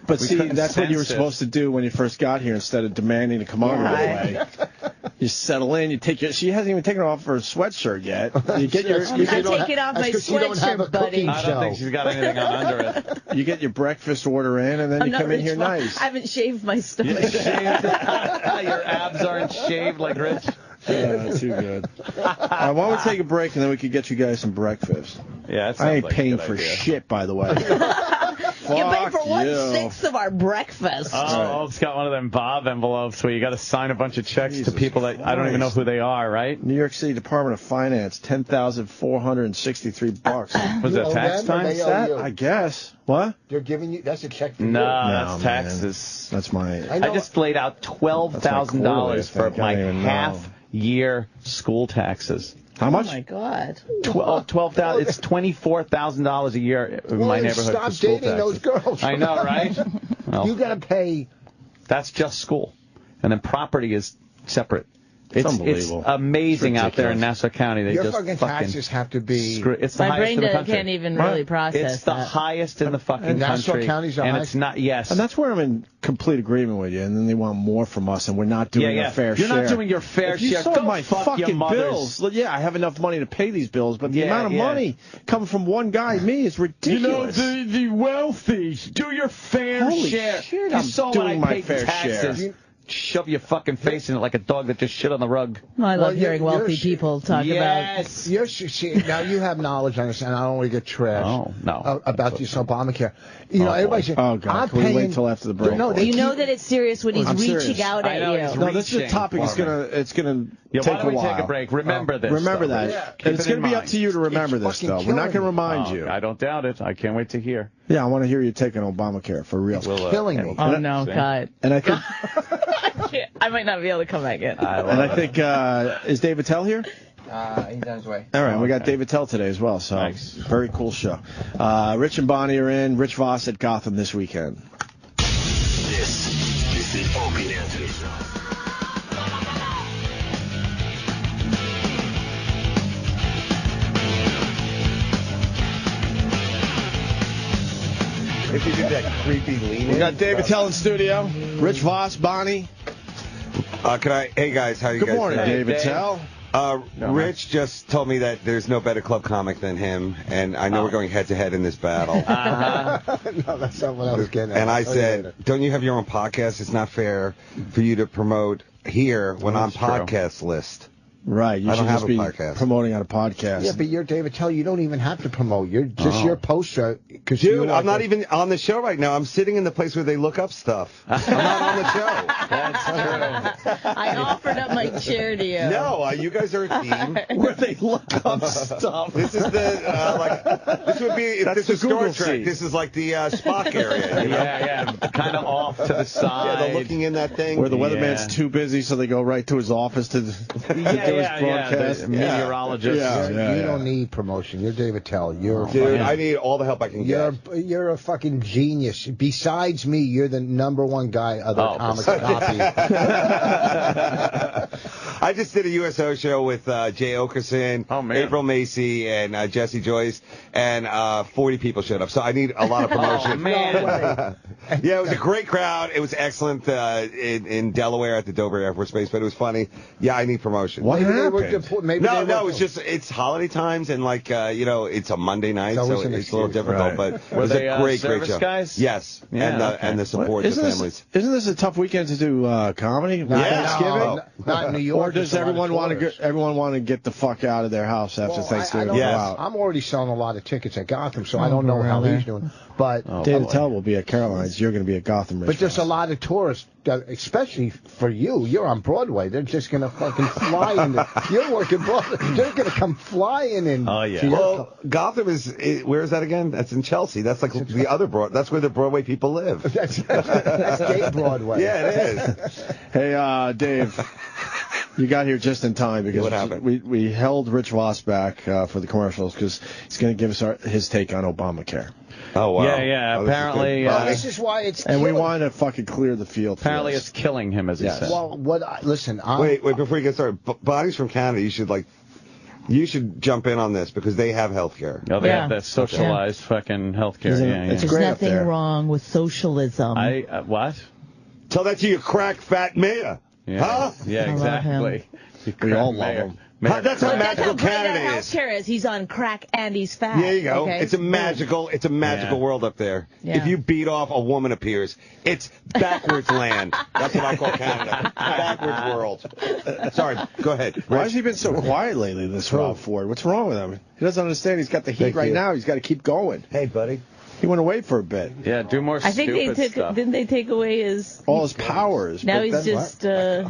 but see, that's what you were supposed to do when you first got here instead of demanding to come on right away. You settle in. You take your. She hasn't even taken off her sweatshirt yet. You get your. I'm not taking off my sweatshirt, buddy. I don't think she's got anything on under it. You get your breakfast order in, and then I'm you not come in Rich here Voss. nice. I haven't shaved my stomach. Your abs aren't shaved like Rich. Too good. Why don't we take a break, and then we could get you guys some breakfast. Yeah, that I ain't sounds like a paying good for idea. shit, by the way. You pay for Fuck 1/6 of our breakfast. Oh, it's got one of them Bob envelopes where you got to sign a bunch of checks to people that I don't even know who they are, right? New York City Department of Finance, $10,463. Was that tax time? Is that? I guess. What? They're giving you. That's a check for you. No, No, that's man. taxes. That's my. I just laid out $12,000 for That's my my quarterly, I think. I don't even know. half-year school taxes. How much? Oh my God. 12,000. It's $24,000 a year in my then neighborhood stop for school dating taxes. those girls. I know, right? Well, You got to pay. that's just school, and then property is separate. It's unbelievable. amazing It's out there in ridiculous. Nassau County. They Your just fucking taxes have to be. It's the My highest brain in the country. can't even really process It's the that. highest in the fucking And Nassau country. County's the and highest? it's not. Yes. And that's where I'm in complete agreement with you. And then they want more from us, and we're not doing Yeah. our fair You're share. not doing your fair if you share. saw Go my fuck your fucking mothers. bills. Yeah, I have enough money to pay these bills, but the Yeah, amount of yeah. money coming from one guy, me, is ridiculous. the wealthy do your fair Holy share. shit, you I'm saw doing when I my paid fair taxes. share. Shove your fucking face in it like a dog that just shit on the rug. I love hearing you're- wealthy people talk Yes. You're, see, now you have knowledge on this, and I don't want to get trashed Oh, no. about this Obamacare. You know, everybody says, Oh, God. I'm Can we paying. wait till after the break? No, about. they You know keep- that it's serious when he's I'm reaching serious. out I at know, you. he's No, this is a reaching topic. It's for me. gonna Yeah, take why don't a we while. take a break? Remember this. Remember though. that. Yeah. And Keep it's it going in to be up mind. to you to remember this, fucking though. We're not killing going to remind you. I don't doubt it. I can't wait to hear. Yeah, I want to hear you take an Obamacare for real. killing me. Oh no, God. And I think, I might not be able to come back in. is David Tell here? He's on his way. All right, we got David Tell today as well, so very cool show. Rich and Bonnie are in. Rich Voss at Gotham this weekend. This is the Opie Anthony Show. If you do that creepy lean We got David Tell in studio. Rich Voss, Bonnie. Hey guys, how you Good guys morning, doing? David Tell. Rich just told me that there's no better club comic than him, and I know we're going head to head in this battle. No, that's not what I was getting at. And I I'll tell you said, later. don't you have your own podcast? It's not fair for you to promote here when I'm That's true. podcast list. Right, you I should don't have just a be podcast. promoting on a podcast. Yeah, but you're David Tell. You don't even have to promote. You're just your poster. Cause Dude, I'm not even on the show right now. I'm sitting in the place where they look up stuff. I'm not on the show. That's true. I offered up my chair to you. No, you guys are a team. Where they look up stuff. This is the this would be if That's this is the Star Google Trek. seat. This is like the Spock area. You know? Yeah, kind of off to the side. Yeah, they're looking in that thing. Where the weatherman's too busy, so they go right to his office to do his broadcast. The meteorologist. You don't need promotion. You're David Tell. You're Dude, I need all the help I can get. You're a fucking genius. Besides me, you're the #1 guy other comics copy. I just did a USO show with Jay Okerson, April Macy, and Jesse Joyce, and 40 people showed up. So I need a lot of promotion. Oh, man. Yeah, it was a great crowd. It was excellent in Delaware at the Dover Air Force Base, but it was funny. Yeah, I need promotion. What happened? It's holiday times, and it's a Monday night, so it's a little difficult. But it was they, a great service show. guys? Yes, Yeah, and the support Isn't the this- families. Isn't this a tough weekend to do comedy? Thanksgiving? Not in New York. Or does there's a lot of everyone want to tourists. everyone want to get the fuck out of their house after Thanksgiving? I don't and go know. out? I'm already selling a lot of tickets at Gotham, so I don't know how he's doing. But David Tell will be at Caroline's. You're going to be at Gotham. Rich But there's Voss. a lot of tourists, especially for you. You're on Broadway. They're just going to fucking fly in. You're working Broadway. They're going to come flying in. Oh yeah. Well, Gotham where is that again? That's in Chelsea. That's like the other That's where the Broadway people live. That's gay Broadway. Yeah, it is. Hey, Dave, you got here just in time because What happened? we held Rich Voss back for the commercials because he's going to give us his take on Obamacare. Oh, wow. Yeah. Apparently, this is why it's. And we killing- wanted to fucking clear the field. for apparently us. it's killing him, as he said. Well, listen. Wait, before you get started, Bonnie's from Canada. You should jump in on this because they have health care. Oh, they have that socialized fucking healthcare. It's There's great up nothing there. wrong with socialism. What? Tell that to your crack fat mayor. Yeah, yeah, exactly. We all love him. That's how magical That's how great Canada our is. healthcare is. He's on crack and he's fat. There you go. Okay? It's a magical world up there. Yeah. If you beat off, a woman appears. It's backwards land. That's what I call Canada. Backwards world. Sorry, go ahead. Why has he been so quiet lately, this Rob Ford? What's wrong with him? He doesn't understand. He's got the heat right now. He's got to keep going. Hey, buddy. He went away for a bit. Yeah, do more I think they took. Didn't they take away his all his powers? Now but he's that's just.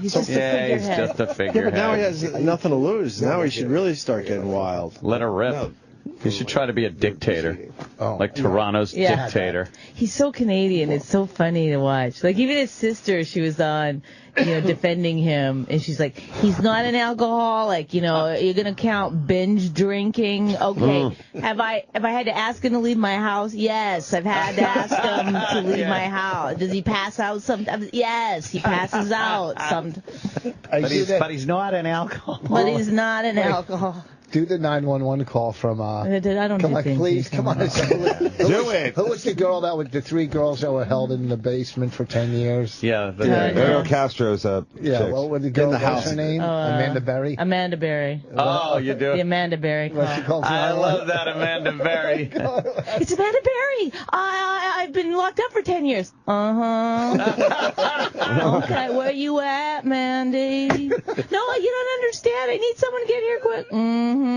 He's just a figurehead. he's just a figurehead. Yeah, but now he has nothing to lose. Now he should really start getting wild. Let her rip. He should try to be a dictator, like Toronto's Yeah. dictator. He's so Canadian. It's so funny to watch. Like even his sister, she was on, defending him, and she's like, "He's not an alcoholic. You're gonna count binge drinking. Okay, have I had to ask him to leave my house? Yes, I've had to ask him to leave my house. Does he pass out sometimes? Yes, he passes out sometimes. But he's not an alcoholic. But he's not an alcoholic. Do the 911 call from. I don't come do on, things please, come on. Do it. Who was the girl that was the 3 girls that were held in the basement for 10 years? Yeah, Ariel Castro's Yeah, chicks. what was the girl? In the What's house. her name? Amanda Berry. Amanda Berry. Oh, you do? The Amanda Berry call. What she calls I 911? love that Amanda Berry. It's Amanda Berry. I've been locked up for 10 years. Okay, where you at, Mandy? No, you don't understand. I need someone to get here quick. I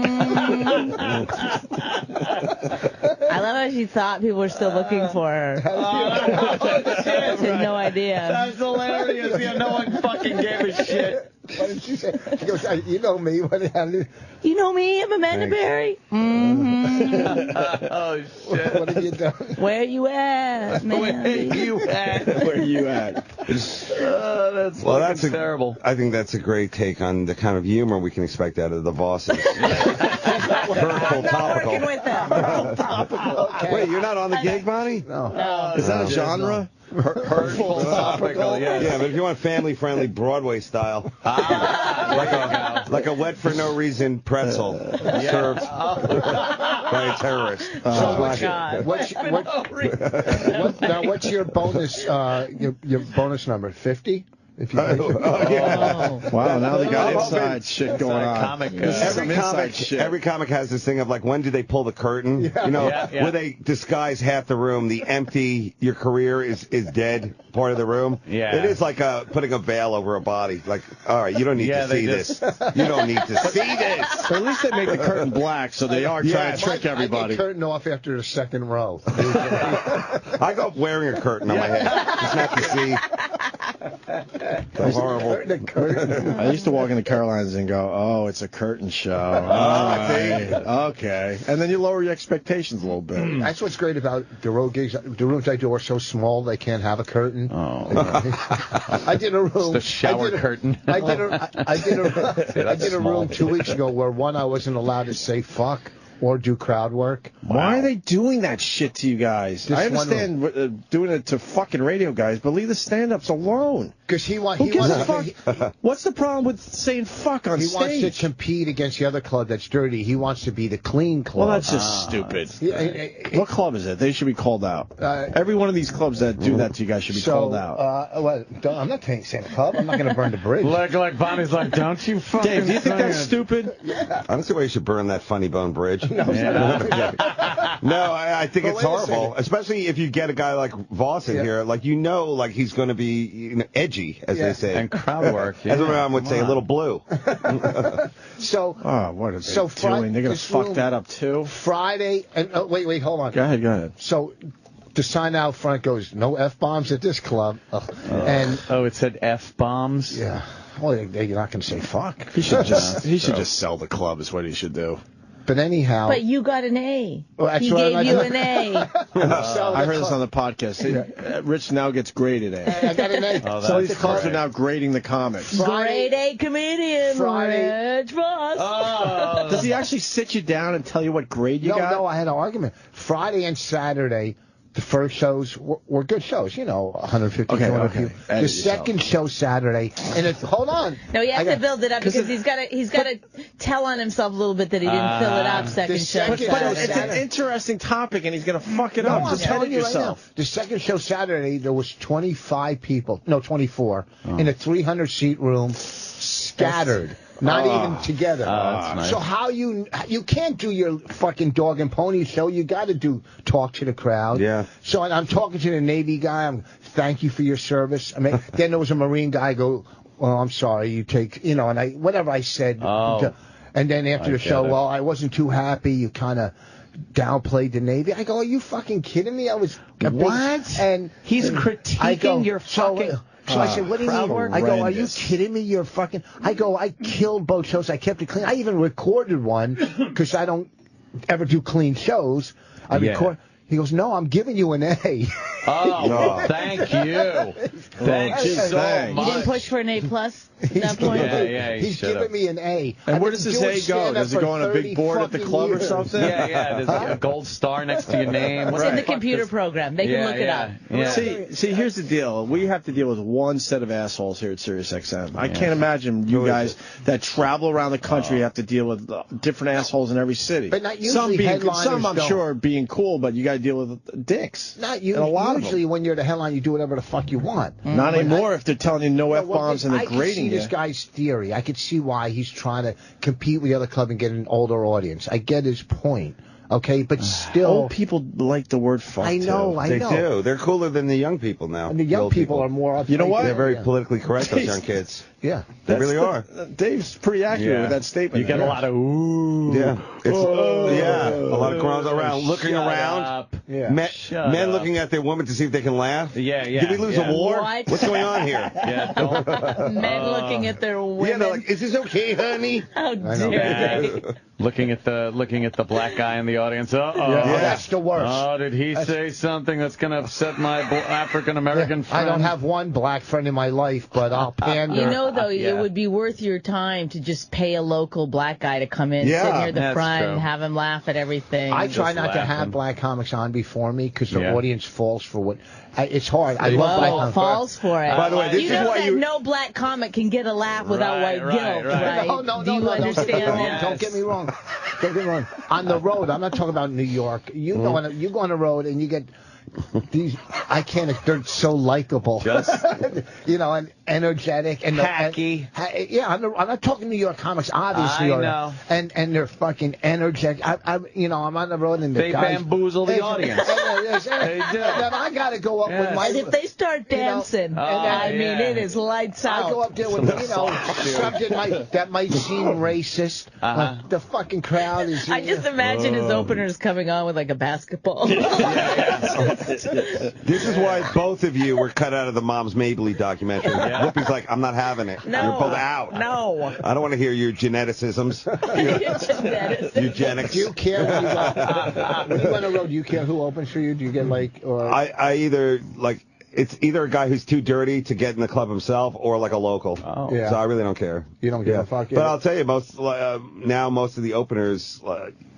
love how she thought people were still looking for her. She had no idea. That's hilarious. Yeah, no one fucking gave a shit. What did she say? She goes, you know me. You know me, I'm Amanda Berry. Oh, shit. What have you done? Where you at, Mandy? Where you at? Where you at? That's terrible. I think that's a great take on the kind of humor we can expect out of the bosses. Hurtful, topical. Working with them. Okay. Wait, you're not on the gig, Bonnie? No. Is that a genre? Hurtful, topical, yeah. Yeah, but if you want family-friendly Broadway style, like a wet for no reason pretzel served by a terrorist. What's your bonus? Your bonus number? 50? If you Wow, now they got inside shit going on. Every comic has this thing of like, when do they pull the curtain? Where they disguise half the room, the empty, your career is dead part of the room. Yeah. It is like putting a veil over a body. Like, all right, you don't need to see this. You don't need to see this. But at least they make the curtain black, so they are trying to trick everybody. I get curtain off after the second row. I go up wearing a curtain on my head. Just not to see. So horrible. I used to walk in the Carolinas and go, oh, it's a curtain show. Okay. And then you lower your expectations a little bit. That's what's great about the road gigs. The rooms I do are so small they can't have a curtain. Oh. I did a room. Just a shower curtain. I did a room 2 weeks ago where I wasn't allowed to say fuck or do crowd work. Why are they doing that shit to you guys? I understand doing it to fucking radio guys, but leave the stand-ups alone. Because Who gives a fuck? What's the problem with saying fuck on stage? He wants to compete against the other club that's dirty. He wants to be the clean club. Well, that's just stupid. What club is it? They should be called out. Every one of these clubs that do that to you guys should be called out. I'm not saying the club. I'm not going to burn the bridge. Like Bonnie's like, don't you fucking Dave, do you think that's stupid? I don't see why you should burn that funny bone bridge. No, I think it's horrible, especially if you get a guy like Voss in here. Like, like he's going to be edgy, as they say. And crowd work. As everyone would say, a little blue. What are they doing? They're going to fuck that up, too? Friday, and wait, hold on. Go ahead. So the sign out front goes, no F-bombs at this club. It said F-bombs? Yeah. Well, you're not going to say fuck. He should just sell the club is what he should do. But anyhow. But you got an A. Well, he gave you an A. I heard this on the podcast. Rich now gets graded A. I got an A. So these clubs are now grading the comics. Grade A comedian, Rich Voss. Does he actually sit you down and tell you what grade you got? No, I had an argument. Friday and Saturday, The first shows were good shows, 150, Okay, 200 okay. people. Edit The second show Saturday, and hold on. No, he has to build it up because he's got to tell on himself a little bit that he didn't fill it up. Second show. But it's an interesting topic, and he's going to fuck it up. I'm Just telling edit you right now. The second show Saturday, there was 24 in a 300-seat room, scattered. Not even together. That's nice. So how you can't do your fucking dog and pony show. You got to talk to the crowd. Yeah. So I'm talking to the Navy guy. Thank you for your service. I mean, then there was a Marine guy go, well, I'm sorry. You take, and whatever I said. Oh. And then after the show, it. well, I wasn't too happy. You kind of downplayed the Navy. I go, are you fucking kidding me? I was What? And He's critiquing your fucking. So I said, what do you mean? I go, are you kidding me? You're fucking. I go, I killed both shows. I kept it clean. I even recorded one because I don't ever do clean shows. I record. He goes, no, I'm giving you an A. Oh, no. Thank you. Thank you so much. You didn't push for an A+ at that point? Yeah, he's giving me an A. And where does his A go? Does it go on a big board at the club or something? Yeah. There's a gold star next to your name. It's in the computer program. They can look it up. Yeah. See, here's the deal. We have to deal with one set of assholes here at SiriusXM. I can't imagine you guys that travel around the country have to deal with different assholes in every city. But not usually some I'm sure being cool, but you got to deal with dicks. Not usually. Usually when you're the headline, you do whatever the fuck you want. Not anymore if they're telling you no F-bombs and they're grading you. I can see this guy's theory. I could see why he's trying to compete with the other club and get an older audience. I get his point. Okay, but still, old people like the word fuck. I know. They do. They're cooler than the young people now. And the young people are more. You know what? They're very politically correct. Those young kids. Yeah, they really are. Dave's pretty accurate with that statement. You get a lot of ooh. Yeah. A lot of crowds around, looking around. Up. Yeah. Men looking at their woman to see if they can laugh. Yeah. Did we lose a war? What? What's going on here? Men looking at their women. Yeah, they're like, is this okay, honey? How dare they? Looking at the black guy in the audience. That's the worst. Oh, did he say something that's going to upset my African American friend? I don't have one black friend in my life, but I'll pander. Though, it would be worth your time to just pay a local black guy to come in, sit near the front, and have him laugh at everything. I try not to have black comics on before me because the audience falls for what. It's hard. I love black comics. Falls for it. By the way, this you is know why that no black comic can get a laugh without white guilt, right? No, Do you understand that? Don't get me wrong. Don't get me wrong. On the road, I'm not talking about New York. You go on the road and you get these. I can't. They're so likable. And energetic and hacky. I'm not talking New York comics, obviously. I know. And they're fucking energetic. I'm on the road and they bamboozle the audience. They do. I got to go up with my. And if they start dancing, I mean, it is lights out. I go up there with something that might seem racist. The fucking crowd is. I just imagine his openers coming on with like a basketball. This is why both of you were cut out of the Mom's Mabley documentary. Whoopi's like, I'm not having it. No, you're both out. No. I don't want to hear your geneticisms. Eugenics. Do you care when you go on the road? Do you care who opens for you? Do you get like? Or I either like. It's either a guy who's too dirty to get in the club himself or like a local. Oh. Yeah. So I really don't care. You don't give a fuck. But I'll tell you, most of the openers,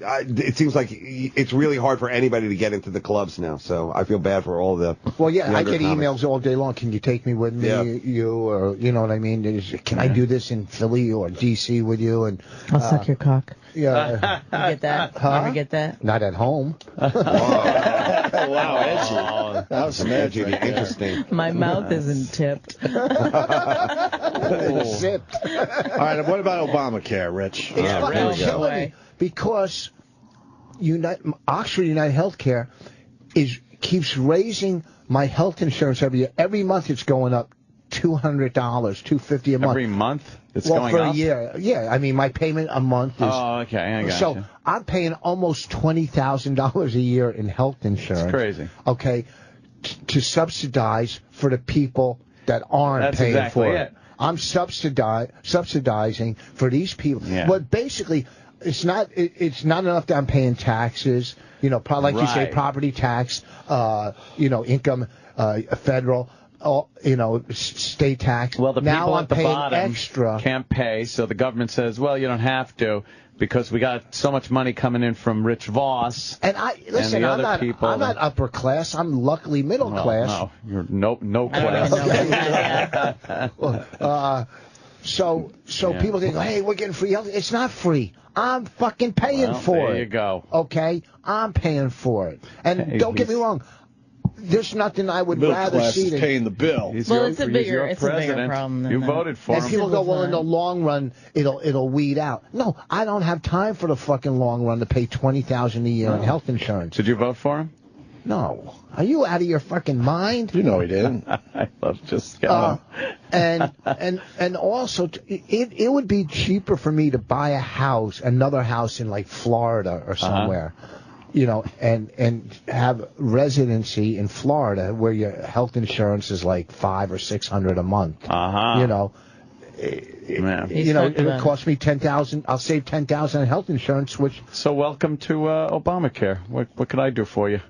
it seems like it's really hard for anybody to get into the clubs now. So I feel bad for all the. Well, yeah, I get comics. emails all day long. Can you take me with me? Yeah. You or you know what I mean? Can I do this in Philly or DC with you? And I'll suck your cock. Yeah. You get that? Huh? Ever get that? Not at home. Wow, edgy. That was some edgy. Interesting. My mouth isn't tipped. Zipped. All right, what about Obamacare, Rich? It's fucking killing me because Oxford United Healthcare keeps raising my health insurance every year. Every month it's going up $200, $250 a month. Every month it's going up? for a year. Yeah, I mean my payment a month is. Oh, okay, I got So you. I'm paying almost $20,000 a year in health insurance. It's crazy. Okay, to subsidize for the people that aren't paying exactly for it. I'm subsidizing for these people. Yeah. But basically, it's not enough that I'm paying taxes. Like you say, property tax. Income, federal. state tax. Well, the now people I'm at the paying bottom extra. can't pay, so the government says, well, you don't have to because we got so much money coming in from Rich Voss And listen, the I'm other people. I'm not upper class. I'm luckily middle class. No, you're no class. So Yeah. people think, hey, we're getting free health. It's not free. I'm fucking paying for it. There you go. Okay? I'm paying for it. And Hey, don't get me wrong. There's nothing I would Middle rather class see is than paying the bill. It's a bigger problem than You that. voted for and him. people go, well, in the long run, it'll weed out. No, I don't have time for the fucking long run to pay $20,000 a year in health insurance. Did you vote for him? No. Are you out of your fucking mind? You know he didn't. I love just and also it would be cheaper for me to buy another house in like Florida or somewhere. And have residency in Florida where your health insurance is like $500 or $600 a month. It would cost me $10,000. I'll save $10,000 in health insurance, which. So welcome to Obamacare. What can I do for you?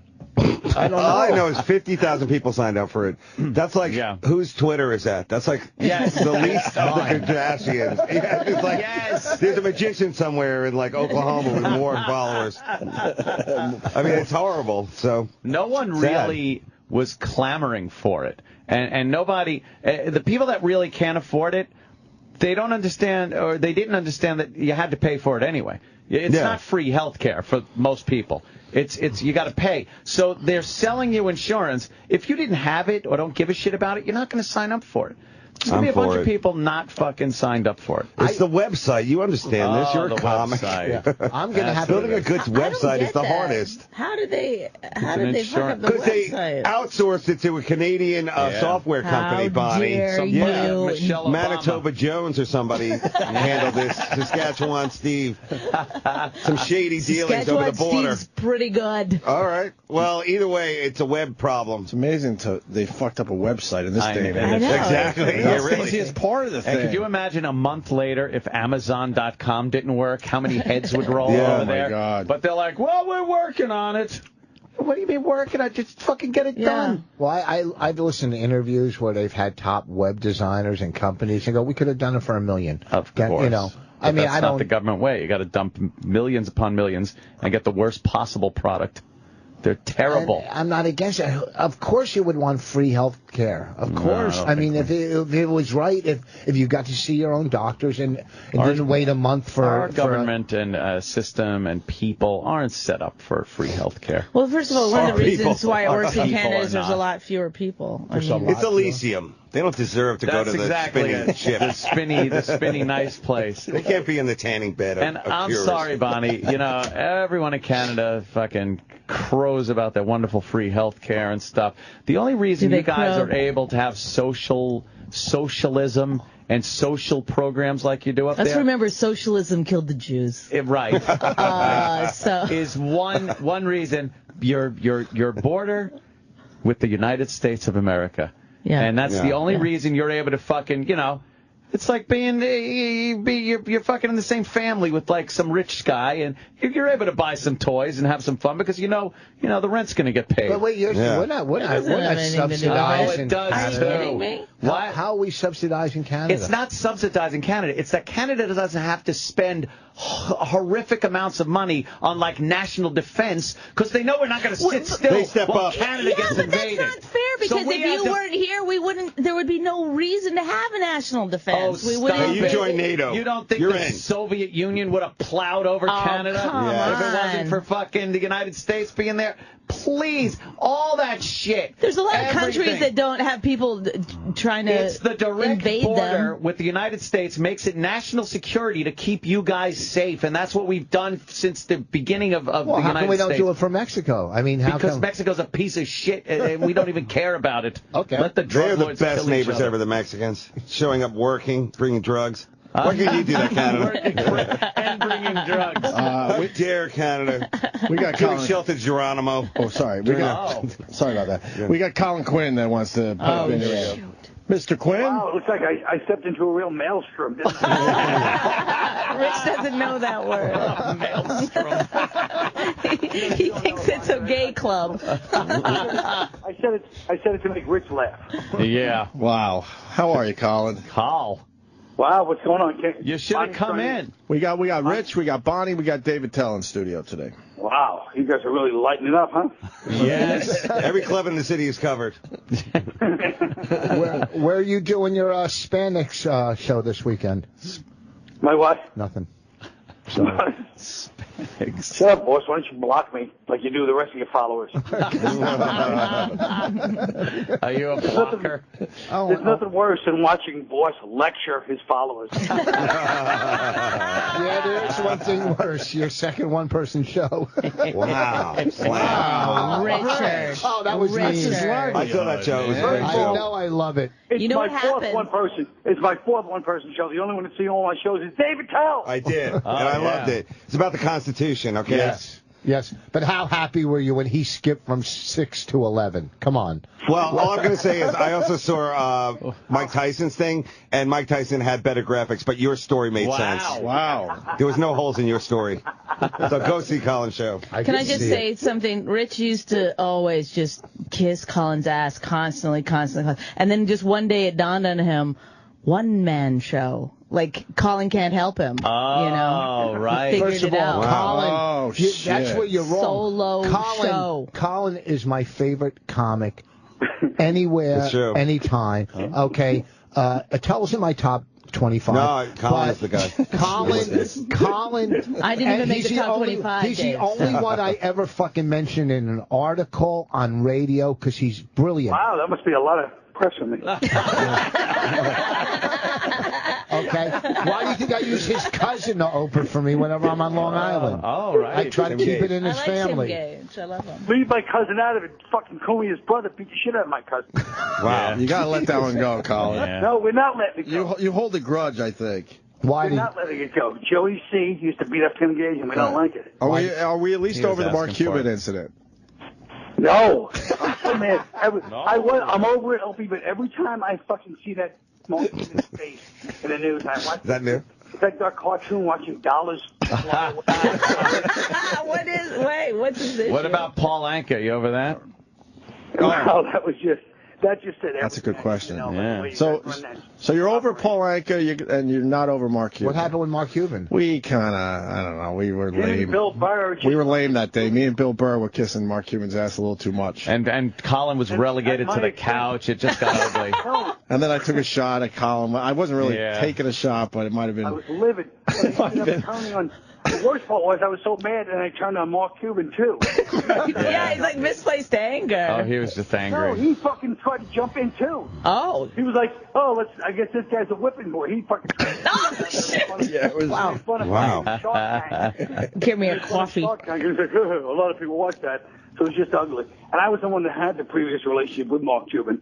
I don't know. All I know is 50,000 people signed up for it. That's like, whose Twitter is that? That's like the least of the Kardashians. It's like, there's a magician somewhere in like Oklahoma with more followers. I mean, it's horrible. So no one really was clamoring for it, and nobody. The people that really can't afford it, they don't understand, or they didn't understand that you had to pay for it anyway. It's not free health care for most people. It's you got to pay. So they're selling you insurance. If you didn't have it or don't give a shit about it, you're not going to sign up for it. There's going to be a bunch of people not fucking signed up for it. It's the website. You understand this. You're a the comic. website. I'm going to have building a good website is the hardest. How did they fuck up the Because they website? outsourced it to a Canadian software company, Bonnie. Dare you. Manitoba Jones or somebody handled this. Saskatchewan Steve. Some shady dealings over the border. Steve's pretty good. All right. Well, either way, it's a web problem. It's amazing they fucked up a website in this day and I age. know. Exactly. That's the easiest part of the thing. And could you imagine a month later if Amazon.com didn't work, how many heads would roll over Oh, there? my God. But they're like, well, we're working on it. What do you mean working on it? Just fucking get it done. Well, I've listened to interviews where they've had top web designers and companies and go, we could have done it for $1 million. Of course. I mean, that's not the government way. You got to dump millions upon millions and get the worst possible product. They're terrible. And I'm not against it. Of course you would want free health care. Of course. I mean, if it was right, if you got to see your own doctors and didn't wait a month for... Our government and system and people aren't set up for free health care. Well, first of all, one of the reasons why it works in People Canada are is there's not. a lot fewer people. It's Elysium. They don't deserve to go to the spinning ship. The spinny nice place. They can't be in the tanning bed. And I'm sorry, Bonnie. Everyone in Canada fucking crows about their wonderful free health care and stuff. The only reason you guys are able to have socialism and social programs like you do up Let's there. remember, socialism killed the Jews. Right. Is one reason your border with the United States of America. Yeah. And that's the only reason you're able to fucking, it's like you're fucking in the same family with like some rich guy, and you're able to buy some toys and have some fun because the rent's going to get paid. But wait, we're not subsidizing. It does Are you kidding me? How are we subsidizing Canada? It's not subsidizing Canada. It's that Canada doesn't have to spend horrific amounts of money on like national defense because they know we're not going to sit still They step while up. Canada gets invaded. That's not fair because if you weren't here, there would be no reason to have a national defense. Oh, we wouldn't. You join NATO. You don't think You're the in. Soviet Union would have plowed over Canada come if it wasn't for fucking the United States being there? Please, all that shit. There's a lot of countries that don't have people trying to It's the direct invade border them. with the United States makes it national security to keep you guys safe, and that's what we've done since the beginning of the United States. How come we don't do it for Mexico? I mean, because Mexico's a piece of shit, and we don't even care about it. Okay. Let the drug They're the lords best kill neighbors each other. ever, the Mexicans. Showing up, working, bringing drugs. Why can't you do that, Canada? And bringing drugs. How dare Canada? We got Giving Colin. shelter to Geronimo. Oh, sorry. Sorry about that. Yeah. We got Colin Quinn that wants to pipe Oh, in. Here we go. Mr. Quinn? Wow, it looks like I stepped into a real maelstrom. Rich doesn't know that word. He thinks it's a gay club. I said it to make Rich laugh. Yeah. Wow. How are you, Colin? Carl. Wow, what's going on? You should have come in. We got Rich, we got Bonnie, we got David Tell in studio today. Wow, you guys are really lighting it up, huh? Yes. Every club in the city is covered. Where are you doing your Hispanics show this weekend? My what? Nothing. Shut up, boss. Why don't you block me like you do the rest of your followers? Are you a blocker? There's nothing worse than watching boss lecture his followers. Yeah, there is one thing worse. Your second one-person show. Wow. Richard. Oh, that was Richard. mean. I saw that show. It was very I cool. know, I love it. It's You know my what fourth happened? one-person. It's my fourth one-person show. The only one that's seen all my shows is David Tell. I did, and I loved it. It's about the Constitution, okay? Yes. But how happy were you when he skipped from 6 to 11? Come on. Well, all I'm going to say is I also saw Mike Tyson's thing, and Mike Tyson had better graphics, but your story made sense. Wow. There was no holes in your story. So go see Colin's show. Can I just say something? Rich used to always just kiss Colin's ass constantly. And then just one day it dawned on him, one-man show. Like, Colin can't help him. Oh, you know? right. Figured First of it all, out. Colin, that's where you're wrong. Solo show. Colin is my favorite comic anywhere, It's true. anytime. Okay. Tell's in my top 25. No, Colin is the guy. Colin. I didn't even make the top 25. He's the Dave. only one I ever fucking mentioned in an article on radio because he's brilliant. Wow, that must be a lot of press for me. Okay. Why do you think I use his cousin to open for me whenever I'm on Long Island? Oh, right. I try to keep it in I his like family. Tim Gage. I love him. Leave my cousin out of it. Fucking Cumia's brother beat the shit out of my cousin. Wow. You got to let that one go, Colin. Yeah. No, we're not letting it go. You hold a grudge, I think. Why We're do not letting it go. Joey C. used to beat up Tim Gage, and we don't like it. Are we at least He was over the Mark asking for Cuban it. incident? No. Oh, man. I'm over it, Opie, but every time I fucking see that smoke in his face in the news, I watch Is that new? it's like that cartoon watching dollars fly away. What's his issue? What about Paul Anka? You over that? Wow, that just said everything. That's a good question. You know, Yeah. like, So you're over Paul Anka, and you're not over Mark Cuban. What happened with Mark Cuban? We kind of, I don't know, we were lame. Bill Burr. We were lame that day. Me and Bill Burr were kissing Mark Cuban's ass a little too much. And Colin was relegated to the couch. It just got ugly. And then I took a shot at Colin. I wasn't really Yeah. taking a shot, but it might have been. I was livid. The worst part was I was so mad, and I turned on Mark Cuban, too. Yeah, he's like misplaced anger. Oh, he was just No, angry. he fucking tried to jump in, too. Oh. He was like, I guess this guy's a whipping boy. He fucking... Oh, shit. Yeah, it was. Wow. Give me a coffee. He was like, a lot of people watch that, so it's just ugly. And I was the one that had the previous relationship with Mark Cuban.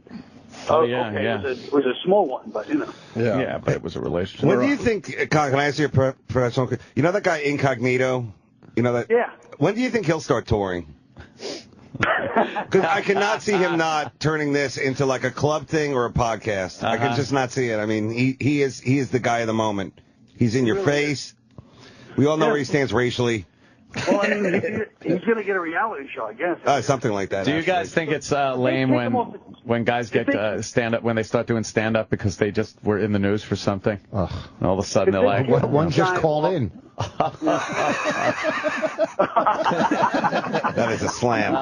Oh, yeah, okay, yeah. It was a small one, but, you know. Yeah, but it was a relationship. When do you think, Colin, can I ask you a professional? You know that guy Incognito? You know that? Yeah. When do you think he'll start touring? Because I cannot see him not turning this into like a club thing or a podcast. I can just not see it. I mean, he is the guy of the moment. He's in your face. We all know where he stands racially. Well, I mean, he's going to get a reality show, I guess. Something like that. Do you guys think it's lame when guys get stand up, when they start doing stand up because they just were in the news for something? Ugh. And all of a sudden they're like, One just called in. That is a slam.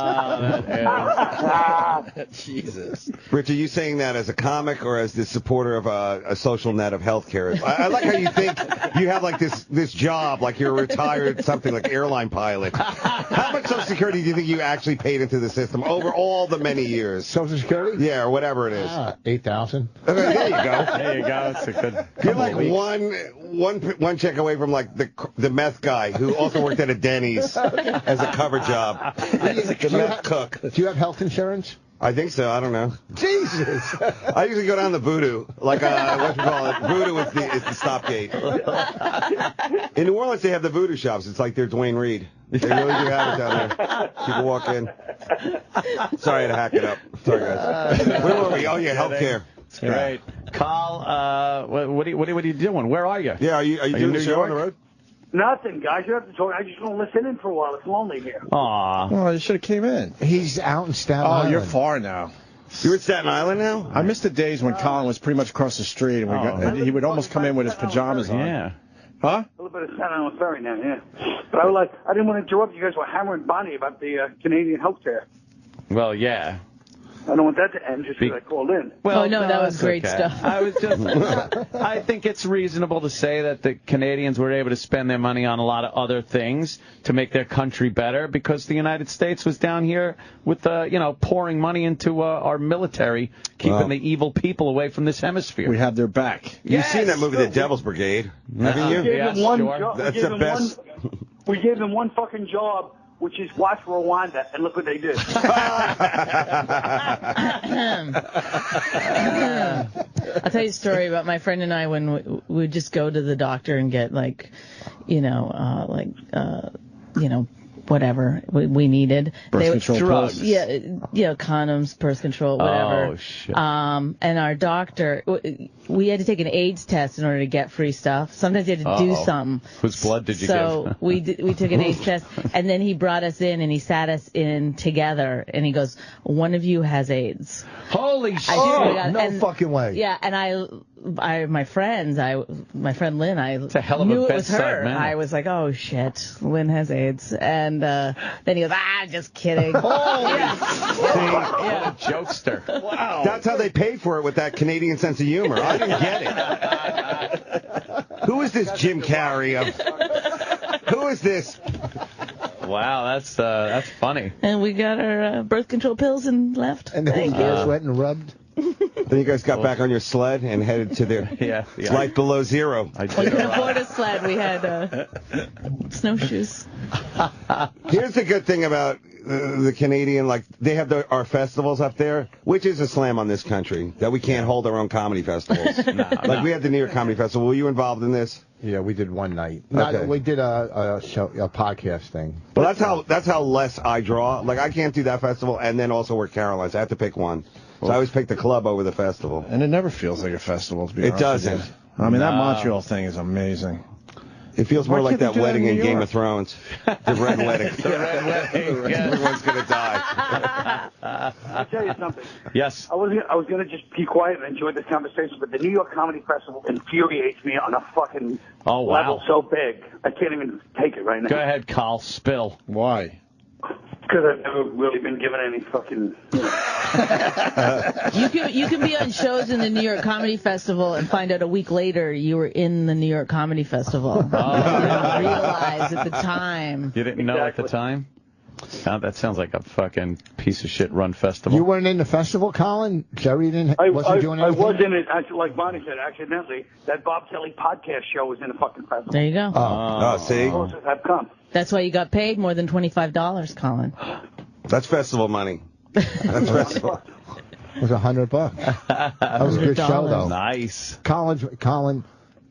Jesus. Rich, are you saying that as a comic or as the supporter of a social net of healthcare? I like how you think you have like this job, like you're a retired something like airline pilot. How much Social Security do you think you actually paid into the system over all the many years? Social Security? Yeah, or whatever it is. 8,000. Okay, there you go. there you go. It's a good. You're like one check away from like the meth guy who also worked at a Denny's as a cover job. Cook. Do you have health insurance? I think so. I don't know. Jesus. I usually go down the Voodoo, like what you call it. Voodoo is the stop gate. In New Orleans, they have the Voodoo shops. It's like they're Dwayne Reed. They really do have it down there. People walk in. Sorry, I had to hack it up. Sorry, guys. Where were we? Oh yeah, healthcare. Right. Carl, what are you doing? Where are you? Yeah, are you doing the show on the road? Nothing, guys. You have to talk. I just want to listen in for a while. It's lonely here. Aw. Well, you should have came in. He's out in Staten Island. Oh, you're far now. You're in Staten Island now? I missed the days when Colin was pretty much across the street, and he would almost come in with his pajamas on. Yeah. Huh? A little bit of Staten Island Ferry now, yeah. But I didn't want to interrupt you guys. Were hammering Bonnie about the Canadian healthcare. Well, yeah. I don't want that to end just because I called in. Well, no, that was that's great okay. stuff. I was just, I think it's reasonable to say that the Canadians were able to spend their money on a lot of other things to make their country better because the United States was down here with, pouring money into our military, keeping the evil people away from this hemisphere. We have their back. You've seen that movie, The Devil's Brigade, haven't you? We gave him one sure. job. That's the best. We gave him one fucking job, which is watch Rwanda, and look what they did. I'll tell you a story about my friend and I when we would just go to the doctor and get whatever we needed. Birth control drugs. pills. Yeah, condoms, birth control, whatever. Oh, shit. And our doctor, we had to take an AIDS test in order to get free stuff. Sometimes you had to do something. Whose blood did you So give? we took an AIDS test, and then he brought us in and he sat us in together, and he goes, "One of you has AIDS." Holy shit! No fucking way. Yeah, and my friend Lynn, it's a hell of knew a it was bedside her. manner. I was like, oh shit, Lynn has AIDS, and then he goes, just kidding. What a jokester! Wow. That's how they paid for it with that Canadian sense of humor. I didn't get it. Who is this Jim Carrey of? Who is this? Wow, that's funny. And we got our birth control pills and left. And then he went and rubbed. Then you guys got back on your sled and headed to their life below zero. We couldn't afford a sled. We had snowshoes. Here's the good thing about the Canadian, they have our festivals up there, which is a slam on this country, that we can't hold our own comedy festivals. We had the New York Comedy Festival. Were you involved in this? Yeah, we did one night. Okay. We did a podcast thing. Well, that's how less I draw. I can't do that festival and then also work Caroline's. I have to pick one. So I always pick the club over the festival. And it never feels like a festival, to be honest. It doesn't. With you. I mean, that Montreal thing is amazing. It feels more like that wedding in Game York? of Thrones. The red wedding. The red wedding. Everyone's going to die. I'll tell you something. Yes. I was going to just be quiet and enjoy this conversation, but the New York Comedy Festival infuriates me on a fucking level so big. I can't even take it right now. Go ahead, Carl. Spill. Why? Because I've never really been given any fucking... You can be on shows in the New York Comedy Festival and find out a week later you were in the New York Comedy Festival. You don't realize at the time. You didn't know at the time? Oh, that sounds like a fucking piece of shit run festival. You weren't in the festival, Colin? Jerry wasn't doing anything? I was in it, actually, like Bonnie said, accidentally. That Bob Kelly podcast show was in a fucking festival. There you go. See? Closest I've come. That's why you got paid more than $25, Colin. That's festival money. That's festival. It was $100. That was a good show, though. Nice. Colin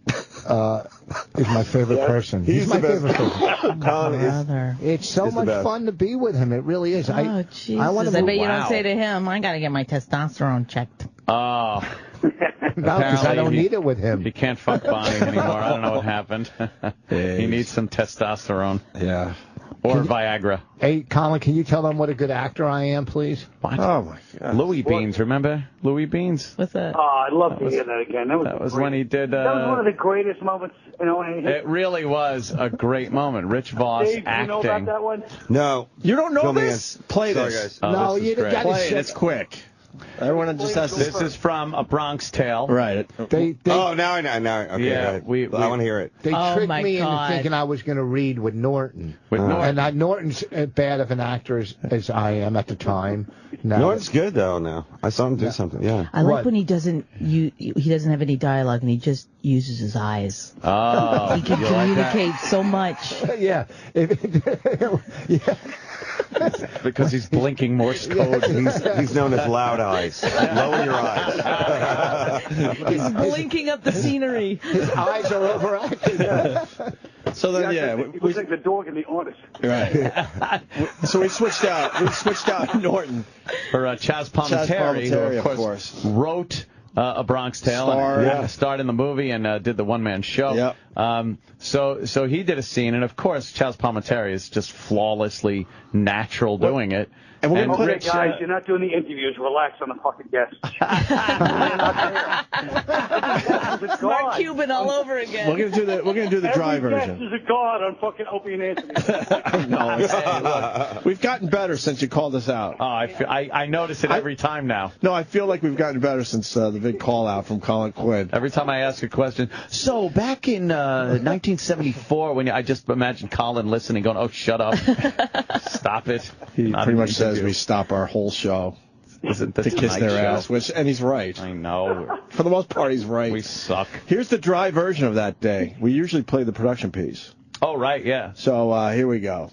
is my favorite person. He's my the best. favorite person. Colin It's so much fun to be with him. It really is. Oh, Jesus. I bet you don't say to him, I got to get my testosterone checked. Oh. Because I don't need it with him. He can't fuck Bonnie anymore. I don't know what happened. He needs some testosterone. Yeah. Or Viagra. Hey, Colin, can you tell them what a good actor I am, please? What? Oh, my God. Louis Beans, remember? Louis Beans. What's that? Oh, I'd love to hear that again. That was when he did... that was one of the greatest moments, It really was a great moment. Rich Voss Dave, acting. do you know about that one? No. You don't know Fill me this? in. Play Sorry, this. guys. Oh, This is great. Play it. It's quick. Everyone just has to... This is from A Bronx Tale. Right. Now I know. Okay, Yeah, right. I want to hear it. They tricked my me into God. thinking I was going to read with Norton. Norton. And Norton's as bad of an actor as I am at the time. Now, Norton's good, though, now. I saw him do something, yeah. I like when he doesn't have any dialogue and he just uses his eyes. Oh. He can you like that? communicate so much. Yeah. Yeah. Because he's blinking Morse code. He's known as Loud Eyes. Lower your eyes. He's blinking up the scenery. His eyes are overacting. So then, He was like the dog in The Artist. Right. So we switched out. Norton For Chaz Palminteri, who, of course, wrote A Bronx Tale. Starred in the movie and did the one-man show. Yep. So he did a scene, and of course, Charles Palminteri is just flawlessly natural doing it. And we're gonna Okay, guys, you're not doing the interviews. Relax on the fucking guests. Mark Cuban all over again. We're gonna do the dry Every version. guest is a god on fucking Opie and Anthony. No, we've gotten better since you called us out. Oh, I notice it every time now. No, I feel like we've gotten better since the big call out from Colin Quinn. Every time I ask a question. So back in 1974, when I just imagine Colin listening, going, "Oh, shut up, stop it." He pretty much says we stop our whole show to kiss their ass, and he's right. I know. For the most part, he's right. We suck. Here's the dry version of that day. We usually play the production piece. Oh, right, yeah. So here we go.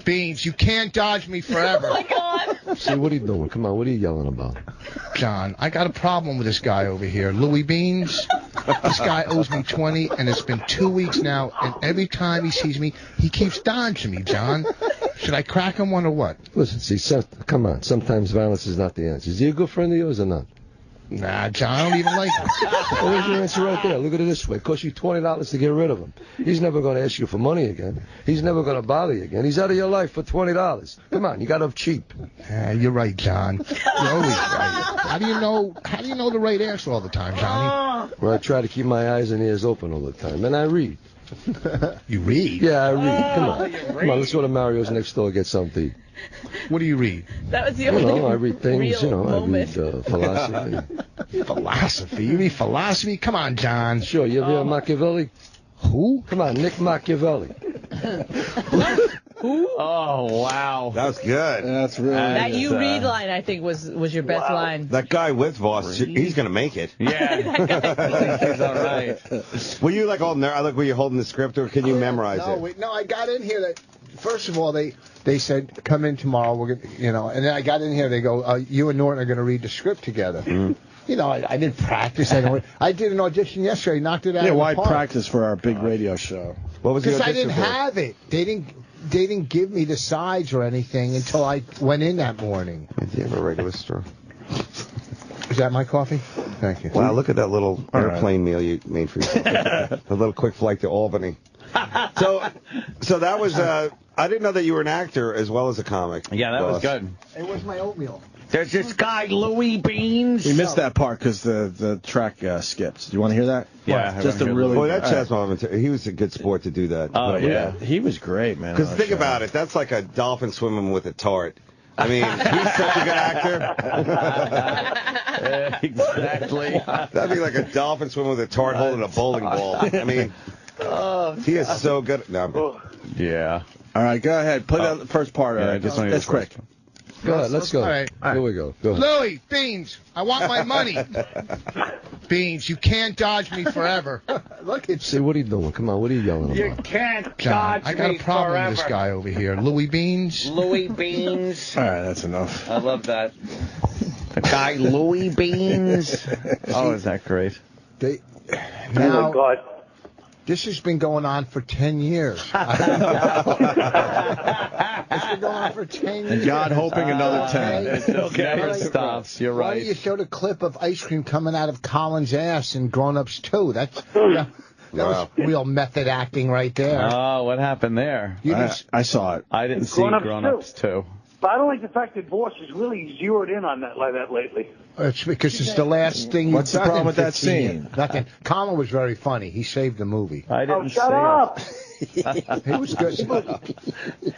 Beans, you can't dodge me forever. Oh, my God. See, what are you doing? Come on, what are you yelling about? John, I got a problem with this guy over here. Louis Beans, this guy owes me 20, and it's been 2 weeks now, and every time he sees me, he keeps dodging me, John. Should I crack him one or what? Listen, see, come on. Sometimes violence is not the answer. Is he a good friend of yours or not? Nah, John, I don't even like him. Well, there's your answer right there. Look at it this way. It costs you $20 to get rid of him. He's never going to ask you for money again. He's never going to bother you again. He's out of your life for $20. Come on, you got him cheap. Yeah, you're right, John. You're always right. How do you know the right answer all the time, Johnny? Well, I try to keep my eyes and ears open all the time, and I read. You read? Yeah, I read. Come on, let's go to Mario's next door and get something to eat. What do you read? That was the only I read things, real I moment. read philosophy. Philosophy? You read philosophy? Come on, John. Sure, you ever hear of Machiavelli? Who? Come on, Nick Machiavelli. Who? Oh, wow. That was good. That's really That you read line, I think, was your best line. That guy with Voss, he's going to make it. Yeah. He's all right. Were you like all nervous? Were you holding the script, or can you memorize it? No, I got in here. First of all, they said, come in tomorrow. We're gonna, and then I got in here. They go, you and Norton are going to read the script together. Mm. You know, I didn't practice. I did an audition yesterday. Knocked it out. Yeah, of why the park. practice for our big radio show? What was the Because I audition didn't for? have it. They didn't give me the sides or anything until I went in that morning. Do you have a regular straw? Is that my coffee? Thank you. Wow, look at that little airplane meal you made for yourself. A little quick flight to Albany. So that was, I didn't know that you were an actor as well as a comic. Yeah, that was good. It was my oatmeal. There's this guy, Louis Beans. We missed that part because the track skips. Do you want to hear that? Yeah. Just a really... Boy, that Chaz, he was a good sport to do that. Oh, yeah. He was great, man. Because think about it. That's like a dolphin swimming with a tart. I mean, he's such a good actor. Exactly. That'd be like a dolphin swimming with a tart holding a bowling ball. I mean, he is so good. No, yeah. All right, go ahead. Play that first part. Yeah, I just want to That's quick. Go ahead, let's go. All right. Here we go. Go ahead. Louis, Beans, I want my money. Beans, you can't dodge me forever. Look at See, what are you doing? Come on, what are you yelling You about? can't John. dodge I got me a problem forever. with this guy over here. Louis Beans. Louis Beans. All right, that's enough. I love that. The guy, Louis Beans. Oh, is that great? They, Oh my God. This has been going on for 10 years. It's been going on for 10 years. And God hoping another 10. It never stops. You're Why right. do you show the clip of ice cream coming out of Colin's ass in Grown Ups 2? That was real method acting right there. Oh, what happened there? I saw it. I didn't see Grown-Ups Grown Ups 2. But I don't like the fact that Voss has really zeroed in on that like that lately. It's because it's the last thing you've What's the done problem in with that 15 years. scene? Nothing. Colin was very funny. He saved the movie. I didn't Shut see up! He was good.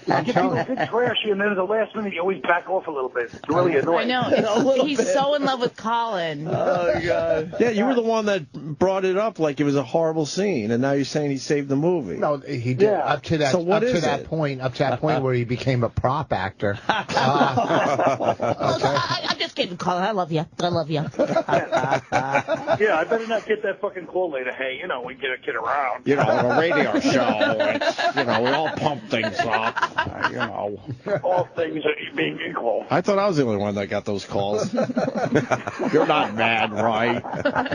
I get people good trashy, and then at the last minute, you always back off a little bit. It's really I annoying. know. He's so in love with Colin. Oh, God. Yeah, you were the one that brought it up like it was a horrible scene, and now you're saying he saved the movie. No, he did. Yeah. Up to that. So what up to is that it? point. Up to that point where he became a prop actor. Okay. I'm just kidding, Colin. I love you. I love you. Yeah, I better not get that fucking call later. Hey, you know, we get a kid around. You know, on a radio show, it's, you know, we all pump things up. You know. All things are being equal. I thought I was the only one that got those calls. You're not mad, right?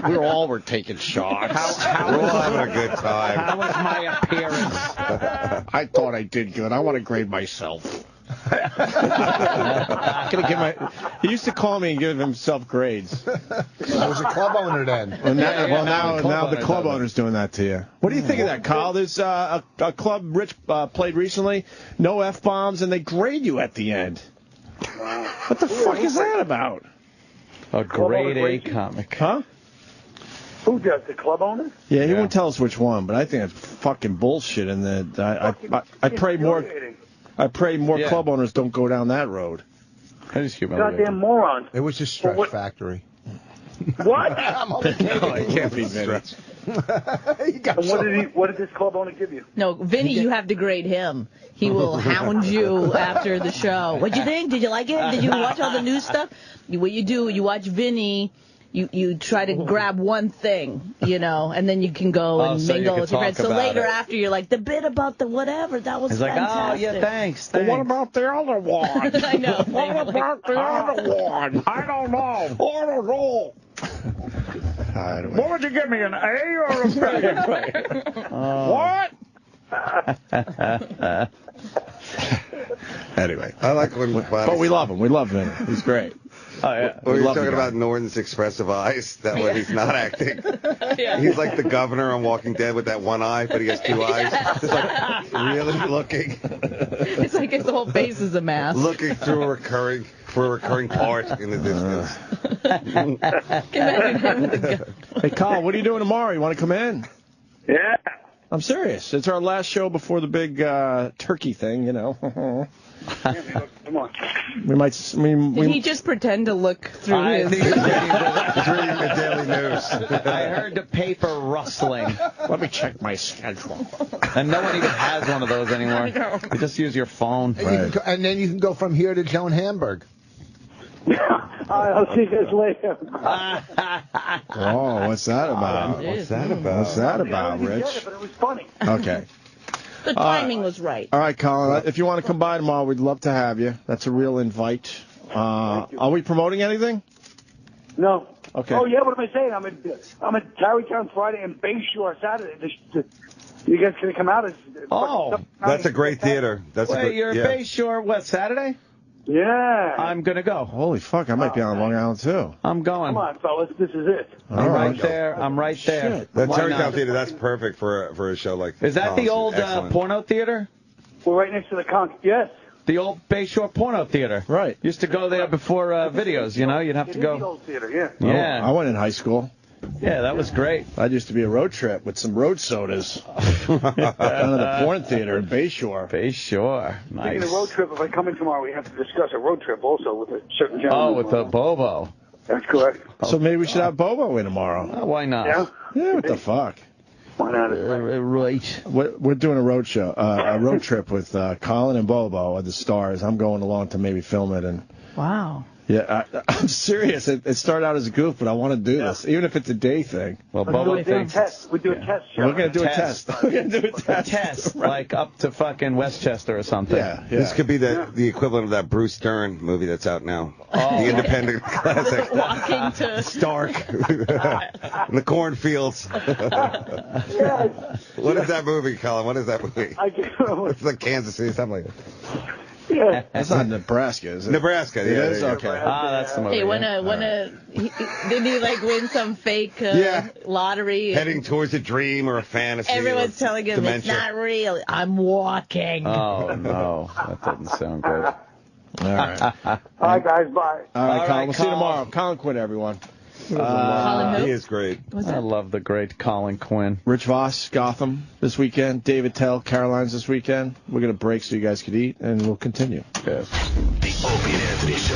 We all were taking shots. We're all having a good time. How was my appearance? I thought I did good. I want to grade myself. He used to call me and give himself grades. I was a club owner then. Well, now the club owner's doing that to you. What do you think of that, Kyle? There's a club Rich played recently, no F-bombs, and they grade you at the end. What the fuck is that about? A grade A comic. Huh? Who does, the club owner? Yeah, he won't tell us which one, but I think it's fucking bullshit. And that I pray more. I pray more club owners don't go down that road. I just humiliated. Goddamn morons. It was a stretch factory. What? I'm only kidding. No, it can't be stretch. What did this club owner give you? No, Vinny, you have to grade him. He will hound you after the show. What'd you think? Did you like it? Did you watch all the new stuff? What you do, you watch Vinny. You try to grab one thing, and then you can go and mingle with your friends. So later after, you're like, the bit about the whatever, that was fantastic. Like, oh, yeah, thanks. Well, what about the other one? I know. What about the other one? I don't know. What would you give me, an A or a B? What? Anyway. I like when... But we love him. We love him. He's great. Oh, yeah. Well, you're talking about Norton's expressive eyes, that when he's not acting. Yeah. He's like the governor on Walking Dead with that one eye, but he has two eyes. Just like really looking. It's like his whole face is a mask. Looking through a recurring part in the distance. Hey, Carl, what are you doing tomorrow? You want to come in? Yeah. I'm serious. It's our last show before the big turkey thing, Come on. We might. Did he just pretend to look through his? He's reading the Daily News. I heard the paper rustling. Let me check my schedule. And no one even has one of those anymore. You just use your phone. And then you can go from here to Joan Hamburg. I'll see you guys later. Oh, what's that about? What's that about, Rich? But it was funny. Okay. The timing was right. All right, Colin. If you want to come by tomorrow, we'd love to have you. That's a real invite. Are we promoting anything? No. Okay. Oh yeah, what am I saying? I'm at Tarrytown Friday and Bayshore Saturday. You guys gonna come out? That's a great theater. You're at Bayshore, what, Saturday? Yeah. I'm going to go. Holy fuck, I might be on Long Island, too. I'm going. Come on, fellas, this is it. I'm right there. Shit. That Tarrytown Theater, that's perfect for a show like Is that the old porno theater? We're right next to the yes. The old Bayshore Porno Theater. Right. Used to go there before videos, You'd have to go. The old theater, yeah. Yeah. I went in high school. Yeah, that was great. I used to be a road trip with some road sodas down at the porn theater in Bayshore. Bayshore. Nice. Speaking of road trip, if I come in tomorrow, we have to discuss a road trip also with a certain gentleman. Oh, with the Bobo. That's correct. So maybe we should have Bobo in tomorrow. Why not? Yeah? What the fuck? Why not? Right. We're doing a road show, a road trip with Colin and Bobo at the Stars. I'm going along to maybe film it. And Wow. Yeah, I'm serious. It started out as a goof, but I want to do this, even if it's a day thing. Well, Bobo thinks we do a test show. We're going to do a test. We're going to do a test. Right. Like up to fucking Westchester or something. Yeah. This could be the equivalent of that Bruce Dern movie that's out now. Oh. The independent classic. Walking to Stark. In the cornfields. Yes. What is that movie, Colin? What is that movie? I can't remember. It's like Kansas City, something like that. Yeah. That's not Nebraska, is it? Nebraska, It is? Okay. That's the movie. Hey, didn't he like win some fake lottery? Heading towards a dream or a fantasy. Everyone's telling him dementia. it's not real. I'm walking. Oh, no. That doesn't sound good. All right. All right, guys, bye. All right, Colin. We'll see you tomorrow. Colin Quinn, everyone. Colin who? He is great. I love the great Colin Quinn. Rich Voss, Gotham this weekend. David Tell, Caroline's this weekend. We're going to break so you guys could eat, and we'll continue. Yes. The Opie and Anthony Show.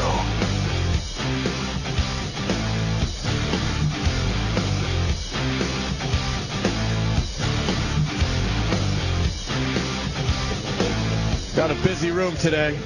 Got a busy room today.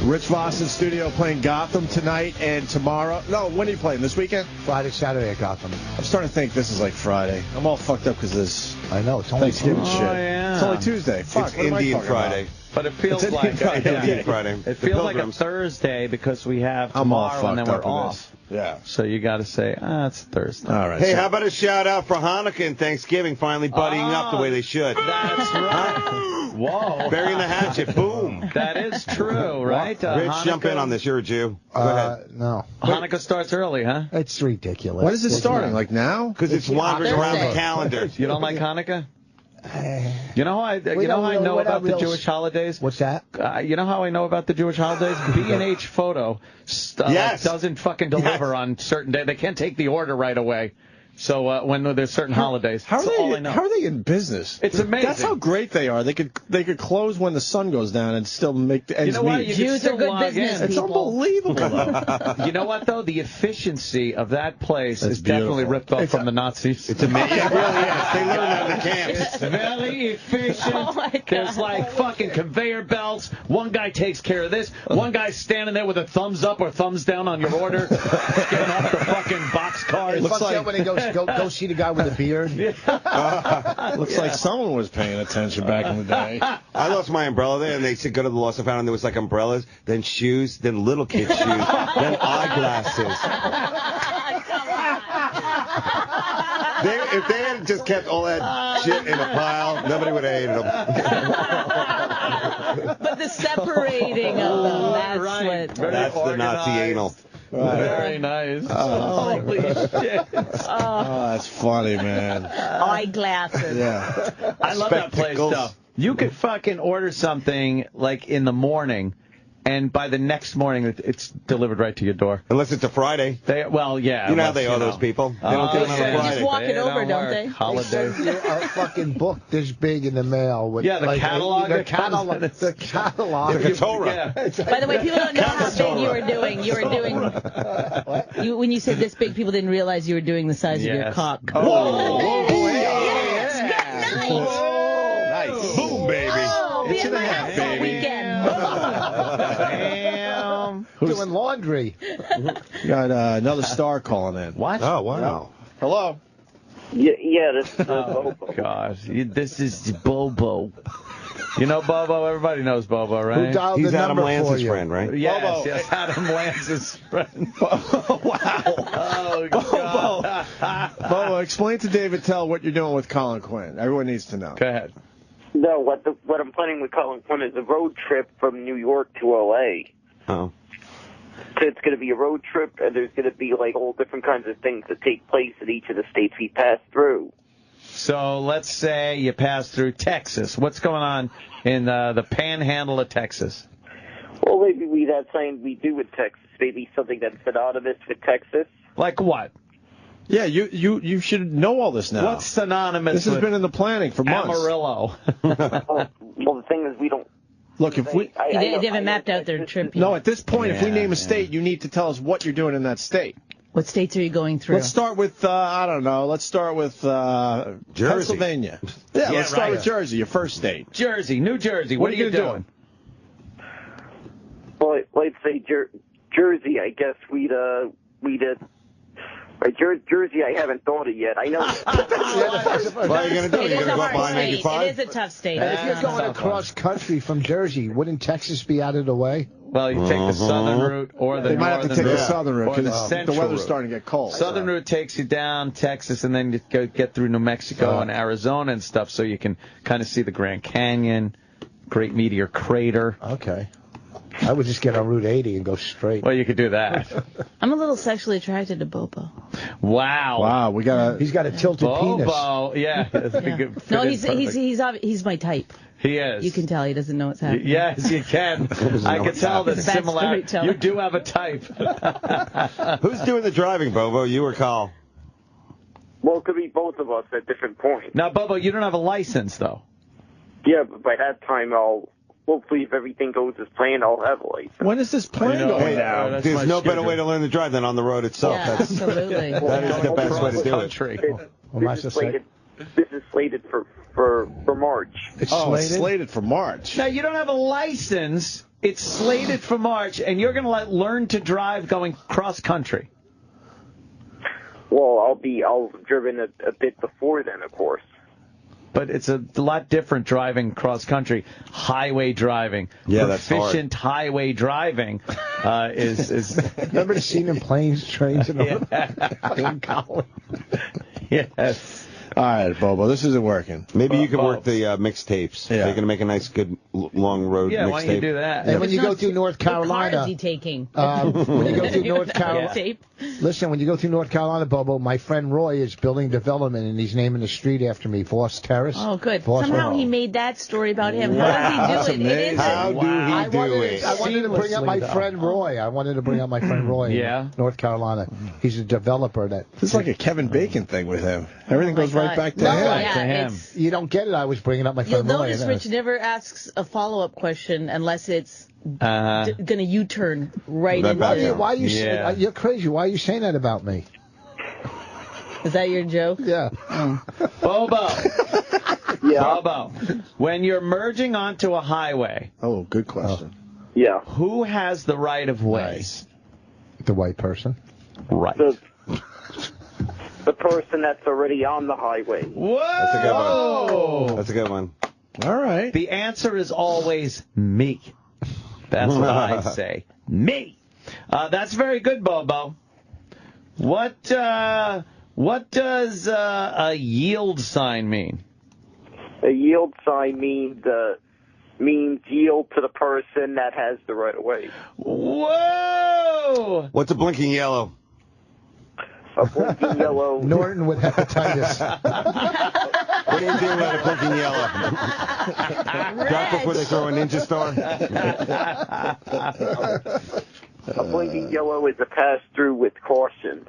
Rich Voss in studio playing Gotham tonight and tomorrow. No, when are you playing? This weekend? Friday, Saturday at Gotham. I'm starting to think this is like Friday. I'm all fucked up because this I know. It's only Thanksgiving shit. Yeah. It's only Tuesday. Fuck, It's what am I Indian talking Friday. about? But it feels It's like Indian Friday. It The feels like a Pilgrims. Thursday because we have I'm all tomorrow and then fucked we're up with off. this. Yeah. So you got to say, it's Thursday. All right. Hey, how about a shout out for Hanukkah and Thanksgiving finally buddying up the way they should? That's right. Whoa. Burying the hatchet. Boom. That is true, right? Rich, jump in on this. You're a Jew. Go ahead. No. Hanukkah starts early, huh? It's ridiculous. When is it starting? Like now? Because it's wandering around the calendar. You don't like Hanukkah? You know how I know about the Jewish holidays? What's that? You know how I know about the Jewish holidays? B&H Photo doesn't fucking deliver on certain days. They can't take the order right away. So when there's certain holidays, How that's all I are know. how are they in business? It's amazing. That's how great they are. They could close when the sun goes down and still make the ends You know what? meet. You can Jews still are good log in. business It's people. unbelievable. Though. You know what, though? The efficiency of that place That's is definitely beautiful. ripped off from the Nazis. It's amazing. It really is. They learned that in the camps. It's very efficient. Oh my God. There's like fucking conveyor belts. One guy takes care of this. One guy's standing there with a thumbs up or thumbs down on your order, getting off the fucking boxcar. It Looks fucks like- out when he goes go see the guy with the beard. Looks like someone was paying attention back in the day. I lost my umbrella there, and they said go to the lost and found, and there was like umbrellas, then shoes, then little kids' shoes, then eyeglasses. If they had just kept all that shit in a pile, nobody would have hated them. But the separating of them, that's right. what. That's the Nazi anal. Very nice. Holy shit. Oh, that's funny, man. Eyeglasses. Yeah. I love that place, Spectacles. though. You could fucking order something like in the morning, and by the next morning, it's delivered right to your door. Unless it's a Friday. Well, yeah. You know how unless, they are, those people. They don't do it on a They Friday. just walk it over, don't they? Holidays. They send you a fucking book this big in the mail with Yeah, the catalog The that comes catalog. in it. The catalog. Like a Torah. Yeah. By the way, people don't know how big you were doing. You were doing. When you said this big, people didn't realize you were doing the size of your Yes. cock. Whoa. Nice. Boom, baby. Oh, be at my house all weekend. Damn. Doing laundry. Got another star calling in. What? Oh, wow. Hello. Yeah, this is Oh, God. This is Bobo. You know Bobo? Everybody knows Bobo, right? Who dialed He's the Adam number for Lance's you? friend, right? Yes, Bobo. yes, Adam Lance's friend. Wow. Oh, God. Bobo, explain to David Tell what you're doing with Colin Quinn. Everyone needs to know. Go ahead. no. What I'm planning with Colin Quinn is a road trip from New York to L.A. Oh. So it's going to be a road trip, and there's going to be like all different kinds of things that take place in each of the states we pass through. So let's say you pass through Texas. What's going on in the panhandle of Texas? Well, maybe we that's something we do with Texas. Maybe something that's synonymous with Texas. Like what? Yeah, you should know all this now. What's synonymous This has with been in the planning for months. Amarillo? Well, the thing is, we don't. Look, if we They haven't mapped out their trip. no, at this point, if we Yeah, name a state, you need to tell us what you're doing in that state. What states are you going through? Let's start with I don't know. Let's start with Pennsylvania. Yeah, let's start with Jersey, your first state. Jersey, New Jersey. What are you gonna doing? Well, let's say Jersey. I guess we'd right, Jersey. I haven't thought it yet. I know. What are you going to do? It You're is going to a go up hard behind state. 95? It is a tough state. And if you're going across country from Jersey, wouldn't Texas be out of the way? Well, you take the southern route or the They might have to northern take route. the southern route or the because the central weather's route. starting to get cold. Southern route takes you down Texas, and then you get through New Mexico and Arizona and stuff, so you can kind of see the Grand Canyon, Great Meteor Crater. Okay. I would just get on Route 80 and go straight. Well, you could do that. I'm a little sexually attracted to Bobo. Wow. Wow, we got He's got a tilted penis. Bobo, yeah. No, he's my type. He is. You can tell he doesn't know what's happening. Yes, you can. I can tell the He's a bad similarity. storyteller. You do have a type. Who's doing the driving, Bobo? You or Carl? Well, it could be both of us at different points. Now, Bobo, you don't have a license, though. Yeah, but by that time, hopefully, if everything goes as planned, I'll have a license. When is this plan going down? There's no better way to learn to drive than on the road itself. Yeah, absolutely. That is the best way to do it. This is slated for March. It's slated for March. Now, you don't have a license. It's slated for March, and you're going to learn to drive going cross-country. Well, I'll driven a bit before then, of course. But it's a lot different driving cross country. Highway driving, Yeah, that's hard. proficient highway driving is. Remember the scene in Planes, Trains, and all that in college? Yes. All right, Bobo, this isn't working. Maybe you can work the mixtapes. Yeah. They're going to make a nice, good, long road Yeah, mixtape. why don't you do that? And when you go through North What car Carolina, is he taking? when you go through North Carolina, Tape? listen, when you go through North Carolina, Bobo, my friend Roy is building development, and he's naming the street after me, Voss Terrace. Oh, good. Voss Somehow Road. he made that story about him. Wow, How that's does he do it? It amazing. is. How do he do it? I wanted to bring up my Seamlessly, friend Roy. I wanted to bring up my friend Roy Yeah. in North Carolina. He's a developer that. This is like a Kevin Bacon thing with him. Everything goes right God. back to No, him. Yeah, to him. it's- You don't get it. I was bringing up my You'll friend Roy. notice and, Rich never asks a follow-up question unless it's Uh, going to U-turn right Right back into. up. Why are you Yeah. saying, you're crazy. Why are you saying that about me? Is that your joke? Yeah. Bobo. Yeah. Bobo. When you're merging onto a highway, Oh, good question. Yeah. who has the right of way? Nice. The white person. Right. The person that's already on the highway. Whoa! That's a good one. That's a good one. All right. The answer is always me. That's what I say. Me. That's very good, Bobo. What does a yield sign mean? A yield sign means yield to the person that has the right of way. Whoa! What's a blinking yellow? A blinking yellow. Norton with hepatitis. What do you do about a blinking yellow? Drop before they throw a ninja star? A blinking yellow is a pass through with caution.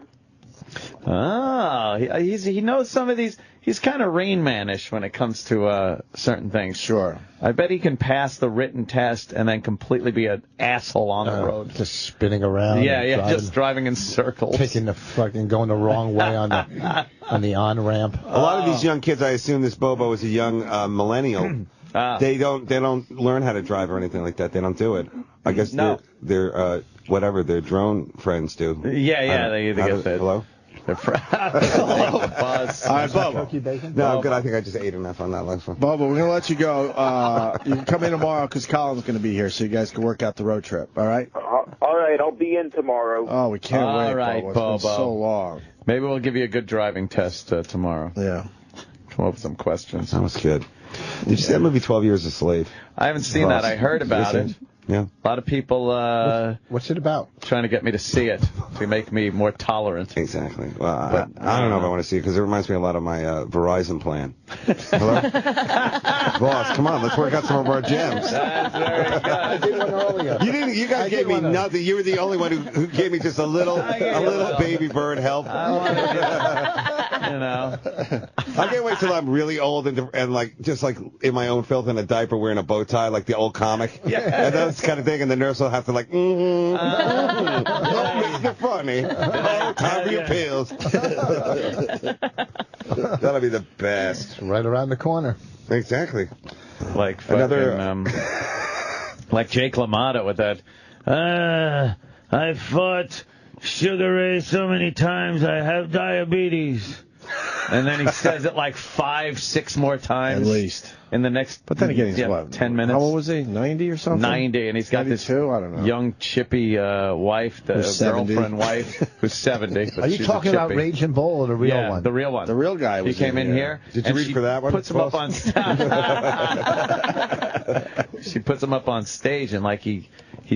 Ah, he knows some of these. He's kind of Rain Man-ish when it comes to certain things. Sure. I bet he can pass the written test and then completely be an asshole on the road. Just spinning around. Yeah, and yeah, driving, just driving in circles. taking the fucking going the wrong way on the on ramp. A lot of these young kids, I assume this Bobo is a young millennial. They don't learn how to drive or anything like that. They don't do it. I guess they're whatever their drone friends do. Yeah, they get that. Hello? They're bus. All right, Bubba. No, I'm good. I think I just ate enough on that last one. Bubba, we're going to let you go. You can come in tomorrow because Colin's going to be here, so you guys can work out the road trip. All right? All right, I'll be in tomorrow. Oh, we can't wait, All right, Bubba. It's been Bobo. so long. Maybe we'll give you a good driving test tomorrow. Yeah. Come up with some questions. That was good. Did you see that movie 12 Years a Slave? I haven't seen that. I heard about it. Yeah. A lot of people What's it about? trying to get me to see it to make me more tolerant. Exactly. Well, I don't know if I want to see it because it reminds me a lot of my Verizon plan. Hello? Boss, come on, let's work out some of our gems. That's very good. I did one earlier. You guys gave me nothing. You were the only one who gave me just a little baby bird help. You know. I can't wait till I'm really old and like just like in my own filth in a diaper wearing a bow tie like the old comic. Yeah. And that kind of thing, and the nurse will have to like, oh, Mr. Funny, oh, time for your pills. That'll be the best. Right around the corner. Exactly. Like fucking, like Jake LaMotta with that. I fought Sugar Ray so many times I have diabetes. And then he says it like 5-6 more times. At least. In the next. But then again, he's what? 10 minutes. How old was he? 90 or something? 90, and he's got 92? this I don't know. young chippy wife, the Who's 70. girlfriend wife, who's 70. But Are you she's talking a about chippy. Raging Bull or the real Yeah, one? the real one. The real guy was He came in here. Did you and read she for that one? Puts him up on She puts him up on stage, and like he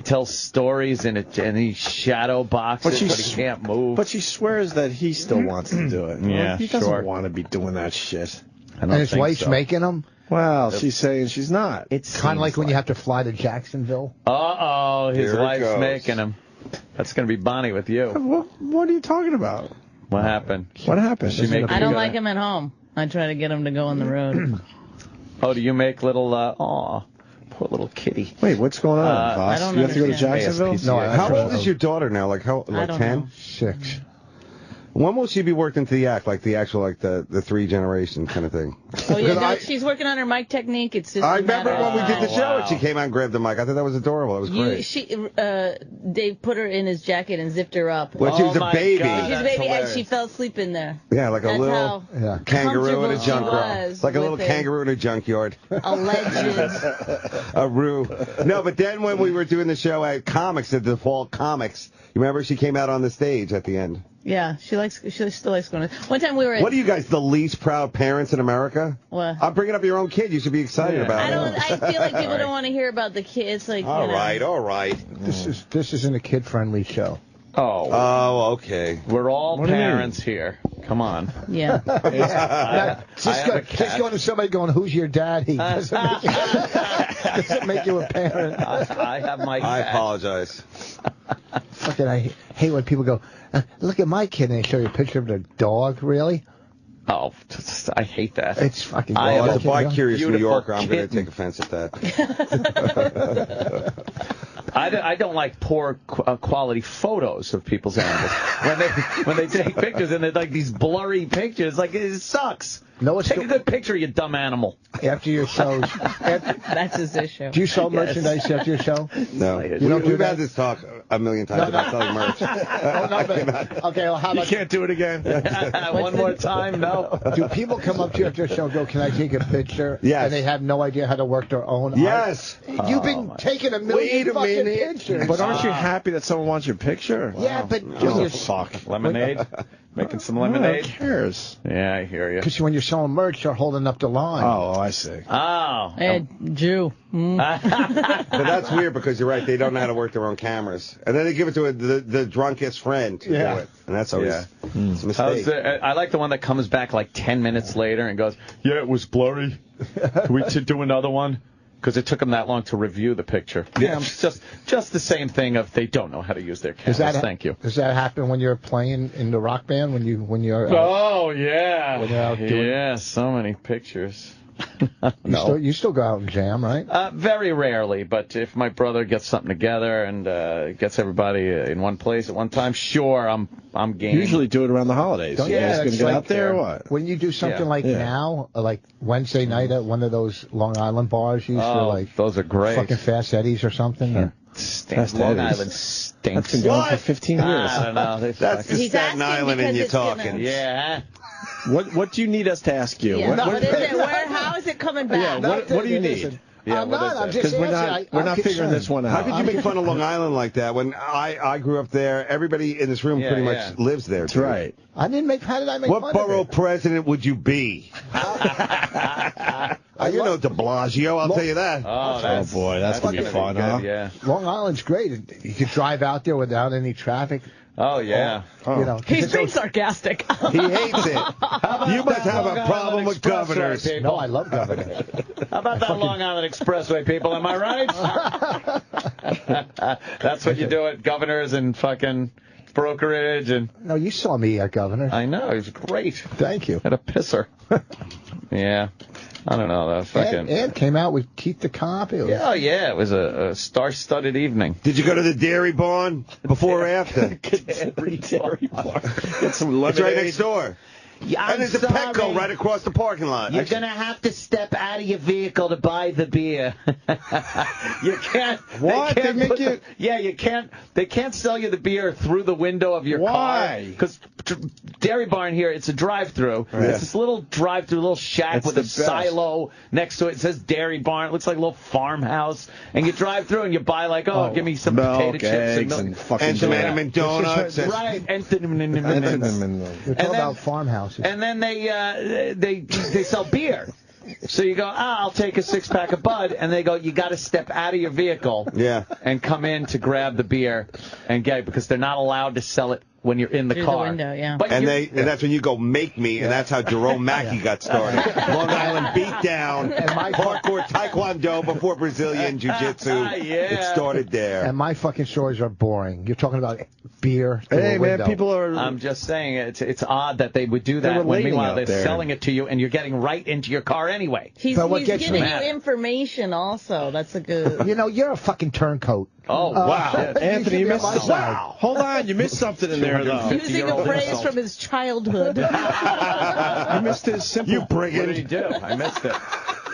tells stories and he shadow boxes, but he can't move. But she swears that he still wants to do it. Yeah, Like, he doesn't sure. want to be doing that shit. And his wife's making him? Well, she's saying she's not. It's kind of like when you have to fly to Jacksonville. Uh-oh, his Here it wife's goes. making him. That's going to be Bonnie with you. What are you talking about? What happened? What happened? She make I you don't go- like him at home. I try to get him to go on the road. Oh, do you make little, poor little kitty. Wait, what's going on, Voss? I don't You have to go to understand. Jacksonville? No, how old is your daughter now? Like how? I Like don't 10? know. 6. When will she be worked into the act, like the actual, like the 3 generation kind of thing? Oh yeah, no, she's working on her mic technique. It's just. I remember when we did the show and she came out and grabbed the mic. I thought that was adorable. It was great. Dave put her in his jacket and zipped her up. When she was a baby. She was a baby and she fell asleep in there. Yeah, like a That's little kangaroo in a junkyard. Like a little kangaroo in a junkyard. A legend. A roo. No, but then when we were doing the show at Comics, at the Fall Comics, you remember she came out on the stage at the end? Yeah, she still likes going to. One time we were. What are you guys, the least proud parents in America? What? I'm bringing up your own kid. You should be excited about it. I feel like people don't want to hear about the kids. Like. All right. This isn't a kid-friendly show. Oh, okay. We're all parents here. Come on. Yeah. Just going to somebody going, "Who's your daddy?" doesn't make you a parent. I have my. I apologize. Fucking, I hate when people go, "Look at my kid," and they show you a picture of their dog. Really? Oh, I hate that. It's fucking. As a bi-curious New Yorker, I'm going to take offense at that. I don't like poor quality photos of people's animals. when they take pictures and they're like these blurry pictures, like it sucks. No, take a good picture, you dumb animal. After your shows, that's his issue. Do you sell merchandise after your show? No, we've had this talk a million times about selling merch. Okay, well, how about you can't do it again? One more time, no. Do people come up to you after your show and go, "Can I take a picture?" Yes. And they have no idea how to work their own Yes. art? You've been taking a million fucking pictures. But aren't you happy that someone wants your picture? Yeah, but fuck. Lemonade? Making some lemonade? Who cares? Yeah, I hear you. Because when you're selling merch, you're holding up the line. Oh, I see. Oh. Jew. But that's weird because you're right. They don't know how to work their own cameras. And then they give it to the drunkest friend to do it. And that's always it's a mistake. I like the one that comes back like 10 minutes later and goes, "Yeah, it was blurry. Can we do another one?" Because it took them that long to review the picture. Yeah, it's just the same thing of they don't know how to use their cameras. Thank you. Does that happen when you're playing in the rock band? When you're Oh yeah. When you're out doing so many pictures. You still go out and jam, right? Very rarely, but if my brother gets something together and gets everybody in one place at one time, sure, I'm game. You usually do it around the holidays. Don't you guys it's gonna get like, out there or what? When you do something now, like Wednesday night at one of those Long Island bars, you used to like those are great. Fucking Fast Eddie's or something. Or? Long Island stinks. That's been going for 15 years. I don't know. That's the Staten Island and you're talking. Yeah. What do you need us to ask you? Yeah. What is it? How is it coming back? Yeah, what do you need? Yeah, I'm just because we're not figuring this one out. How could you make fun of Long Island like that? When I grew up there, everybody in this room pretty much lives there. That's right. I didn't make. How did I make what fun borough of it? president would you be? You're no de Blasio, I'll tell you that. Oh boy, that's gonna be fun, huh? Yeah. Long Island's great. You could drive out there without any traffic. Oh yeah. You know, he's being sarcastic. He hates it. You must have a problem with governors. No, I love governors. How about that Long Island Expressway, people? Am I right? That's what you do at governors and fucking brokerage and. No, you saw me at governor. I know. He was great. Thank you. Had a pisser. Yeah. I don't know. That fucking. Ed came out with Keith the Cop. It was a star-studded evening. Did you go to the Dairy Barn before or after? Dairy Barn. Get some lemonade. It's right next door. Yeah, and there's a Petco right across the parking lot. You're going to have to step out of your vehicle to buy the beer. You can't. What? You can't. They can't sell you the beer through the window of your car. Why? Because Dairy Barn here, it's a drive-through. Right. It's this little drive-through, little shack with a silo next to it. It says Dairy Barn. It looks like a little farmhouse. And you drive through and you buy like, give me some potato chips and fucking and donuts. Right. You're talking about farmhouses. And then they sell beer. So you go, I'll take a 6-pack of Bud, and they go, you got to step out of your vehicle and come in to grab the beer and get it because they're not allowed to sell it when you're in the car. The window, yeah. But and that's when you go make me, and that's how Jerome Mackey got started. Long Island beatdown, hardcore taekwondo before Brazilian jiu-jitsu. It started there. And my fucking stories are boring. You're talking about beer. Hey man, people are. I'm just saying it's odd that they would do that when meanwhile they're selling it to you and you're getting right into your car anyway. He's giving you information also. That's a good. You're a fucking turncoat. Oh wow, Anthony, you missed something. Wow. Hold on, you missed something in there. there, though. Using a phrase from his childhood. You missed his simple. You brigand. What did he do? I missed it.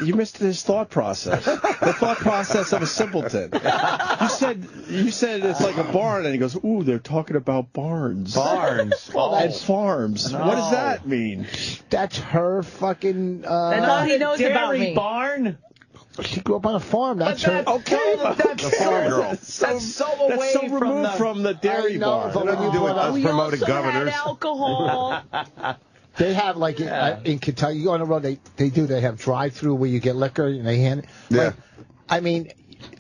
You missed his thought process. The thought process of a simpleton. You said it's like a barn, and he goes, "Ooh, they're talking about barns." Barns. And farms. No. What does that mean? That's her fucking. That's all he knows about Dairy me. barn. She grew up on a farm. That's her. Okay, That's the farm girl. That's so away That's so removed from the dairy I know, barn. but when you put up, We also had alcohol. they have like in Kentucky, you go on the road. They have drive-through where you get liquor and they hand it. Yeah. Like, I mean,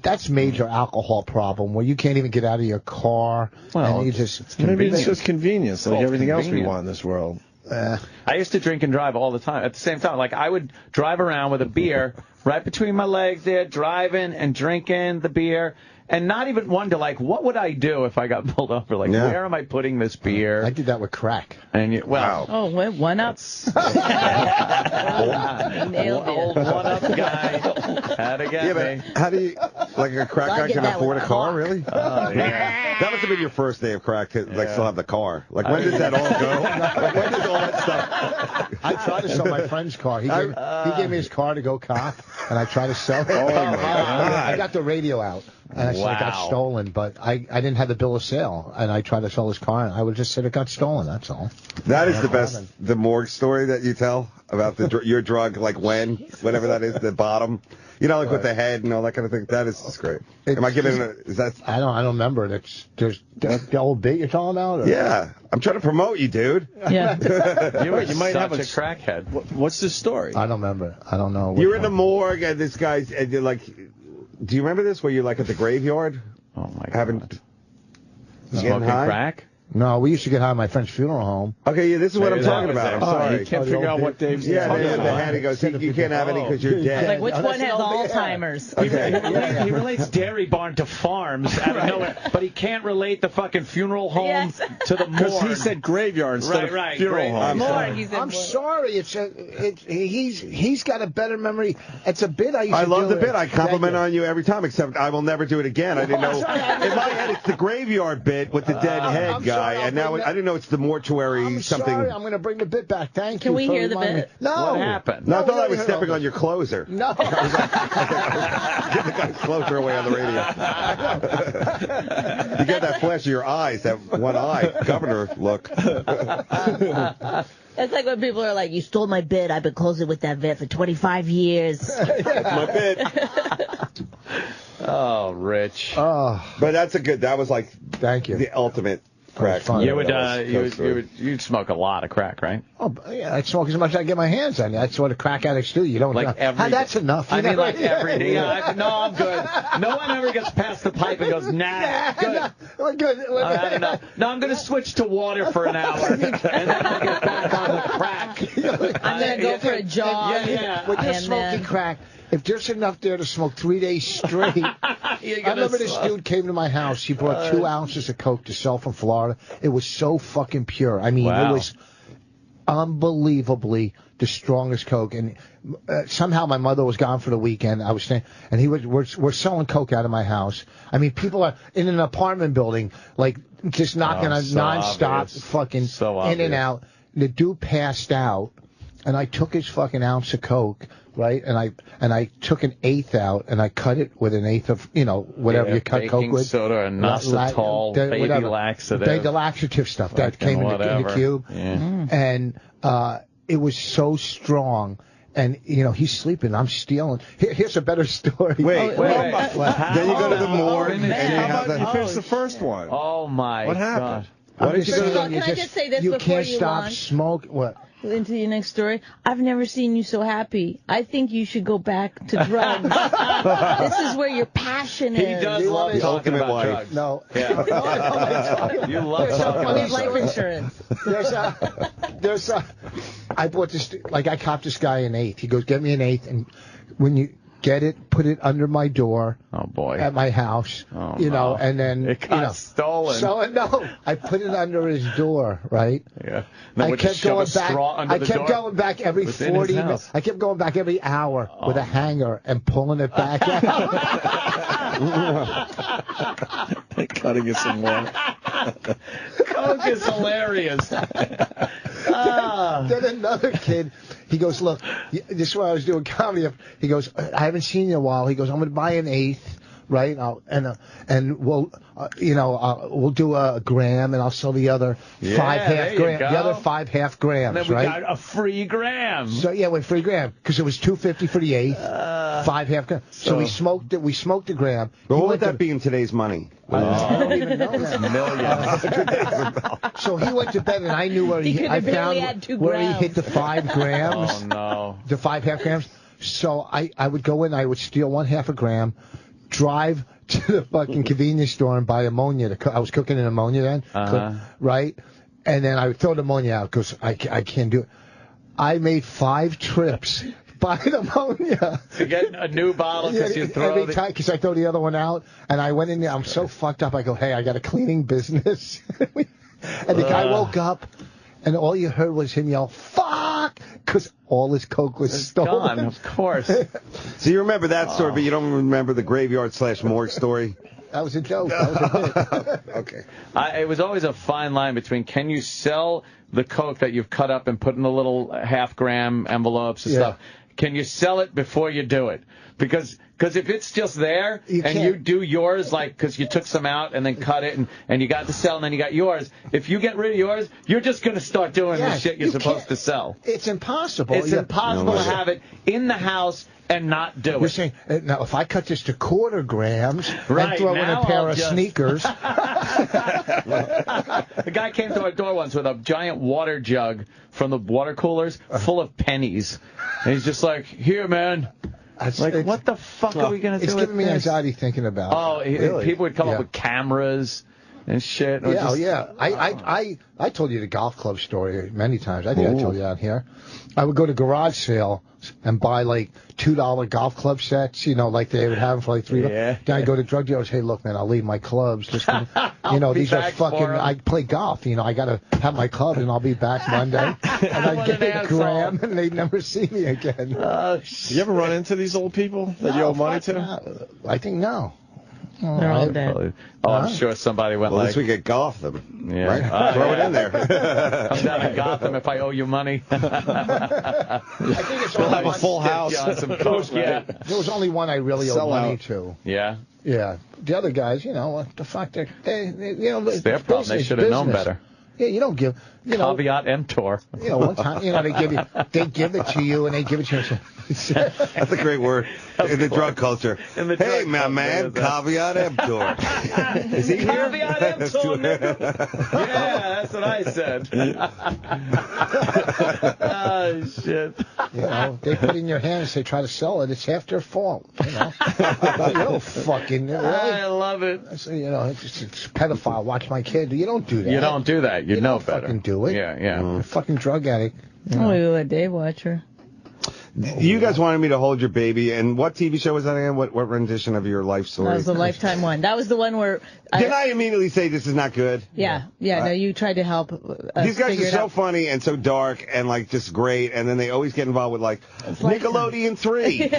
that's major alcohol problem where you can't even get out of your car. Well, and you just maybe it's just convenience, like Well, everything else we convenient. want in this world. I used to drink and drive all the time. At the same time, like I would drive around with a beer right between my legs there, driving and drinking the beer, and not even wonder like, what would I do if I got pulled over? Like, where am I putting this beer? I did that with crack. And you, well, Oh, one up. Nailed old it. one-up guy had to get me. But how do you, like a crack I guy did can that afford a with car, Hawk. really? Yeah. That must have been your first day of crack, to like still have the car. Like when did that all go? Like, when did all that stuff? I tried to sell my friend's car. He gave me his car to go cop, and I tried to sell it. Oh, my God. I got the radio out, and I said it got stolen, but I didn't have the bill of sale, and I tried to sell his car, and I would just said it got stolen, that's all. That is the best, the morgue story that you tell about your drug, like whenever that is, the bottom. You know, like with the head and all that kind of thing. That is just great. Am I giving is that? I don't remember. There's the old bit you're talking about? Or? Yeah. I'm trying to promote you, dude. Yeah. You might have a crackhead. What's the story? I don't remember. I don't know. You're in the morgue, and this guy's, and you're like, do you remember this? Where you're like at the graveyard? Oh my God. Having Smoking crack? No, we used to get high at my friend's funeral home. Okay, yeah, this is what I'm talking about. I'm sorry. You can't figure out what Dave's Yeah, talking the about. head, he goes, you can't have any because you're I was dead. like, which one has Alzheimer's? He relates dairy barn to farms out of nowhere, but he can't relate the fucking funeral home to the morgue. Because he said graveyard instead of funeral home. I'm sorry. He's got a better memory. It's a bit I used to do. I love the bit. I compliment on you every time, except I will never do it again. I didn't know. In my head, it's the graveyard bit with the dead head guy, and now I didn't know it's the mortuary something. Sorry, I'm going to bring the bit back. Thank Can you. we for hear the reminding bit? me. No. What happened? No, I thought I we was don't stepping hear on your closer. No. Get the guy's closer away on the radio. You get that flash of your eyes, that one eye, governor look. It's like when people are like, you stole my bit. I've been closing with that vet for 25 years. That's my bit. Oh, Rich. Oh, but that's that was like, thank you. The ultimate crack. You'd smoke a lot of crack, right? Oh, yeah, I smoke as much as I get my hands on. That's what the crack addicts do. You don't like every. That's enough. I mean, like every day. No, I'm good. No one ever gets past the pipe and goes, nah, good. No, we're good. I don't know. No, I'm going to switch to water for an hour, and then I'll get back on the crack. I'm going to go for a jog. Yeah. When you're smoking crack, if there's enough there to smoke 3 days straight. I remember this dude came to my house. He brought 2 ounces of coke to sell from Florida. It was so fucking pure. I mean, It was unbelievably the strongest coke. And somehow my mother was gone for the weekend. I was staying, and we're selling coke out of my house. I mean, people are in an apartment building, like just knocking on nonstop, fucking in and out. The dude passed out, and I took his fucking ounce of coke. Right, and I took an eighth out, and I cut it with an eighth of whatever you cut coke with. Soda and Nostitol, baby laxative. The laxative stuff that came in the cube, and it was so strong. And he's sleeping. I'm stealing. Here's a better story. Wait. Then you go to the morgue. How about you finish the first one? Oh my! What happened? Can I just say this before you can't stop launch? Smoke. What? Into your next story. I've never seen you so happy. I think you should go back to drugs. This is where your passion is. He does love talking about drugs. No. Yeah. You love talking about life insurance. I bought this, like I copped this guy an eighth. He goes, get me an eighth, and when you get it, put it under my door. Oh boy. At my house. Oh, no. And then it got stolen. So I put it under his door, right? Yeah. No, I kept going back. I kept going back every 40 minutes. I kept going back every hour with a hanger and pulling it back out. Cutting it some more. Coke is hilarious. Then another kid, he goes, look, this is why I was doing comedy. He goes, I haven't seen you in a while. He goes, I'm going to buy an eighth, right? And we'll, we'll do a gram, and I'll sell the other 5 half grams. The other 5 half grams, and then we right? got a free gram. So yeah, wait, free gram, because it was $2.50 for the eighth, 5 half grams. So we smoked it. We smoked a gram. But what would that be in today's money? I don't even know that. Millions. So he went to bed, and I knew where I found where he hit the 5 grams. Oh no. The 5 half grams. So I would go in, I would steal 1/2 a gram, drive to the fucking convenience store and buy ammonia. I was cooking in ammonia then, right? And then I would throw the ammonia out because I can't do it. I made 5 trips buying ammonia. To get a new bottle because you throw every time, because I throw the other one out, and I went in there. I'm so fucked up. I go, hey, I got a cleaning business. And the guy woke up, and all you heard was him yell, fuck, because all his Coke was stolen. Gone, of course. So you remember that story, but you don't remember the graveyard/morgue story? That was a joke. That was a bit. Okay. It was always a fine line between can you sell the Coke that you've cut up and put in the little half-gram envelopes and stuff, can you sell it before you do it? Because if it's just there and you do yours, like, because you took some out and then cut it and you got to sell and then you got yours, if you get rid of yours, you're just going to start doing the shit you're supposed to sell. It's impossible. It's impossible to have it in the house and not do it. You're saying, now, if I cut this to 1/4 grams and throw in a pair of sneakers. The guy came to our door once with a giant water jug from the water coolers full of pennies. And he's just like, here, man. Like, what the fuck are we going to do It's with giving me this? anxiety thinking about it. Oh, Really? people would come up with cameras and shit. I told you the golf club story many times. I think I told you that here. I would go to garage sale and buy like $2 golf club sets, like they would have them for like $3. Yeah. Then I go to drug dealers. Hey, look, man, I'll leave my clubs. Just these are fucking. I play golf. I got to have my clubs, and I'll be back Monday. And I'd get a gram, and they'd never see me again. You ever run into these old people that you owe money to? I think no. They're all dead. I'm sure somebody went this week at Gotham. Yeah. Right? Throw it in there. Come down to Gotham if I owe you money. I think it's We'll have a full house. There was only one I really owed money to. Yeah. Yeah. The other guys, what the fuck? They It's their problem. They should have known better. Yeah, you don't give. Caveat emptor. One time, they give it to you, and they give it to you. That's a great word in the drug culture. Hey, my man, caveat emptor. Is he here? Caveat emptor, nigga. Yeah, that's what I said. Oh, shit. They put it in your hands, they try to sell it. It's half their fault. You don't fucking. Really? I love it. It's pedophile. Watch my kid. You don't do that. You don't do that. You know better. Fucking do it. Yeah. You're a fucking drug addict. Oh, we let Dave watch her. You guys wanted me to hold your baby, and what TV show was that again? What rendition of your life story? That was the Lifetime one. That was the one where... Didn't I immediately say this is not good? Yeah. No, you tried to help us These guys figure are it so out. funny and so dark and just great, and then they always get involved with Nickelodeon 3. Hey,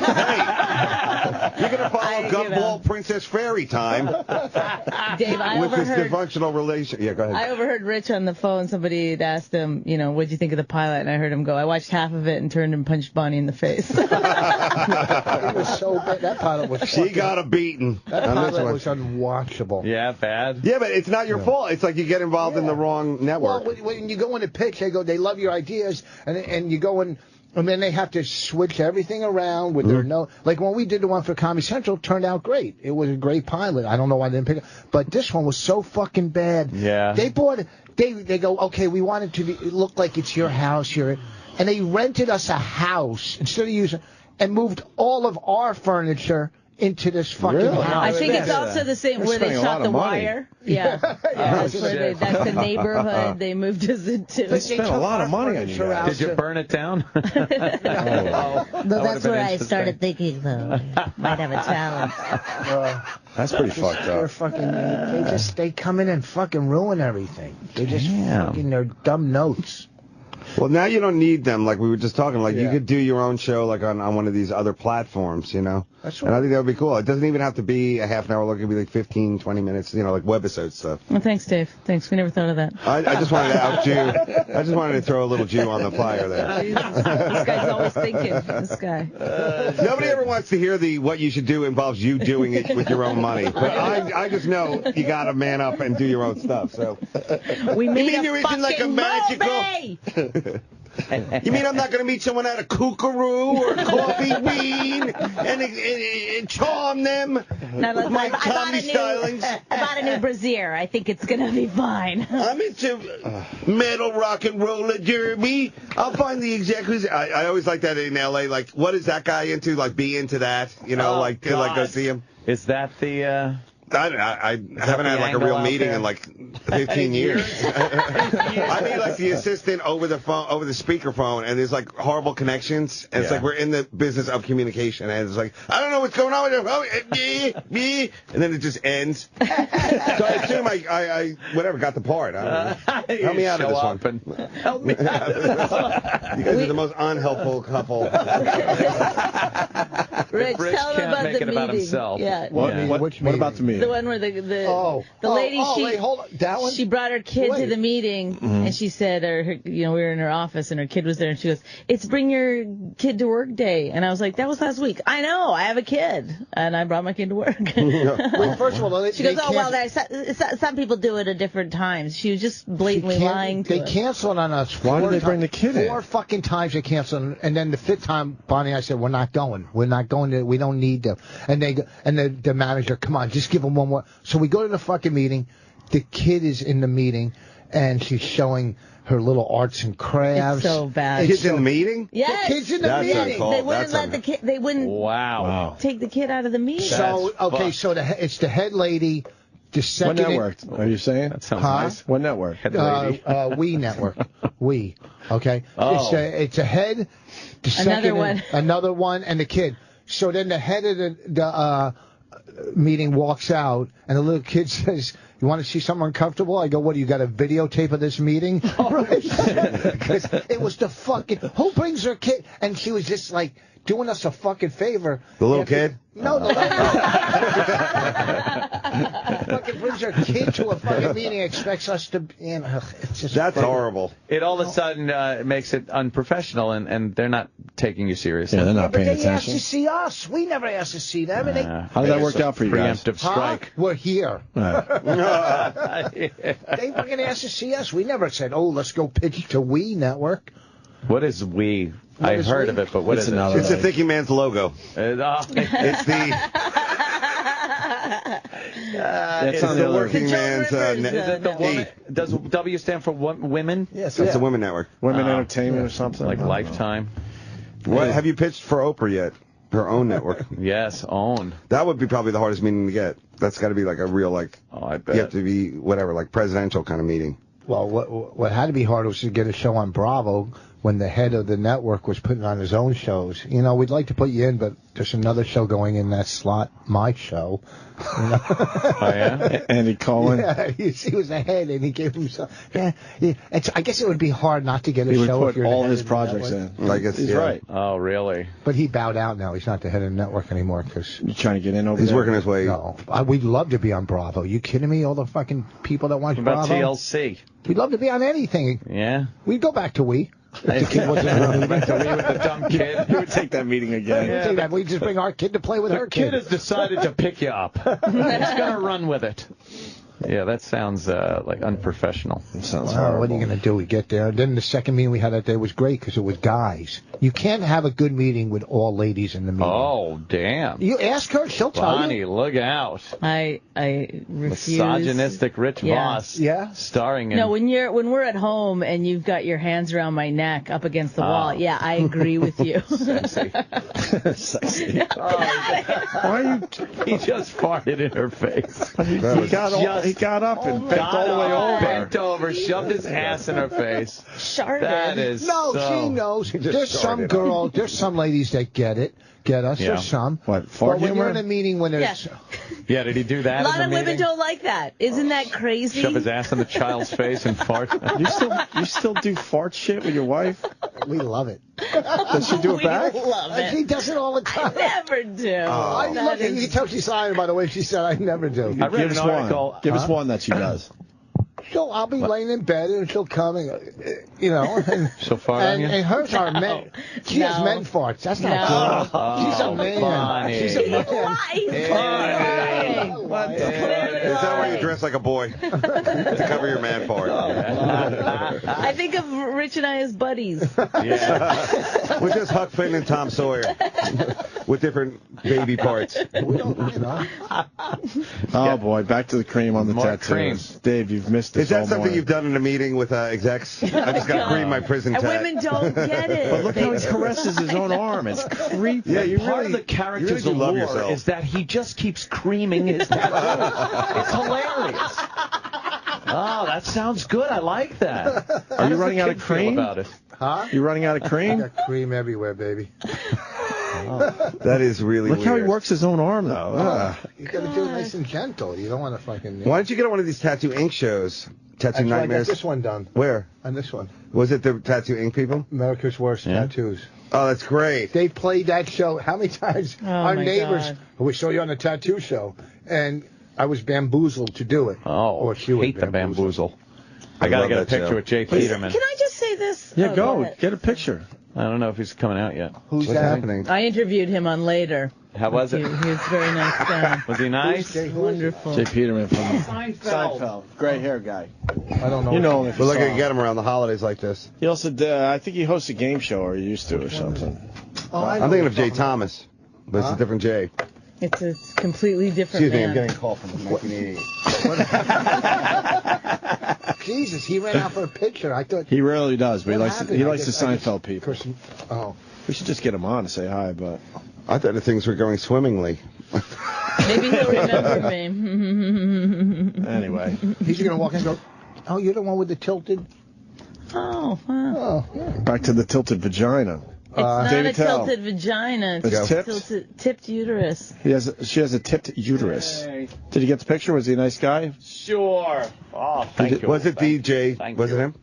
you're gonna follow Gumball Princess Fairy Time. Dave, I with overheard... this dysfunctional relation. Yeah, go ahead. I overheard Rich on the phone. Somebody had asked him, what'd you think of the pilot? And I heard him go, I watched half of it and turned and punched Bonnie in the face. It was so bad. That pilot was. She got a beating. That pilot was unwatchable. Yeah, bad. Yeah, but it's not your fault. It's like you get involved in the wrong network. Well, when you go in a pitch, they love your ideas, and you go in. And then they have to switch everything around with their like when we did the one for Comedy Central, turned out great. It was a great pilot. I don't know why they didn't pick it, but this one was so fucking bad. Yeah. They bought it. They go, okay, we want it to look like it's your house, and they rented us a house instead of using, and moved all of our furniture into this fucking house. I think it's also the same where they shot The Wire. Yeah. That's the neighborhood they moved us into. They spent a lot of money on you guys. Did you burn it down? No, that's where I started thinking, though. Might have a challenge. That's pretty fucked up. They come in and fucking ruin everything. They just fucking their dumb notes. Well, now you don't need them, like we were just talking. Like, you could do your own show, like, on one of these other platforms, you know? That's right. And I think that would be cool. It doesn't even have to be a half an hour. It could be like 15, 20 minutes, you know, like webisode stuff. Well, thanks, Dave. Thanks. We never thought of that. I just wanted to out-Jew. I just wanted to throw a little Jew on the flyer there. This guy's always thinking. This guy. Nobody ever wants to hear the what you should do involves you doing it with your own money. But I just know you got to man up and do your own stuff. So we made you mean there isn't like a magical... movie? You mean I'm not going to meet someone at a kookaroo or a coffee bean and charm them with my comedy stylings? I bought a new brassiere. I think it's going to be fine. I'm into metal rock and roller derby. I'll find the exact... I always like that in L.A. Like, what is that guy into? Like, be into that? You know, like go see him? Is that the... I haven't had like a real meeting in like 15 years. I need like the assistant over the phone, over the speakerphone, and there's like horrible connections, and it's like we're in the business of communication, and it's like I don't know what's going on with it, and then it just ends. So I assume I whatever got the part. Help me out of this one. Help me out. You guys are the most unhelpful couple. Rich, tell him about make the it about meeting. himself. Yeah. What about the meeting? The one where the lady wait, hold on. That one? She brought her kid to the meeting, and she said, we were in her office, and her kid was there, and she goes, "It's bring your kid to work day," and I was like, "That was last week." I know, I have a kid, and I brought my kid to work. Well, first of all, she goes, "Oh well, some people do it at different times." She was just blatantly lying. They canceled on us. Why did they bring the kid in? 4 fucking times they canceled, and then the 5th time, Bonnie and I said, "We're not going. We're not going to. We don't need them." And the manager, "Come on, just give them one more." So we go to the fucking meeting. The kid is in the meeting, and she's showing her little arts and crafts. It's so bad. Kids in the meeting? Yes. The kids in the meeting. They wouldn't let the kid. They wouldn't take the kid out of the meeting. So it's the head lady. The second what network are you saying? That sounds nice. What network? We network. We. Okay. Oh. It's a head. The second another one, and the kid. So then the head of the meeting walks out, and the little kid says, "You want to see something uncomfortable?" I go, "What, do you got a videotape of this meeting?" Because it was the fucking... Who brings their kid? And she was just like doing us a fucking favor. The little kid? No, the little fucking brings her kid to a fucking meeting, expects us to... it's just That's horrible. It all of a sudden makes it unprofessional, and they're not taking you seriously. Yeah, they're not paying They attention. asked to see us. We never asked to see them. And How did that work out for you guys? Preemptive strike. We're here. They They fucking asked to see us. We never said, "Oh, let's go pitch to We Network." What is we? I've heard of it, but what is it? It's the Thinking Man's logo. It's the... It's It's the working man's... Is it the woman? Does W stand for women? Yes, it's the Women Network. Women Entertainment or something? Like Lifetime. What have you pitched for Oprah yet? Her own network. Yes, own. That would be probably the hardest meeting to get. That's got to be like a real, like... Oh, I bet. You have to be, whatever, like presidential kind of meeting. Well, what had to be hard was to get a show on Bravo when the head of the network was putting on his own shows. You know, we'd like to put you in, but there's another show going in that slot, my show. You know? Oh, yeah? Andy Cohen? Yeah, he was the head, and he gave himself... Yeah. I guess it would be hard not to get a He would show if put you're all the head his of the projects network. in. Like it's, He's right. Oh, really? But he bowed out now. He's not the head of the network anymore because... You trying to get in over He's there? working his way... No. We'd love to be on Bravo. You kidding me? All the fucking people that watch What about Bravo? TLC? We'd love to be on anything. Yeah? We'd go back to We. If the kid wasn't around. With the dumb kid. You would take that meeting again. Yeah, that. We'd just bring our kid to play with her kid has decided to pick you up. He's going to run with it. Yeah, that sounds like unprofessional. It sounds Well, horrible. what are you going to do? We get there. Then the second meeting we had that day was great because it was guys. You can't have a good meeting with all ladies in the meeting. Oh, damn. You ask her, she'll tell Bonnie, you. look out. I refuse. Misogynistic rich boss. Yeah. Starring in... No, when we're at home and you've got your hands around my neck up against the wall, yeah, I agree with you. Sexy. Sexy. Why are you... He just farted in her face. He got up and bent all the way over. Bent over, shoved his ass in her face. Sharded. That is No, so... she knows. There's some ladies that get it. get us. Yeah. There's some. What, fart But when you're humor? in a meeting when there's... Yeah, did he do that? A lot in the of women meeting? don't like that. Isn't that crazy? Shove his ass in the child's face and fart. You still do fart shit with your wife? We love it. Does she do it back? Love it. She does it all the time. I never do. Look, you can tell she's lying by the way she said I never do. I read an article. Give us one that she does. I'll be laying in bed and she'll come and, and, so far and hers are men. She has men farts. That's not good. She's a man. Funny. She's a man. Is that why you dress like a boy? To cover your man part. I think of Rich and I as buddies. Yeah. We're just Huck Finn and Tom Sawyer with different baby parts. We don't, Oh, boy. Back to the cream on the More tattoos. cream. Dave, you've missed this Is that all something morning. you've done in a meeting with execs? I just got to cream my prison And tat. women don't get it. But look how he caresses his own arm. It's creepy. Yeah, you Part really, of the you character's really do love allure yourself. is that he just keeps creaming his tattoos. It's hilarious. Oh, that sounds good. I like that. Are you running out of cream? About it? Huh? You running out of cream? I got cream everywhere, baby. That is really Look weird. how he works his own arm, though. You got to do it nice and gentle. You don't want to fucking... Why don't you get on one of these Tattoo Ink shows? Tattoo Actually, I got Nightmares? this one done. Where? On this one. Was it the Tattoo Ink people? America's Worst Tattoos. Oh, that's great. They played that show. How many times? Our my neighbors, God. we saw you on the tattoo show, and I was bamboozled to do it. Oh, or she was hate the bamboozle. I I got to love get a that picture show. with Jay Peterman. Can I just say this? Yeah, Oh, go. ahead. Get a picture. I don't know if he's coming out yet. Who's What's that? happening? I interviewed him on Later. How was it? He was a very nice guy. Was he nice? Wonderful. Jay Peterman from Seinfeld. Gray hair guy. I don't know. You know him if But you look, saw I him. get him around the holidays like this. He also, I think he hosts a game show, or he used to, or something. I'm thinking of Jay Thomas, but it's a different Jay. It's a completely different Excuse me, man. I'm getting a call from 1988. Jesus, he ran out for a picture. I thought. He rarely does, but he What likes happened? he I likes the guess- I just- Seinfeld people. Oh. We should just get him on to say hi, but I thought the things were going swimmingly. Maybe he'll remember me. anyway. He's going to walk in and go, oh, you're the one with the tilted? Oh, wow. Oh, yeah. Back to the tilted vagina. It's not David a Tell. tilted vagina. It's It's a tipped? tipped uterus. She has a tipped uterus. Hey. Did you get the picture? Was he a nice guy? Sure. Oh, thank you. Was it DJ? Thank Was you. it him?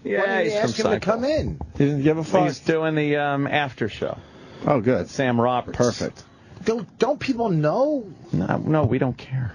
Yeah, Why didn't he's you ask from him to Seinfeld. come in? He didn't give a fuck. He's doing the after show. Oh, good. Sam Roberts. Perfect. Don't people know? No, we don't care.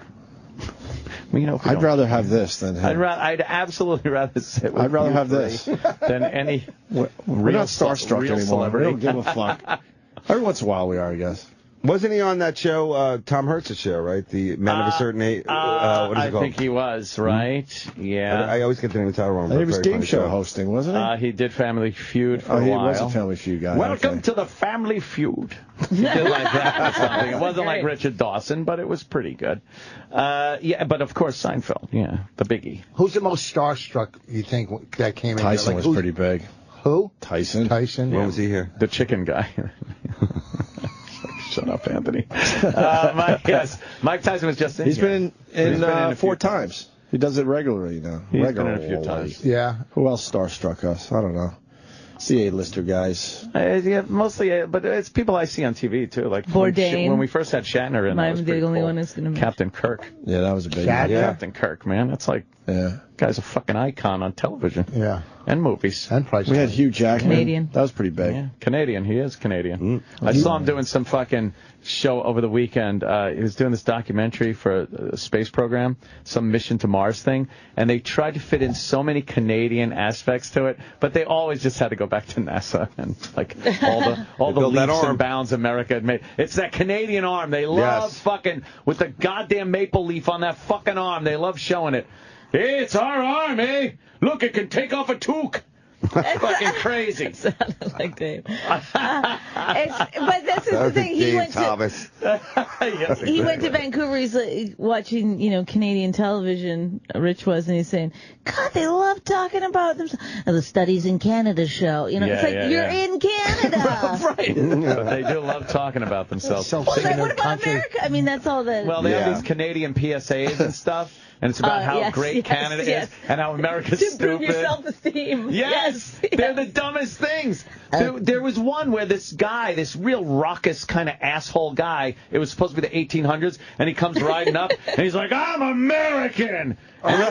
We know. I'd rather have this than him. I'd absolutely rather sit with I'd rather you have three this. than any. We're real not starstruck real anymore. celebrity. We don't give a fuck. Every once in a while we are, I guess. Wasn't he on that show, Tom Hurts' show, right? The Men of a Certain Age. What is it I called? think he was, right? Yeah. I always get the name of the title wrong. He was Very game funny show hosting, wasn't he? He did Family Feud for a he while. was a Family Feud guy. Welcome okay. to the Family Feud. He did like that or something. It wasn't like Richard Dawson, but it was pretty good. Yeah, but of course Seinfeld. Yeah, the biggie. Who's the most starstruck, you think, that came in? Tyson Like, was who's- pretty big. Who? Tyson. When was he here? The chicken guy. Shut up, Anthony. Mike Tyson was just in He's here. been in a four few times. He does it regularly now. He's been regularly. in a few times. Yeah. Who else starstruck us? I don't know. It's the A-lister guys. Yeah, mostly, but it's people I see on TV too. Like Bourdain. when we first had Shatner in, that was I'm pretty the only cool. one who's going to Captain Kirk. Yeah, that was a big Shatner? one. Yeah. Captain Kirk, man, that's like guy's a fucking icon on television Yeah. and movies. And Price. We had Hugh Jackman. Canadian. That was pretty big. Yeah, Canadian. He is Canadian. I saw him doing some fucking show over the weekend. He was doing this documentary for a space program, some mission to Mars thing, and they tried to fit in so many Canadian aspects to it, but they always just had to go back to NASA and like all the built that leaps arm. and bounds America had made. It's that Canadian arm. They love fucking with the goddamn maple leaf on that fucking arm. They love showing it. Hey, it's our arm, eh? Look, it can take off a toque. That's fucking crazy. sounded like Dave. But this is the thing. He went Thomas. he went to Vancouver. He's like, watching, Canadian television. Rich was, and he's saying, God, they love talking about themselves. The Studies in Canada show. It's like you're in Canada. Right. They do love talking about themselves. Well, then what about America? I mean, that's all that. Well, they have these Canadian PSAs and stuff, and it's about how great Canada is and how America's to stupid. improve your self-esteem. Yes, they're the dumbest things. There was one where this guy, this real raucous kind of asshole guy, it was supposed to be the 1800s, and he comes riding up, and he's like, I'm American! And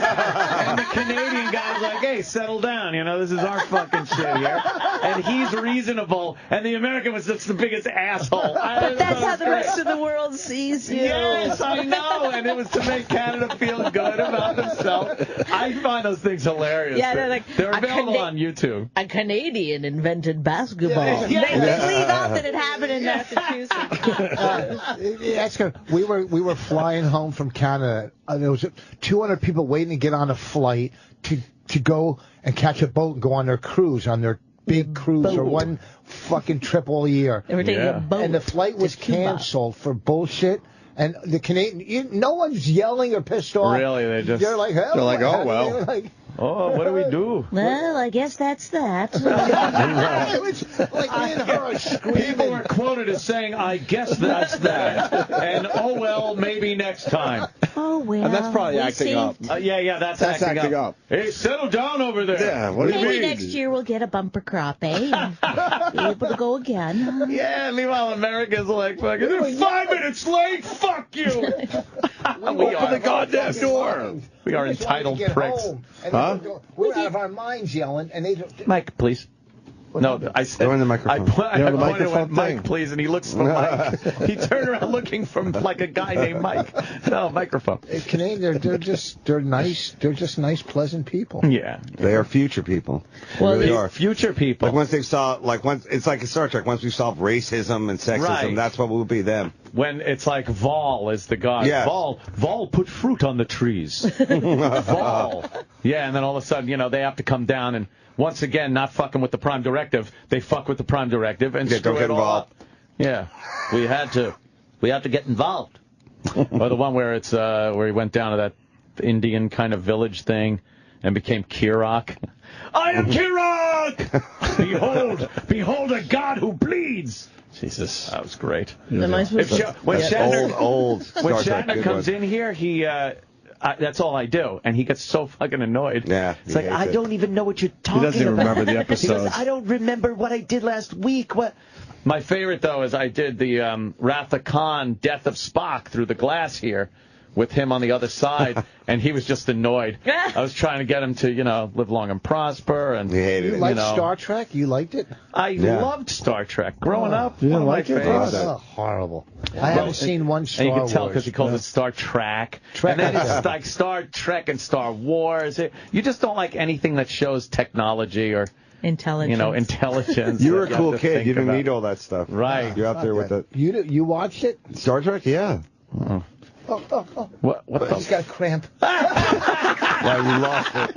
the Canadian guy's like, hey, settle down, this is our fucking shit here. And he's reasonable, and the American was just the biggest asshole. But that's how the rest of the world sees you. Yes, I know, and it was to make Canada feel good about themselves. I find those things hilarious. Yeah, they're available on YouTube. A Canadian invented basketball. Yeah. They leave out that it happened in Massachusetts. That's good. We were flying home from Canada. There was 200 people waiting to get on a flight to go and catch a boat and go on their cruise, on their big cruise, or one fucking trip all year. They were taking a boat. And the flight was canceled for bullshit. And the Canadian, no one's yelling or pissed off. Really, they're like, hell, they're like, oh well. They're like, oh, what do we do? Well, I guess that's that. It was like me and her are screaming. People were quoted as saying, I guess that's that. And, oh, well, maybe next time. Oh, well. And that's probably acting up. Yeah, that's acting up. Hey, settle down over there. Yeah, what do you mean? Maybe next year we'll get a bumper crop, eh? And be able to go again. Yeah, meanwhile, America's like, fucking, they're 5 minutes late, fuck you. We open the goddamn door. We are entitled pricks. Huh? We're out of our minds yelling, and they Mike, please. No, I said. They're in the microphone. I pointed and went, Mike, please, and he looks for Mike. He turned around looking for like a guy named Mike. No, microphone. Canadian, they're nice. They're just nice, pleasant people. Yeah, they are future people. Well, they really are future people. Like once they saw, it's like a Star Trek. Once we solve racism and sexism, right. That's what will be them. When it's like Vol is the god. Yes. Vol put fruit on the trees. Vol. Yeah, and then all of a sudden, they have to come down and. Once again, not fucking with the Prime Directive. They fuck with the Prime Directive and screw don't get it all involved. up. Yeah, we had to get involved. Or the one where it's where he went down to that Indian kind of village thing and became Kirok. I am Kirok! Behold a god who bleeds. Jesus, that was great. Am I supposed to? When Shatner comes in here, he. That's all I do, and he gets so fucking annoyed. Yeah, it's like I don't even know what you're talking about. He doesn't even remember the episodes. He goes, I don't remember what I did last week. What? My favorite though is I did the Wrath of Khan, Death of Spock through the glass here, with him on the other side, and he was just annoyed. I was trying to get him to live long and prosper, and he hated it. You liked Star Trek? You liked it? I loved Star Trek growing up. You didn't one like of it? my favorites. Oh, horrible. I haven't seen one Star Wars. And you can tell Wars. because he calls it Star Trek. And then it's like Star Trek and Star Wars. You just don't like anything that shows technology or intelligence. Intelligence. You were a cool kid. You didn't need all that stuff. Right. You're out there with it. You watched it? Star Trek? Yeah. Oh. What He's got a cramp. Well, you lost it.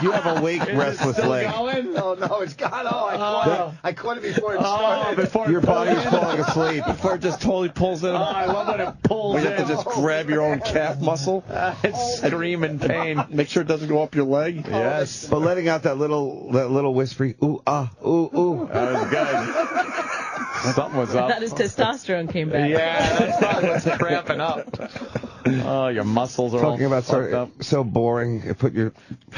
You have a weak, restless leg. Going? Oh, no, it's gone. Oh, I caught it before it started. Your body's falling asleep. Before it just totally pulls in. Oh, I love when it pulls You in. have to just grab your own calf muscle. It's scream in pain. Make sure it doesn't go up your leg. Yes. But letting out that little whispery, ooh, ah, ooh, ooh. That was good. Something was up. That his testosterone came back. Yeah, that's probably what's cramping up. Oh, your muscles are Talking all about fucked up. so boring. It put your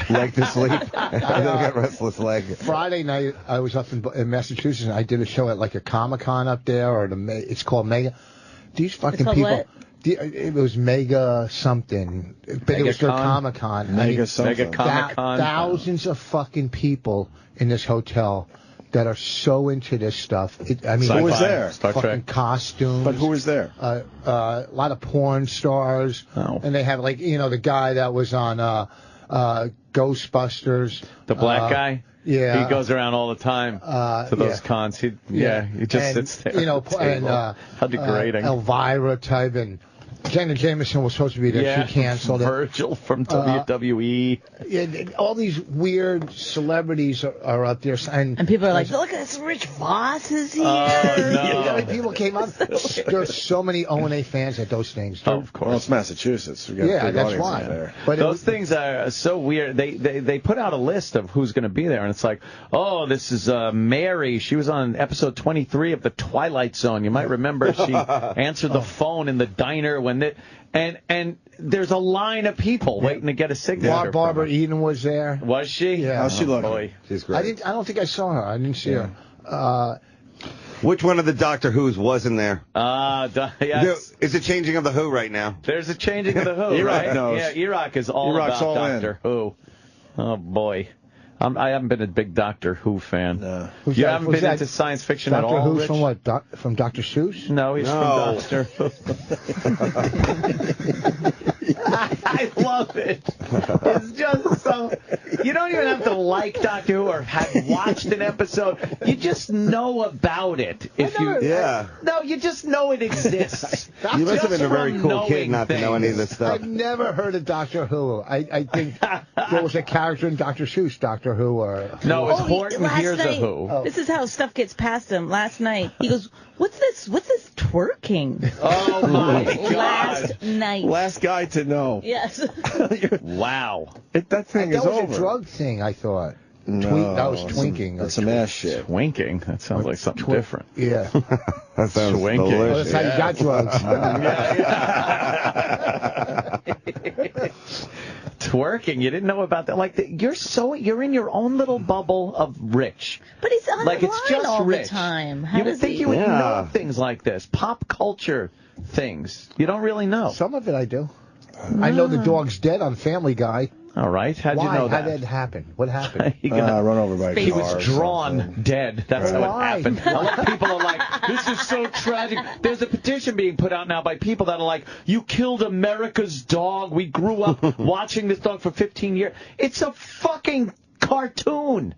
leg to sleep. I got restless leg. Friday night, I was up in Massachusetts, and I did a show at like a Comic-Con up there, or it's called Mega. These fucking called people. What? It was Mega something, but it was their Comic-Con. Mega Comic-Con. Thousands of fucking people in this hotel that are so into this stuff. Who was there? Star fucking Trek. Costumes. But who was there? A lot of porn stars. Oh. And they have the guy that was on Ghostbusters. The black guy? Yeah. He goes around all the time to those cons. He just sits there. How degrading. Elvira type and Jenna Jameson was supposed to be there. She canceled it. Virgil from WWE. Yeah, all these weird celebrities are up there. And people are like, look at this, Rich Voss is here. No. People came up. There's so many O&A fans at those things. Oh, of course. Well, it's Massachusetts. We got big that's audiences why. there. But those things are so weird. They put out a list of who's going to be there, and it's like, oh, this is Mary. She was on episode 23 of The Twilight Zone. You might remember she answered the phone in the diner and there's a line of people waiting to get a signature. Barbara Eden was there. Was she? Yeah. How's she look? Boy. She's great. I don't think I saw her. I didn't see her. Which one of the Doctor Who's wasn't there? Yes. Is it changing of the Who right now? There's a changing of the Who, E-Rock right? knows. Yeah, E-Rock is all E-Rock's about all Doctor Who. Oh, boy. I haven't been a big Doctor Who fan. No. You haven't been into science fiction at all, Doctor Who's Rich? from what? From Dr. Seuss? No, he's from Doctor Who. I love it. It's just so... You don't even have to like Doctor Who or have watched an episode. You just know about it. No, you just know it exists. You must have been a very cool kid not to know any of this stuff. I've never heard of Doctor Who. I think there was a character in Dr. Seuss, Doctor Who, or... No, it's Horton last Hears a night, Who. This is how stuff gets past him. Last night, he goes, what's this twerking? Oh, my God. Last night. Last guy to know. Yes. Wow. That thing is That was over. a drug thing, I thought. No, that was twinking. That's some ass shit. Twinking? That sounds like something different. Yeah. That sounds Twinking. delicious. Well, that's how you got drugs. Twerking, you didn't know about that. Like you're in your own little bubble of rich. But he's on Like the it's line just all rich. the time. How You would does think he... you would know things like this, pop culture things. You don't really know. Some of it I do. I know the dog's dead on Family Guy. All right, how'd Why? you know that? How did that happen? What happened? He got run over by a He car was or drawn something. dead. That's how Why? it happened. A lot of people are like, this is so tragic. There's a petition being put out now by people that are like, you killed America's dog. We grew up watching this dog for 15 years. It's a fucking cartoon.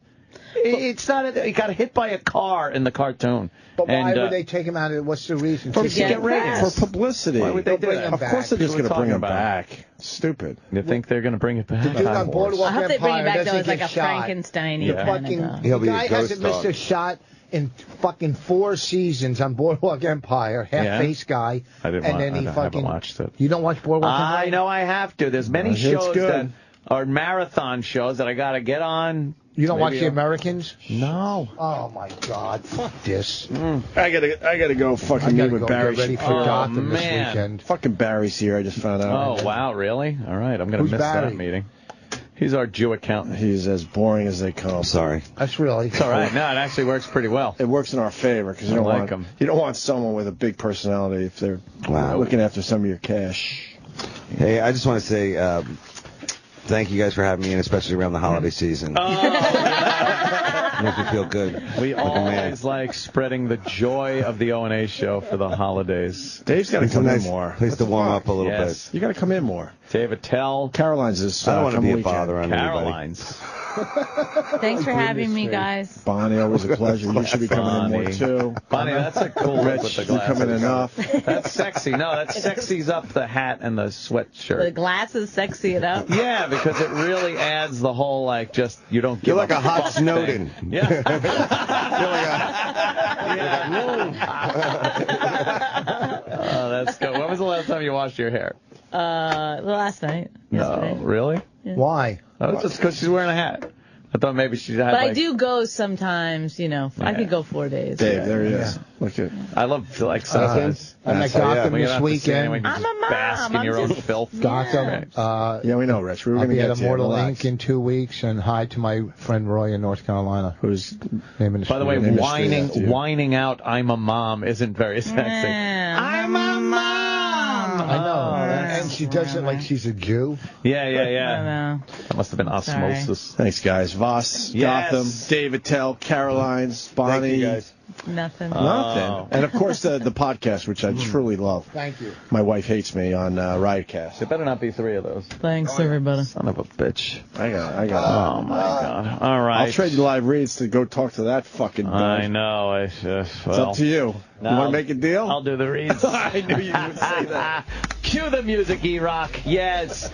It's not. He got hit by a car in the cartoon. But why would they take him out of it? What's the reason? For, To get ratings. for publicity. Why would they do bring that? him Of course they're just going to bring him back. Stupid. You think they're going to bring it back? The dude on Boardwalk I hope they bring it Empire back though doesn't as like get a shot. Frankenstein. The fucking the guy hasn't missed a shot in fucking 4 seasons on Boardwalk Empire. Half-face guy. I didn't. And then he haven't watched it. You don't watch Boardwalk Empire? I know I have to. There's many It's shows good. that are marathon shows that I got to get on. You don't watch Maybe The Americans? No. Oh my God! Fuck this. I gotta go fucking I meet gotta with go Barry. get ready for Gotham this man. weekend. Fucking Barry's here. I just found out. Oh wow, really? All right, I'm gonna Who's miss Barry? that meeting. He's our Jew accountant. He's as boring as they come. Sorry. That's really. It's all right. No, it actually works pretty well. It works in our favor because you I don't like want him. you don't want someone with a big personality if they're looking after some of your cash. Hey, I just want to say thank you guys for having me in, especially around the holiday season. Makes me feel good. We like a man. always like spreading the joy of the O&A show for the holidays. Dave's got to It's a come nice in more. place to warm up a little Yes. You got to come in more. Dave Attell. Caroline's is. I don't want to come be a weekend. bother on anybody. Caroline's. Thanks for having me, guys. Bonnie, always a pleasure. You should be coming in more too. Bonnie, that's a cool look with Rich, the you glasses. come in enough. That's sexy. No, that sexies up the hat and the The sweatshirt. glasses sexy it up. Yeah, because it really adds the whole like just you don't. You're give like a hot fuck Snowden. thing. Yeah. Oh, that's good. When was the last time you washed your hair? Last night. Yesterday. No, really? Yeah. Why? Oh, it's just because she's wearing a hat. I thought maybe she had. But I like, do go sometimes, I Yeah. could go 4 days. Dave, there he is. Look at. I love like sometimes. I'm at Gotham We this don't have to say weekend. anything, I'm just a mom, bask in I'm your own just- filth. Gotham. Yeah, we know, Rich. We were I'll going to be get at to you. Immortal Relax. Inc. in 2 weeks, and hi to my friend Roy in North Carolina, Who's naming By the way, Name the street after you. whining out "I'm a mom" isn't very sexy. I'm a mom. I know, and she does it like she's a Jew. Yeah. I know. That must have been osmosis. Thanks, guys. Voss, Yes. Gotham, Dave Attell, Caroline's, Bonnie. Thank you, guys. Nothing. Nothing. And of course the podcast, which I truly love. Thank you. My wife hates me on Riotcast. There better not be 3 of those. Thanks, everybody. Son of a bitch. I got. Oh my God. All right. I'll trade you live reads to go talk to that fucking dog. I know. It's up to you. No, You want to make a deal? I'll do the reads. I knew you would say that. Cue the music, E-Rock. Yes.